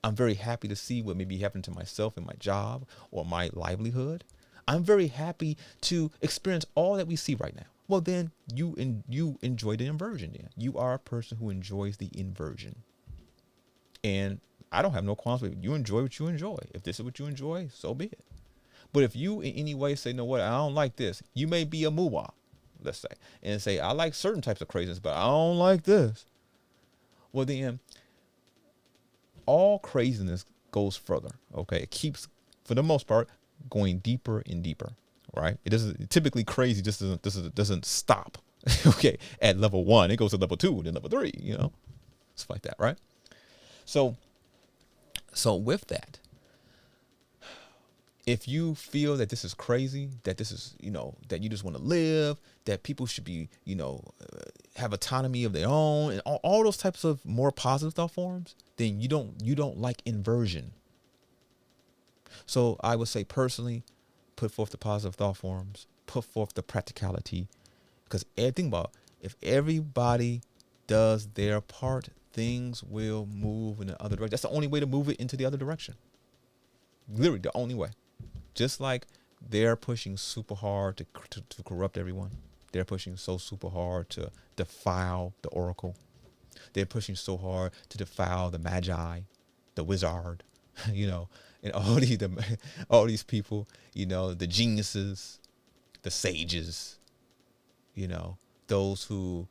I'm very happy to see what may be happening to myself in my job or my livelihood. I'm very happy to experience all that we see right now. Well, then you enjoy the inversion. Then you are a person who enjoys the inversion. And I don't have no qualms with it. You enjoy what you enjoy. If this is what you enjoy, so be it. But if you in any way say, no, what, I don't like this, you may be a muwa, let's say, and say, I like certain types of craziness, but I don't like this. Well, then all craziness goes further. Okay. It keeps, for the most part, going deeper and deeper. Right. It doesn't typically crazy just doesn't stop. Okay. At level 1, it goes to level 2, then level 3, stuff like that. Right. So with that, if you feel that this is crazy, that this is, that you just want to live, that people should be, have autonomy of their own, and all those types of more positive thought forms, then you don't like inversion. So I would say personally, put forth the positive thought forms, put forth the practicality, because think about, if everybody does their part, things will move in the other direction. That's the only way to move it into the other direction. Literally the only way. Just like they're pushing super hard to corrupt everyone. They're pushing so super hard to defile the oracle. They're pushing so hard to defile the magi, the wizard, and all these people, the geniuses, the sages, those who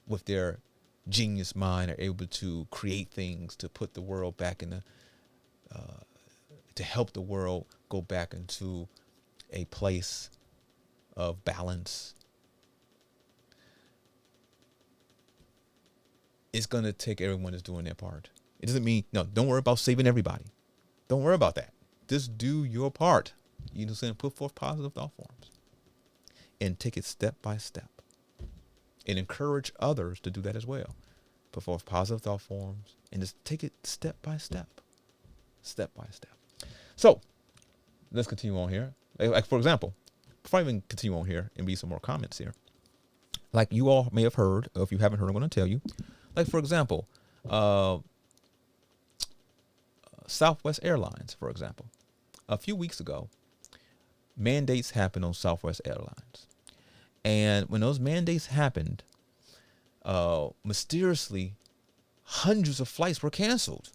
with their genius mind are able to create things to put the world back in to help the world go back into a place of balance. It's going to take everyone that's doing their part. It doesn't mean, no, don't worry about saving everybody. Don't worry about that. Just do your part. Put forth positive thought forms and take it step by step and encourage others to do that as well. Put forth positive thought forms and just take it step by step. Step by step. So let's continue on here. Like for example, before I even continue on here and be some more comments here, like you all may have heard, or if you haven't heard, I'm going to tell you. Like for example, Southwest Airlines, for example, a few weeks ago, mandates happened on Southwest Airlines, and when those mandates happened, mysteriously, hundreds of flights were canceled.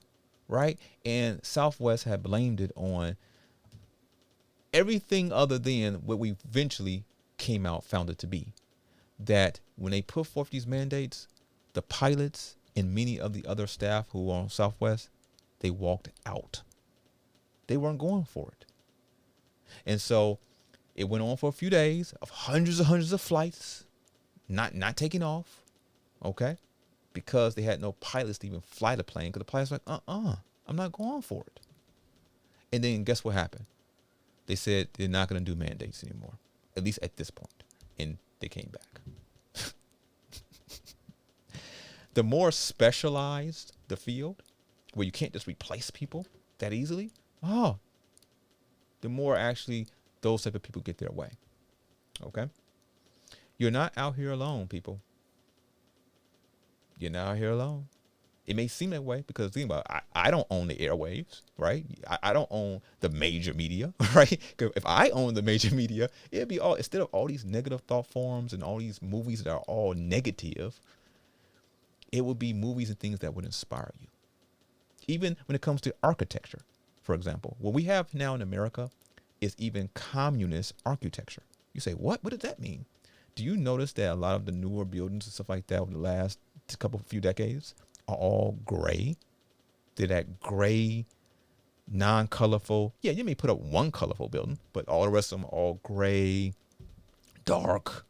Right. And Southwest had blamed it on everything other than what we eventually found it to be. That when they put forth these mandates, the pilots and many of the other staff who were on Southwest, they walked out. They weren't going for it. And so it went on for a few days of hundreds of flights, not taking off. Okay. Because they had no pilots to even fly the plane, because the pilots were like, I'm not going for it. And then guess what happened? They said they're not going to do mandates anymore, at least at this point, and they came back. The more specialized the field, where you can't just replace people that easily, the more actually those type of people get their way. Okay? You're not out here alone, people. You're not out here alone. It may seem that way because think about it, I don't own the airwaves, right? I don't own the major media, right? If I own the major media, it'd be all, instead of all these negative thought forms and all these movies that are all negative, it would be movies and things that would inspire you. Even when it comes to architecture, for example, what we have now in America is even communist architecture. You say, what? What does that mean? Do you notice that a lot of the newer buildings and stuff like that over the last few decades are all gray? They're that gray, non-colorful. Yeah, you may put up one colorful building, but all the rest of them are all gray, dark,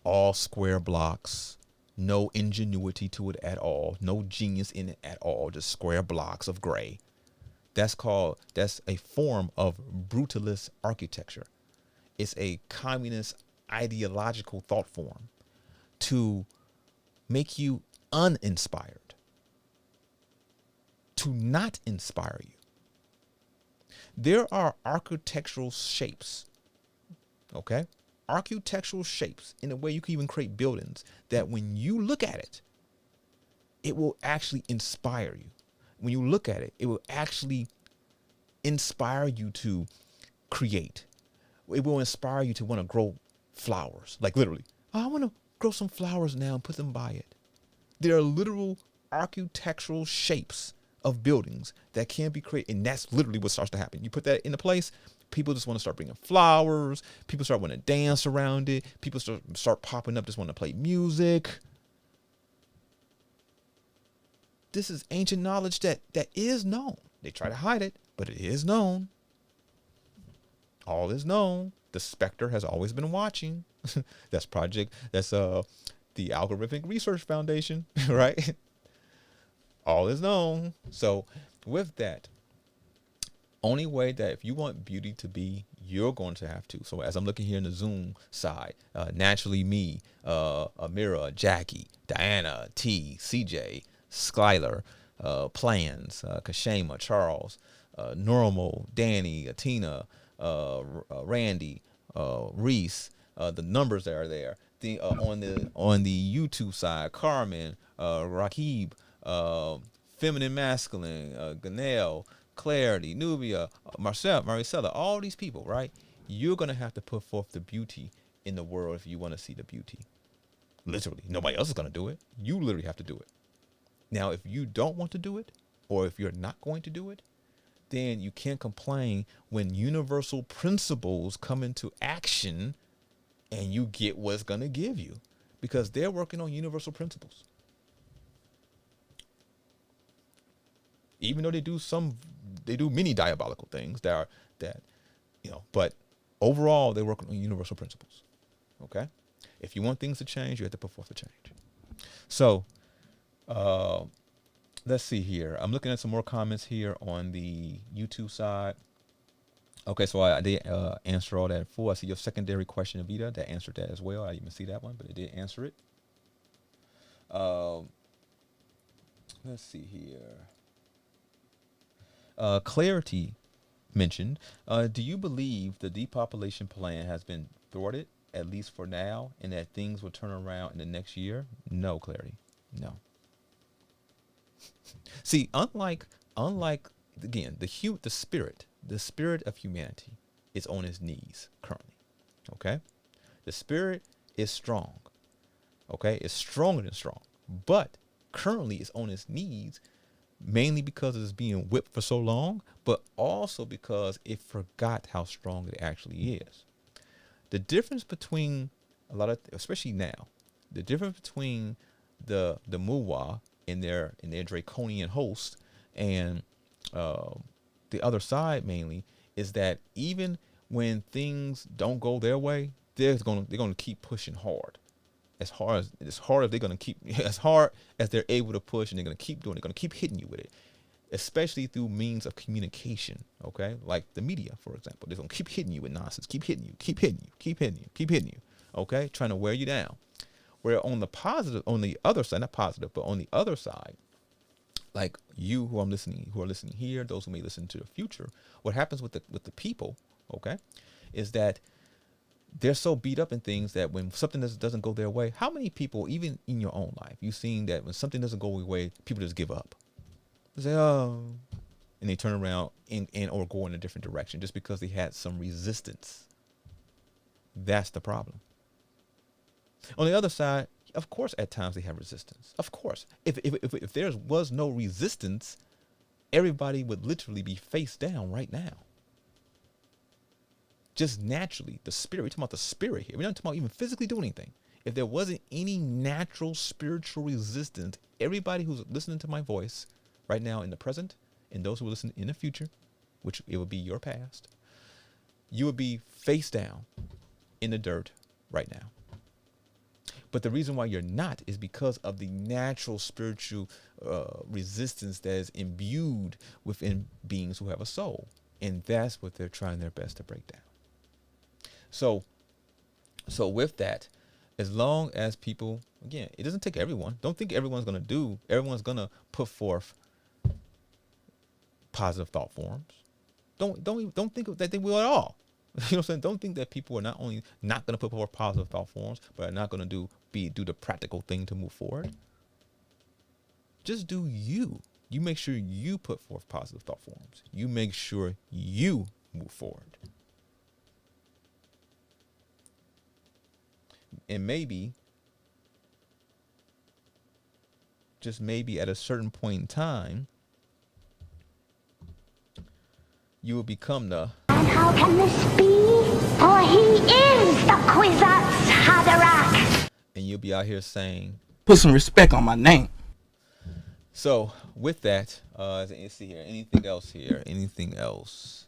all square blocks, no ingenuity to it at all, no genius in it at all, just square blocks of gray. That's a form of brutalist architecture. It's a communist ideological thought form to make you uninspired, to not inspire you. There are architectural shapes, okay? Architectural shapes in a way you can even create buildings that when you look at it, it will actually inspire you. When you look at it, it will actually inspire you to create. It will inspire you to want to grow flowers. Like literally, I want to grow some flowers now and put them by it. There are literal architectural shapes of buildings that can be created. And that's literally what starts to happen. You put that into place, people just want to start bringing flowers. People start wanting to dance around it. People start popping up, just want to play music. This is ancient knowledge that is known. They try to hide it, but it is known. All is known. The Spectre has always been watching. That's the Algorithmic Research Foundation, right? All is known. So with that, only way that if you want beauty to be, you're going to have to. So as I'm looking here in the Zoom side, naturally me, Amira, Jackie, Diana, T, CJ, Skyler, Plans, Kashema, Charles, Normal, Danny, Atina, Randy, Reese, the numbers that are there. On the YouTube side, Carmen, Rakib, Feminine Masculine, Ganelle, Clarity, Nubia, Maricela, all these people, right? You're going to have to put forth the beauty in the world if you want to see the beauty. Literally, nobody else is going to do it. You literally have to do it. Now, if you don't want to do it, or if you're not going to do it, then you can't complain when universal principles come into action and you get what's going to give you, because they're working on universal principles. Even though they do many diabolical things that but overall they're working on universal principles. Okay? If you want things to change, you have to put forth a change. So, let's see here. I'm looking at some more comments here on the YouTube side. Okay, so I did answer all that in full. I see your secondary question, Avita, that answered that as well. I didn't even see that one, but it did answer it. Let's see here. Clarity mentioned, do you believe the depopulation plan has been thwarted, at least for now, and that things will turn around in the next year? No, Clarity. No. See, unlike again, the spirit of humanity is on its knees currently. Okay? The spirit is strong. Okay? It's stronger than strong. But currently it's on its knees mainly because it's being whipped for so long, but also because it forgot how strong it actually is. The difference between especially now, the difference between the Muwa in their draconian host and the other side mainly is that even when things don't go their way, they're going to keep pushing hard. As hard as they're going to keep, as hard as they're able to push, and they're going to keep doing. They're going to keep hitting you with it. especially through means of communication, okay? Like the media, for example. They're going to keep hitting you with nonsense, keep hitting you, keep hitting you, keep hitting you, keep hitting you, okay? Trying to wear you down. Where on the positive, on the other side, not positive, but on the other side, like you who are listening here, those who may listen to the future, what happens with the people, okay, is that they're so beat up in things that when something doesn't go their way, how many people, even in your own life, you've seen that when something doesn't go your way, people just give up. They say, oh, and they turn around and or go in a different direction just because they had some resistance. That's the problem. On the other side, of course, at times they have resistance. Of course, if there was no resistance, everybody would literally be face down right now. Just naturally, the spirit. We're talking about the spirit here. We're not talking about even physically doing anything. If there wasn't any natural spiritual resistance, everybody who's listening to my voice right now in the present, and those who will listen in the future, which it would be your past, you would be face down in the dirt right now. But the reason why you're not is because of the natural spiritual resistance that is imbued within beings who have a soul. And that's what they're trying their best to break down. So with that, as long as people, again, it doesn't take everyone. Don't think everyone's going to put forth positive thought forms. Don't think that they will at all. You know what I'm saying? Don't think that people are not only not going to put forth positive thought forms, but are not going to do the practical thing to move forward. Just do you. You make sure you put forth positive thought forms. You make sure you move forward. And maybe, just maybe at a certain point in time, you will become the... And how can this be? For he is the Kwisatz Haderach. And you'll be out here saying... Put some respect on my name. So, with that, let's see here. Anything else here? Anything else?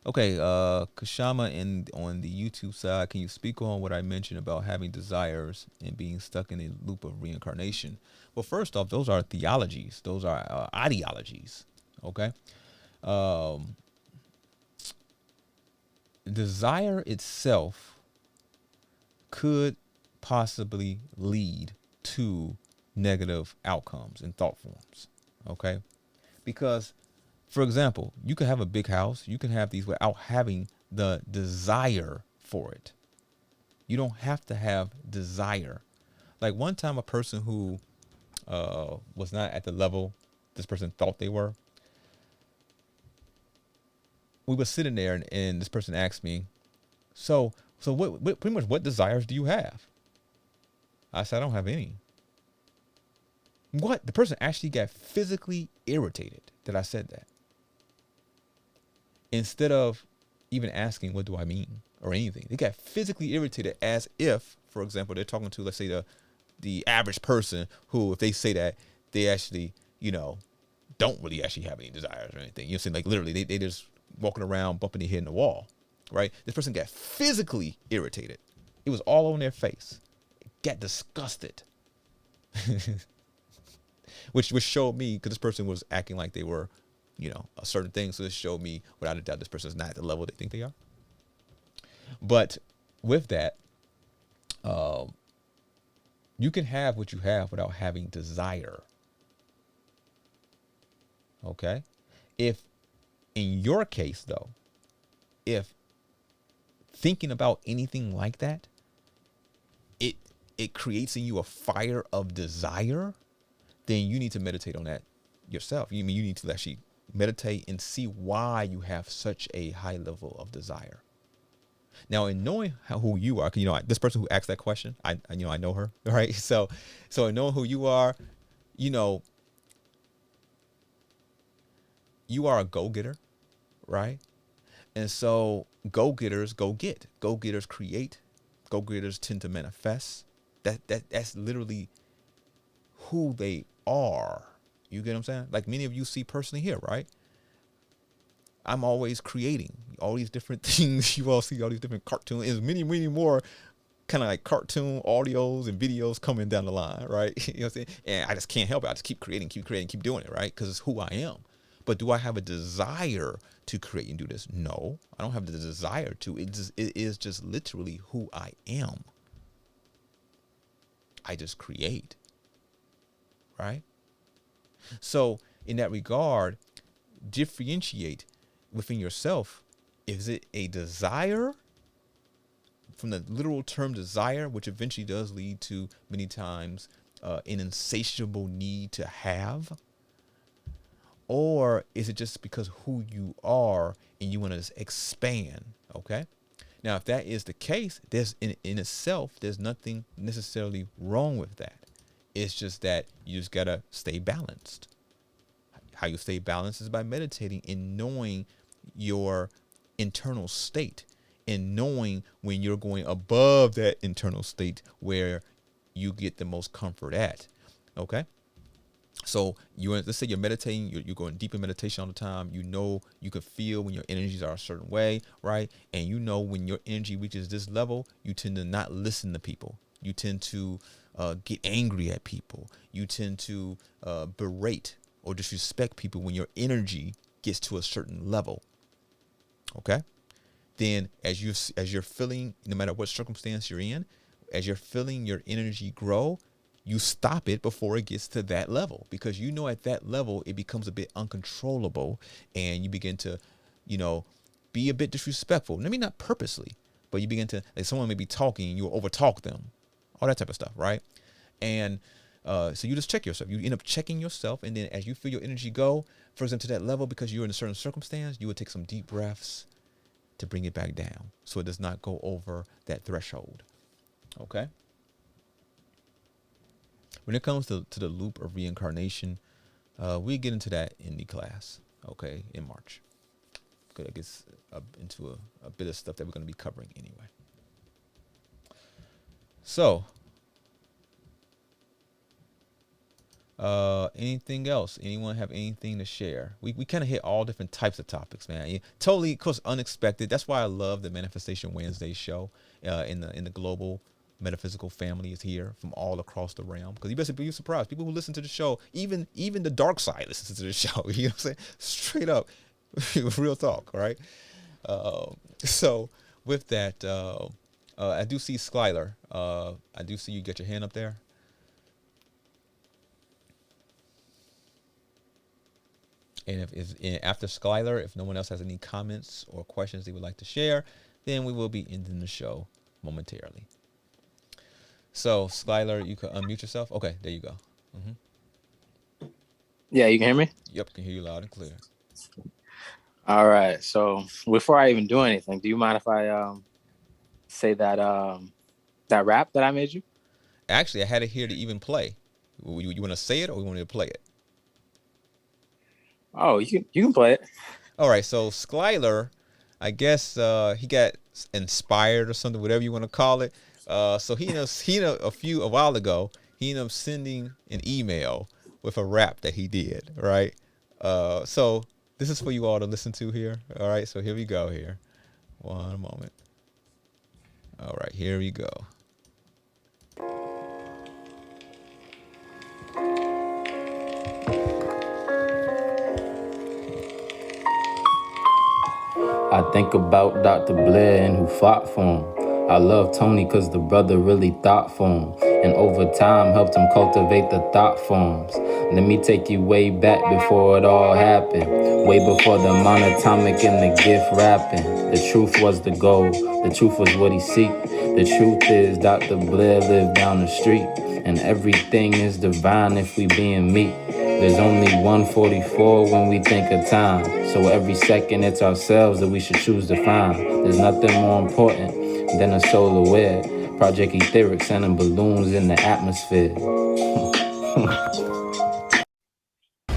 Okay, Kashama, on the YouTube side, can you speak on what I mentioned about having desires and being stuck in a loop of reincarnation? Well, first off, those are theologies. Those are ideologies, okay? Desire itself could possibly lead to negative outcomes and thought forms, okay? Because, for example, you can have a big house. You can have these without having the desire for it. You don't have to have desire. Like one time, a person who was not at the level this person thought they were, we were sitting there and this person asked me, so what pretty much what desires do you have? I said, I don't have any. What? The person actually got physically irritated that I said that. Instead of even asking, what do I mean or anything, they got physically irritated as if, for example, they're talking to, let's say, the average person who, if they say that, they actually, don't really actually have any desires or anything. You know what I'm saying? Like literally, they just walking around bumping their head in the wall, right? This person got physically irritated. It was all on their face. Got disgusted. which showed me, because this person was acting like they were, a certain thing. So this showed me, without a doubt, this person is not at the level they think they are. But with that, you can have what you have without having desire. Okay? If, in your case, though, if thinking about anything like that, it creates in you a fire of desire, then you need to meditate on that yourself. You need to actually meditate and see why you have such a high level of desire. Now, in knowing who you are, this person who asked that question, I know her, right? So in knowing who you are, you are a go-getter, right? And so go-getters go get. Go-getters create. Go-getters tend to manifest. That's literally who they are. You get what I'm saying? Like many of you see personally here, right? I'm always creating all these different things. You all see all these different cartoons. There's many, many more kind of like cartoon audios and videos coming down the line, right? You know what I'm saying? And I just can't help it. I just keep creating, keep doing it, right? Because it's who I am. But do I have a desire to create and do this? No, I don't have the desire to. It is just literally who I am. I just create, right? So in that regard, differentiate within yourself. Is it a desire from the literal term desire, which eventually does lead to many times an insatiable need to have? Or is it just because who you are and you want to expand? Okay. Now, if that is the case, there's in itself, there's nothing necessarily wrong with that. It's just that you just got to stay balanced. How you stay balanced is by meditating and knowing your internal state and knowing when you're going above that internal state where you get the most comfort at. Okay. So let's say you're meditating, you're going deep in meditation all the time. You know, you can feel when your energies are a certain way, right? And you know, when your energy reaches this level, you tend to not listen to people. You tend to get angry at people. You tend to berate or disrespect people when your energy gets to a certain level. Okay. Then as you're feeling, no matter what circumstance you're in, as you're feeling your energy grow, you stop it before it gets to that level, because you know at that level it becomes a bit uncontrollable and you begin to, be a bit disrespectful. Maybe not purposely, but you begin to, like, someone may be talking and you overtalk them, all that type of stuff, right? And so you just check yourself. You end up checking yourself, and then as you feel your energy go, for example, to that level, because you're in a certain circumstance, you would take some deep breaths to bring it back down so it does not go over that threshold. Okay. When it comes to the loop of reincarnation, we get into that in the class, okay, in March. Because it gets into a bit of stuff that we're going to be covering anyway. So, anything else? Anyone have anything to share? We kind of hit all different types of topics, man. Totally, of course, unexpected. That's why I love the Manifestation Wednesday show in the global metaphysical family is here from all across the realm, because you basically be surprised. People who listen to the show, even the dark side listens to the show. You know what I'm saying? Straight up, real talk, right? So with that, I do see Skyler. I do see you get your hand up there. And after Skyler, if no one else has any comments or questions they would like to share, then we will be ending the show momentarily. So, Skyler, you can unmute yourself. Okay, there you go. Mm-hmm. Yeah, you can hear me? Yep, can hear you loud and clear. All right. So, before I even do anything, do you mind if I say that rap that I made you? Actually, I had it here to even play. You want to say it, or you want me to play it? Oh, you can play it. All right. So, Skyler, I guess he got inspired or something, whatever you want to call it. So a while ago, he ended up sending an email with a rap that he did, right? So this is for you all to listen to here. All right, so here we go here. One moment. All right, here we go. I think about Dr. Blair and who fought for him. I love Tony cause the brother really thought for him, and over time helped him cultivate the thought forms. Let me take you way back before it all happened, way before the monatomic and the gift rapping. The truth was the goal, the truth was what he seek. The truth is Dr. Blair lived down the street, and everything is divine if we being meek. There's only 144 when we think of time, so every second it's ourselves that we should choose to find. There's nothing more important than a soul aware. Project Etheric sending balloons in the atmosphere.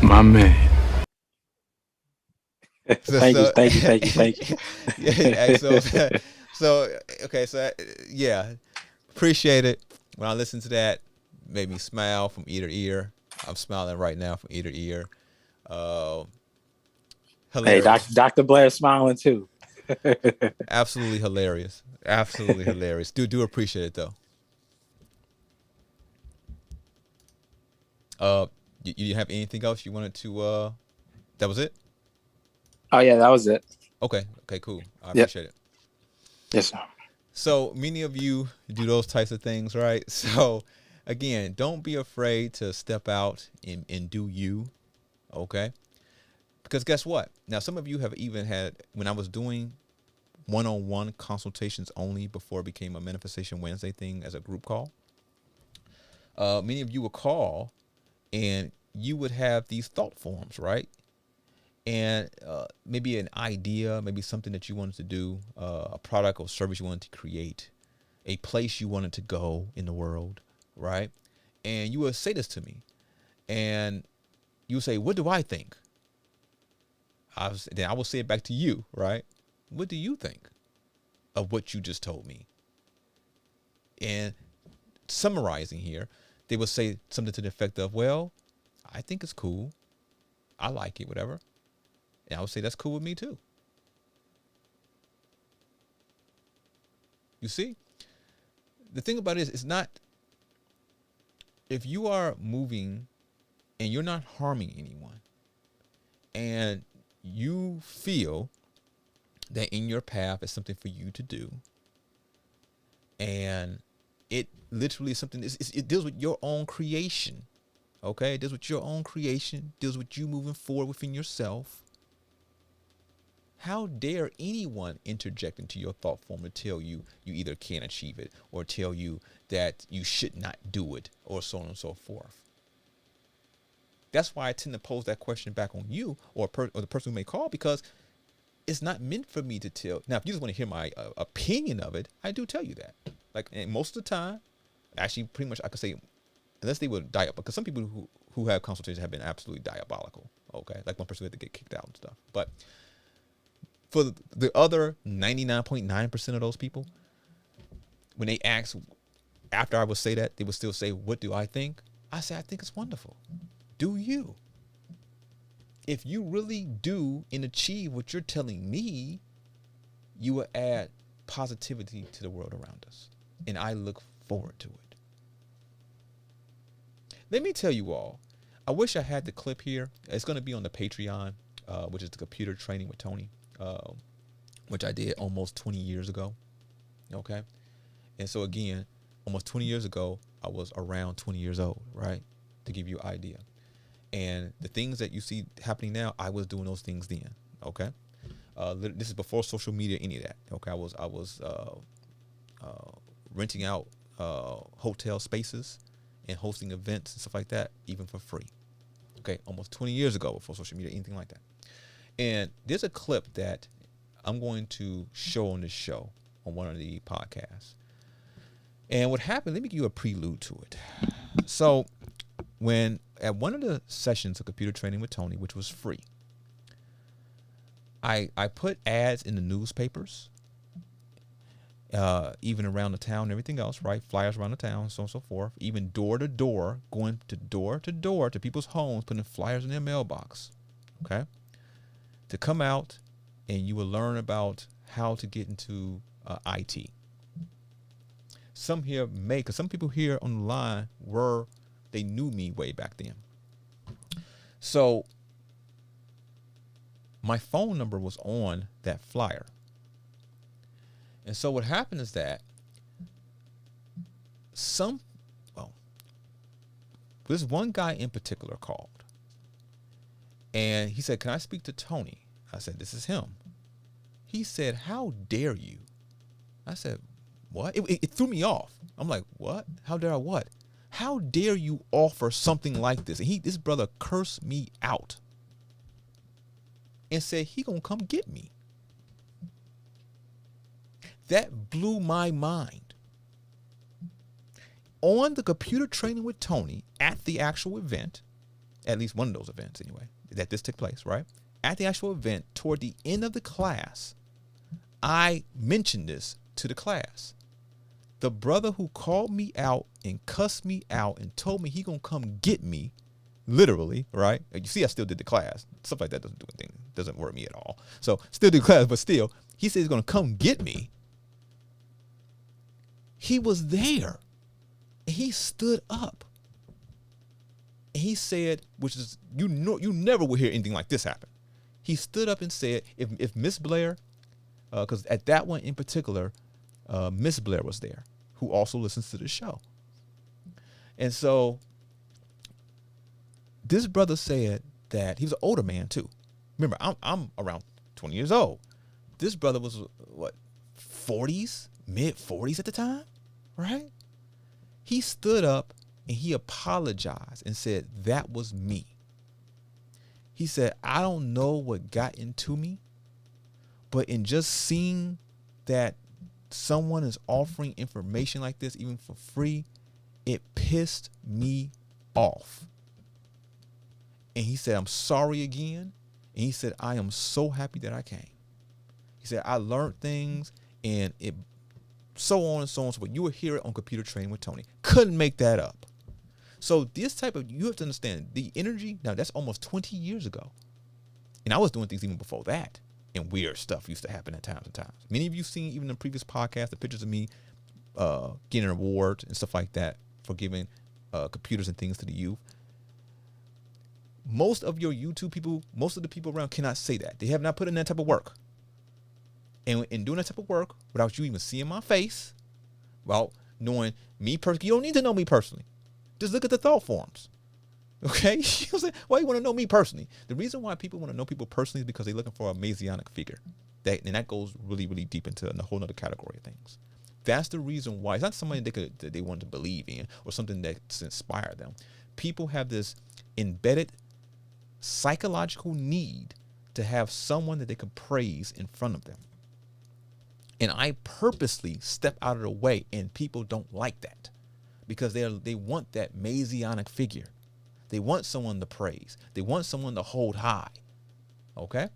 My man. Thank you. Yeah, appreciate it. When I listen to that, made me smile from ear to ear. I'm smiling right now from ear to ear. Hey, Dr. Blair's smiling too. Absolutely hilarious. Absolutely hilarious. Do appreciate it though. You have anything else you wanted to? That was it. Oh yeah, that was it. Okay, cool. I appreciate it. Yes, sir. So many of you do those types of things, right? So again, don't be afraid to step out and do you, okay? Because guess what? Now, some of you have even had, when I was doing one-on-one consultations only before it became a Manifestation Wednesday thing as a group call, many of you would call and you would have these thought forms, right? And maybe an idea, maybe something that you wanted to do, a product or service you wanted to create, a place you wanted to go in the world, right? And you would say this to me, and you would say, "What do I think?" Then I will say it back to you, right? What do you think of what you just told me? And summarizing here, they would say something to the effect of, "Well, I think it's cool. I like it, whatever." And I would say, "That's cool with me too." You see, the thing about it is, it's not, if you are moving and you're not harming anyone, and you feel that in your path is something for you to do, and it literally is something, it deals with your own creation, okay? It deals with your own creation, deals with you moving forward within yourself. How dare anyone interject into your thought form to tell you you either can't achieve it or tell you that you should not do it, or so on and so forth? That's why I tend to pose that question back on you or the person who may call, because it's not meant for me to tell. Now, if you just want to hear my opinion of it, I do tell you that. Like, and most of the time, actually, pretty much I could say, unless they were diabolical, because some people who have consultations have been absolutely diabolical. Okay, like one person who had to get kicked out and stuff. But for the other 99.9% of those people, when they ask, after I would say that, they would still say, "What do I think?" I say, "I think it's wonderful." Do you? If you really do and achieve what you're telling me, you will add positivity to the world around us. And I look forward to it. Let me tell you all, I wish I had the clip here. It's going to be on the Patreon, which is the Computer Training with Tony, which I did almost 20 years ago. Okay. And so again, almost 20 years ago, I was around 20 years old, right? To give you an idea. And the things that you see happening now, I was doing those things then. Okay. This is before social media, any of that. Okay. I was renting out hotel spaces and hosting events and stuff like that, even for free. Okay. Almost 20 years ago, before social media, anything like that. And there's a clip that I'm going to show on this show on one of the podcasts. And what happened, let me give you a prelude to it. So when at one of the sessions of Computer Training with Tony, which was free, I put ads in the newspapers, even around the town and everything else, right? Flyers around the town, so on and so forth, even door to door, going to door to people's homes, putting flyers in their mailbox, okay? To come out and you will learn about how to get into IT. Some here may, because some people here on the line they knew me way back then. So my phone number was on that flyer. And so what happened is that this one guy in particular called. And he said, "Can I speak to Tony?" I said, "This is him." He said, "How dare you?" I said, "What?" It threw me off. I'm like, "What? How dare I what? How dare you offer something like this?" And this brother cursed me out and said he gonna come get me. That blew my mind. On the Computer Training with Tony, at the actual event, at least one of those events anyway, that this took place, right? At the actual event, toward the end of the class, I mentioned this to the class. The brother who called me out and cussed me out and told me he gonna come get me, literally, right? You see, I still did the class. Stuff like that doesn't do anything. Doesn't worry me at all. So still do class, but still, he said he's going to come get me. He was there. And he stood up. And he said, which is, you never will hear anything like this happen. He stood up and said, if Miss Blair, because at that one in particular, Miss Blair was there, who also listens to the show. And so this brother said that he was an older man too. Remember, I'm around 20 years old. This brother was what, 40s, mid 40s at the time, right? He stood up and he apologized and said, that was me. He said, I don't know what got into me, but in just seeing that someone is offering information like this, even for free, it pissed me off. And he said, I'm sorry again. And he said, I am so happy that I came. He said, I learned things and it so on and so on. So you will hear it on Computer Training with Tony. Couldn't make that up. So this type of, you have to understand the energy. Now that's almost 20 years ago. And I was doing things even before that. And weird stuff used to happen at times and times. Many of you seen even in the previous podcast, the pictures of me getting awards and stuff like that for giving computers and things to the youth. Most of your YouTube people, most of the people around cannot say that. They have not put in that type of work. And in doing that type of work, without you even seeing my face, well, knowing me personally, you don't need to know me personally. Just look at the thought forms. Okay? You know what I'm saying? Why you want to know me personally? The reason why people want to know people personally is because they're looking for a Messianic figure. And that goes really, really deep into a whole other category of things. That's the reason why. It's not somebody that they want to believe in or something that's inspired them. People have this embedded psychological need to have someone that they can praise in front of them. And I purposely step out of the way, and people don't like that because they want that Messianic figure. They want someone to praise. They want someone to hold high. Okay?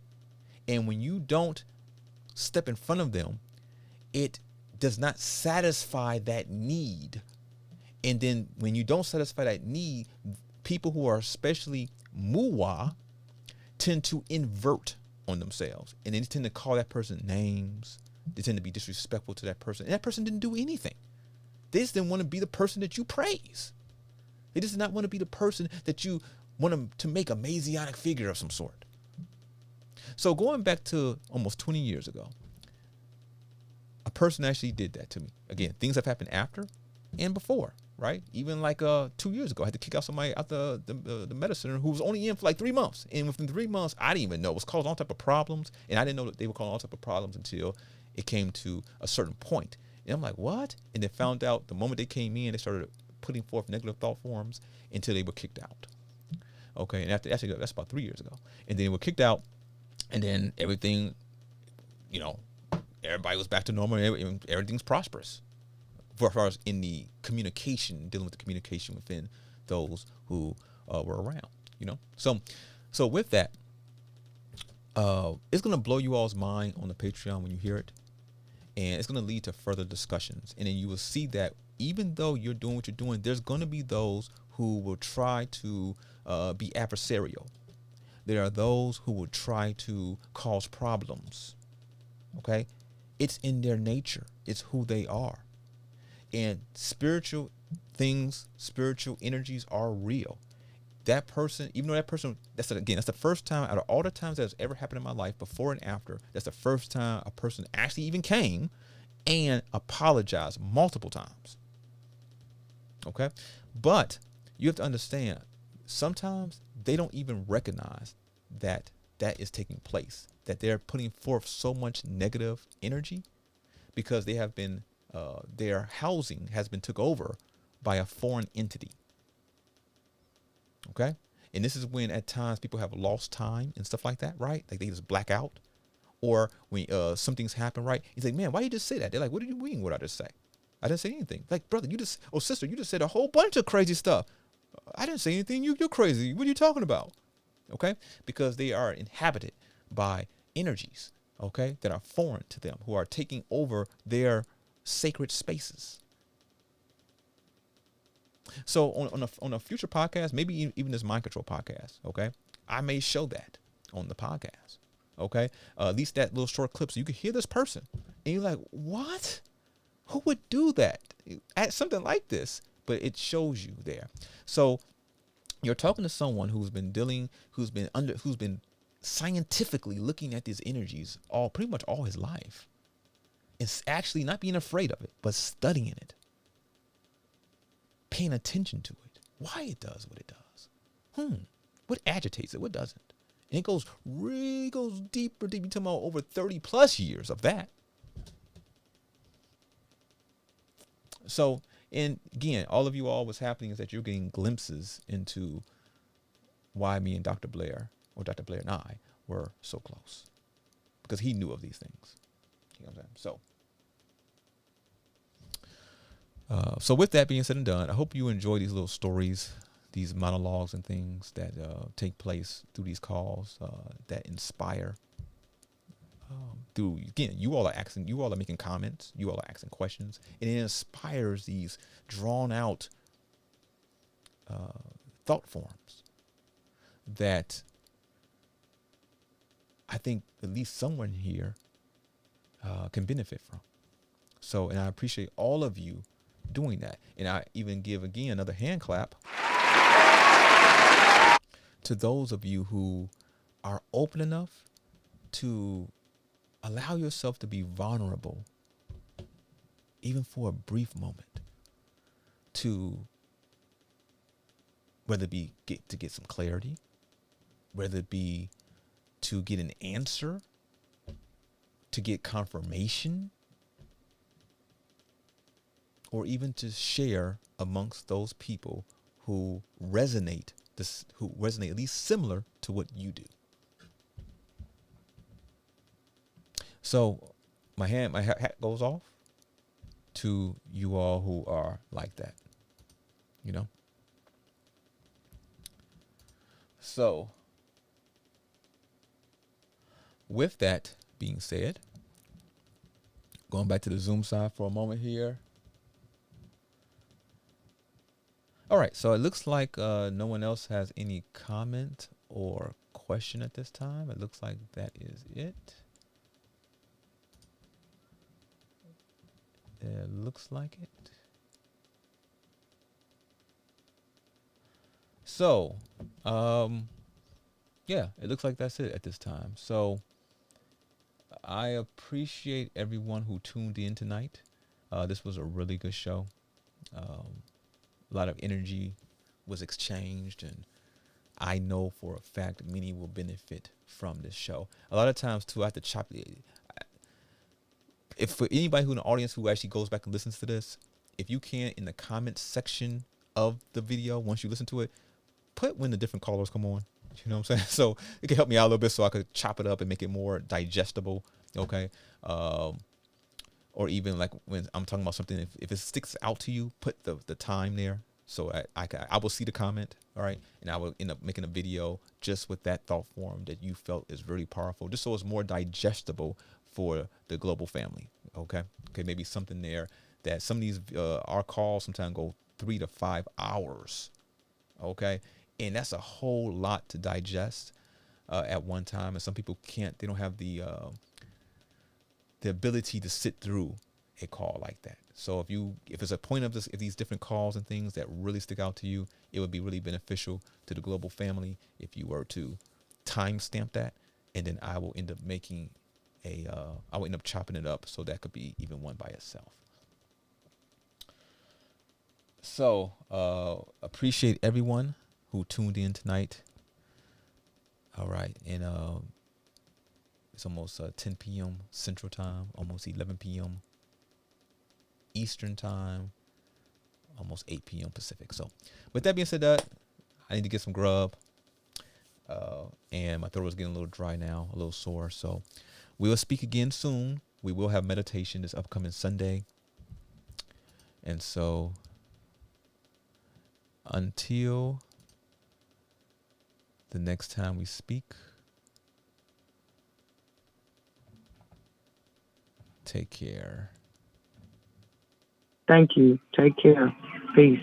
And when you don't step in front of them, it does not satisfy that need. And then when you don't satisfy that need, people who are especially muwa tend to invert on themselves. And they tend to call that person names. They tend to be disrespectful to that person. And that person didn't do anything. They just didn't want to be the person that you praise. They just did not want to be the person that you want to make a Messianic figure of some sort. So going back to almost 20 years ago, a person actually did that to me. Again, things have happened after and before, right? Even like 2 years ago, I had to kick out somebody out the medicine who was only in for like 3 months. And within 3 months, I didn't even know. It was causing all type of problems. And I didn't know that they were causing all type of problems until it came to a certain point. And I'm like, what? And they found out the moment they came in, they started putting forth negative thought forms until they were kicked out. Okay, and after actually that's about 3 years ago. And then they were kicked out, and then everything, you know, everybody was back to normal. And everything's prosperous, for as far as in the communication, dealing with the communication within those who were around. You know, so with that, it's gonna blow you all's mind on the Patreon when you hear it, and it's gonna lead to further discussions. And then you will see that even though you're doing what you're doing, there's gonna be those who will try to be adversarial. There are those who will try to cause problems. Okay, it's in their nature. It's who they are. And spiritual things, spiritual energies are real. That person, even though that person, that's the first time out of all the times that's ever happened in my life, before and after, that's the first time a person actually even came and apologized multiple times. Okay? But you have to understand, sometimes they don't even recognize that that is taking place, that they're putting forth so much negative energy because they have been, their housing has been took over by a foreign entity. Okay? And this is when at times people have lost time and stuff like that, right? Like they just black out. Or when something's happened, right? He's like, man, why you just say that? They're like, what did you mean? What did I just say? I didn't say anything. Like, brother, sister, you just said a whole bunch of crazy stuff. I didn't say anything. You're crazy. What are you talking about? Okay? Because they are inhabited by energies, okay, that are foreign to them, who are taking over their sacred spaces. So on a future podcast, maybe even this mind control podcast, okay, I may show that on the podcast. Okay, at least that little short clip, so you can hear this person, and you're like, "What? Who would do that at something like this?" But it shows you there. So you're talking to someone who's been scientifically looking at these energies pretty much all his life. It's actually not being afraid of it, but studying it, paying attention to it, why it does what it does. What agitates it? What doesn't? And it goes deeper. You're talking about over 30 plus years of that. So, and again, all of you all, what's happening is that you're getting glimpses into why me and Dr. Blair, or Dr. Blair and I, were so close. Because he knew of these things. You know what I'm saying? So with that being said and done, I hope you enjoy these little stories, these monologues and things that take place through these calls that inspire. You all are making comments, you all are asking questions, and it inspires these drawn out thought forms that I think at least someone here can benefit from. So, and I appreciate all of you doing that. And I even give again another hand clap to those of you who are open enough to allow yourself to be vulnerable, even for a brief moment, to whether it be to get some clarity, whether it be to get an answer, to get confirmation, or even to share amongst those people who resonate at least similar to what you do. So my hat goes off to you all who are like that, you know? So with that being said, going back to the Zoom side for a moment here. All right, so it looks like no one else has any comment or question at this time. It looks like that is it. It looks like it. So, yeah, it looks like that's it at this time. So, I appreciate everyone who tuned in tonight. This was a really good show. A lot of energy was exchanged, and I know for a fact many will benefit from this show. A lot of times, too, I have to chop it. If for anybody who in the audience who actually goes back and listens to this, if you can, in the comments section of the video, once you listen to it, put when the different callers come on. You know what I'm saying? So it can help me out a little bit so I could chop it up and make it more digestible. Okay. Or even like when I'm talking about something, if it sticks out to you, put the time there. So I will see the comment. All right. And I will end up making a video just with that thought form that you felt is really powerful, just so it's more digestible for the global family. Okay. Maybe something there that some of these, our calls sometimes go 3 to 5 hours. Okay. And that's a whole lot to digest at one time. And some people they don't have the ability to sit through a call like that. So if it's a point of if these different calls and things that really stick out to you, it would be really beneficial to the global family if you were to timestamp that, and then I will end up making I will end up chopping it up so that could be even one by itself. So appreciate everyone who tuned in tonight. All right, and it's almost 10 p.m. Central Time, almost 11 p.m. Eastern Time, almost 8 p.m. Pacific. So with that being said, I need to get some grub, and my throat is getting a little dry now, a little sore. So we will speak again soon. We will have meditation this upcoming Sunday. And so until the next time we speak, take care. Thank you. Take care. Peace.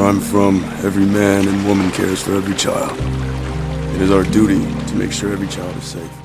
I'm from, every man and woman cares for every child. It is our duty to make sure every child is safe.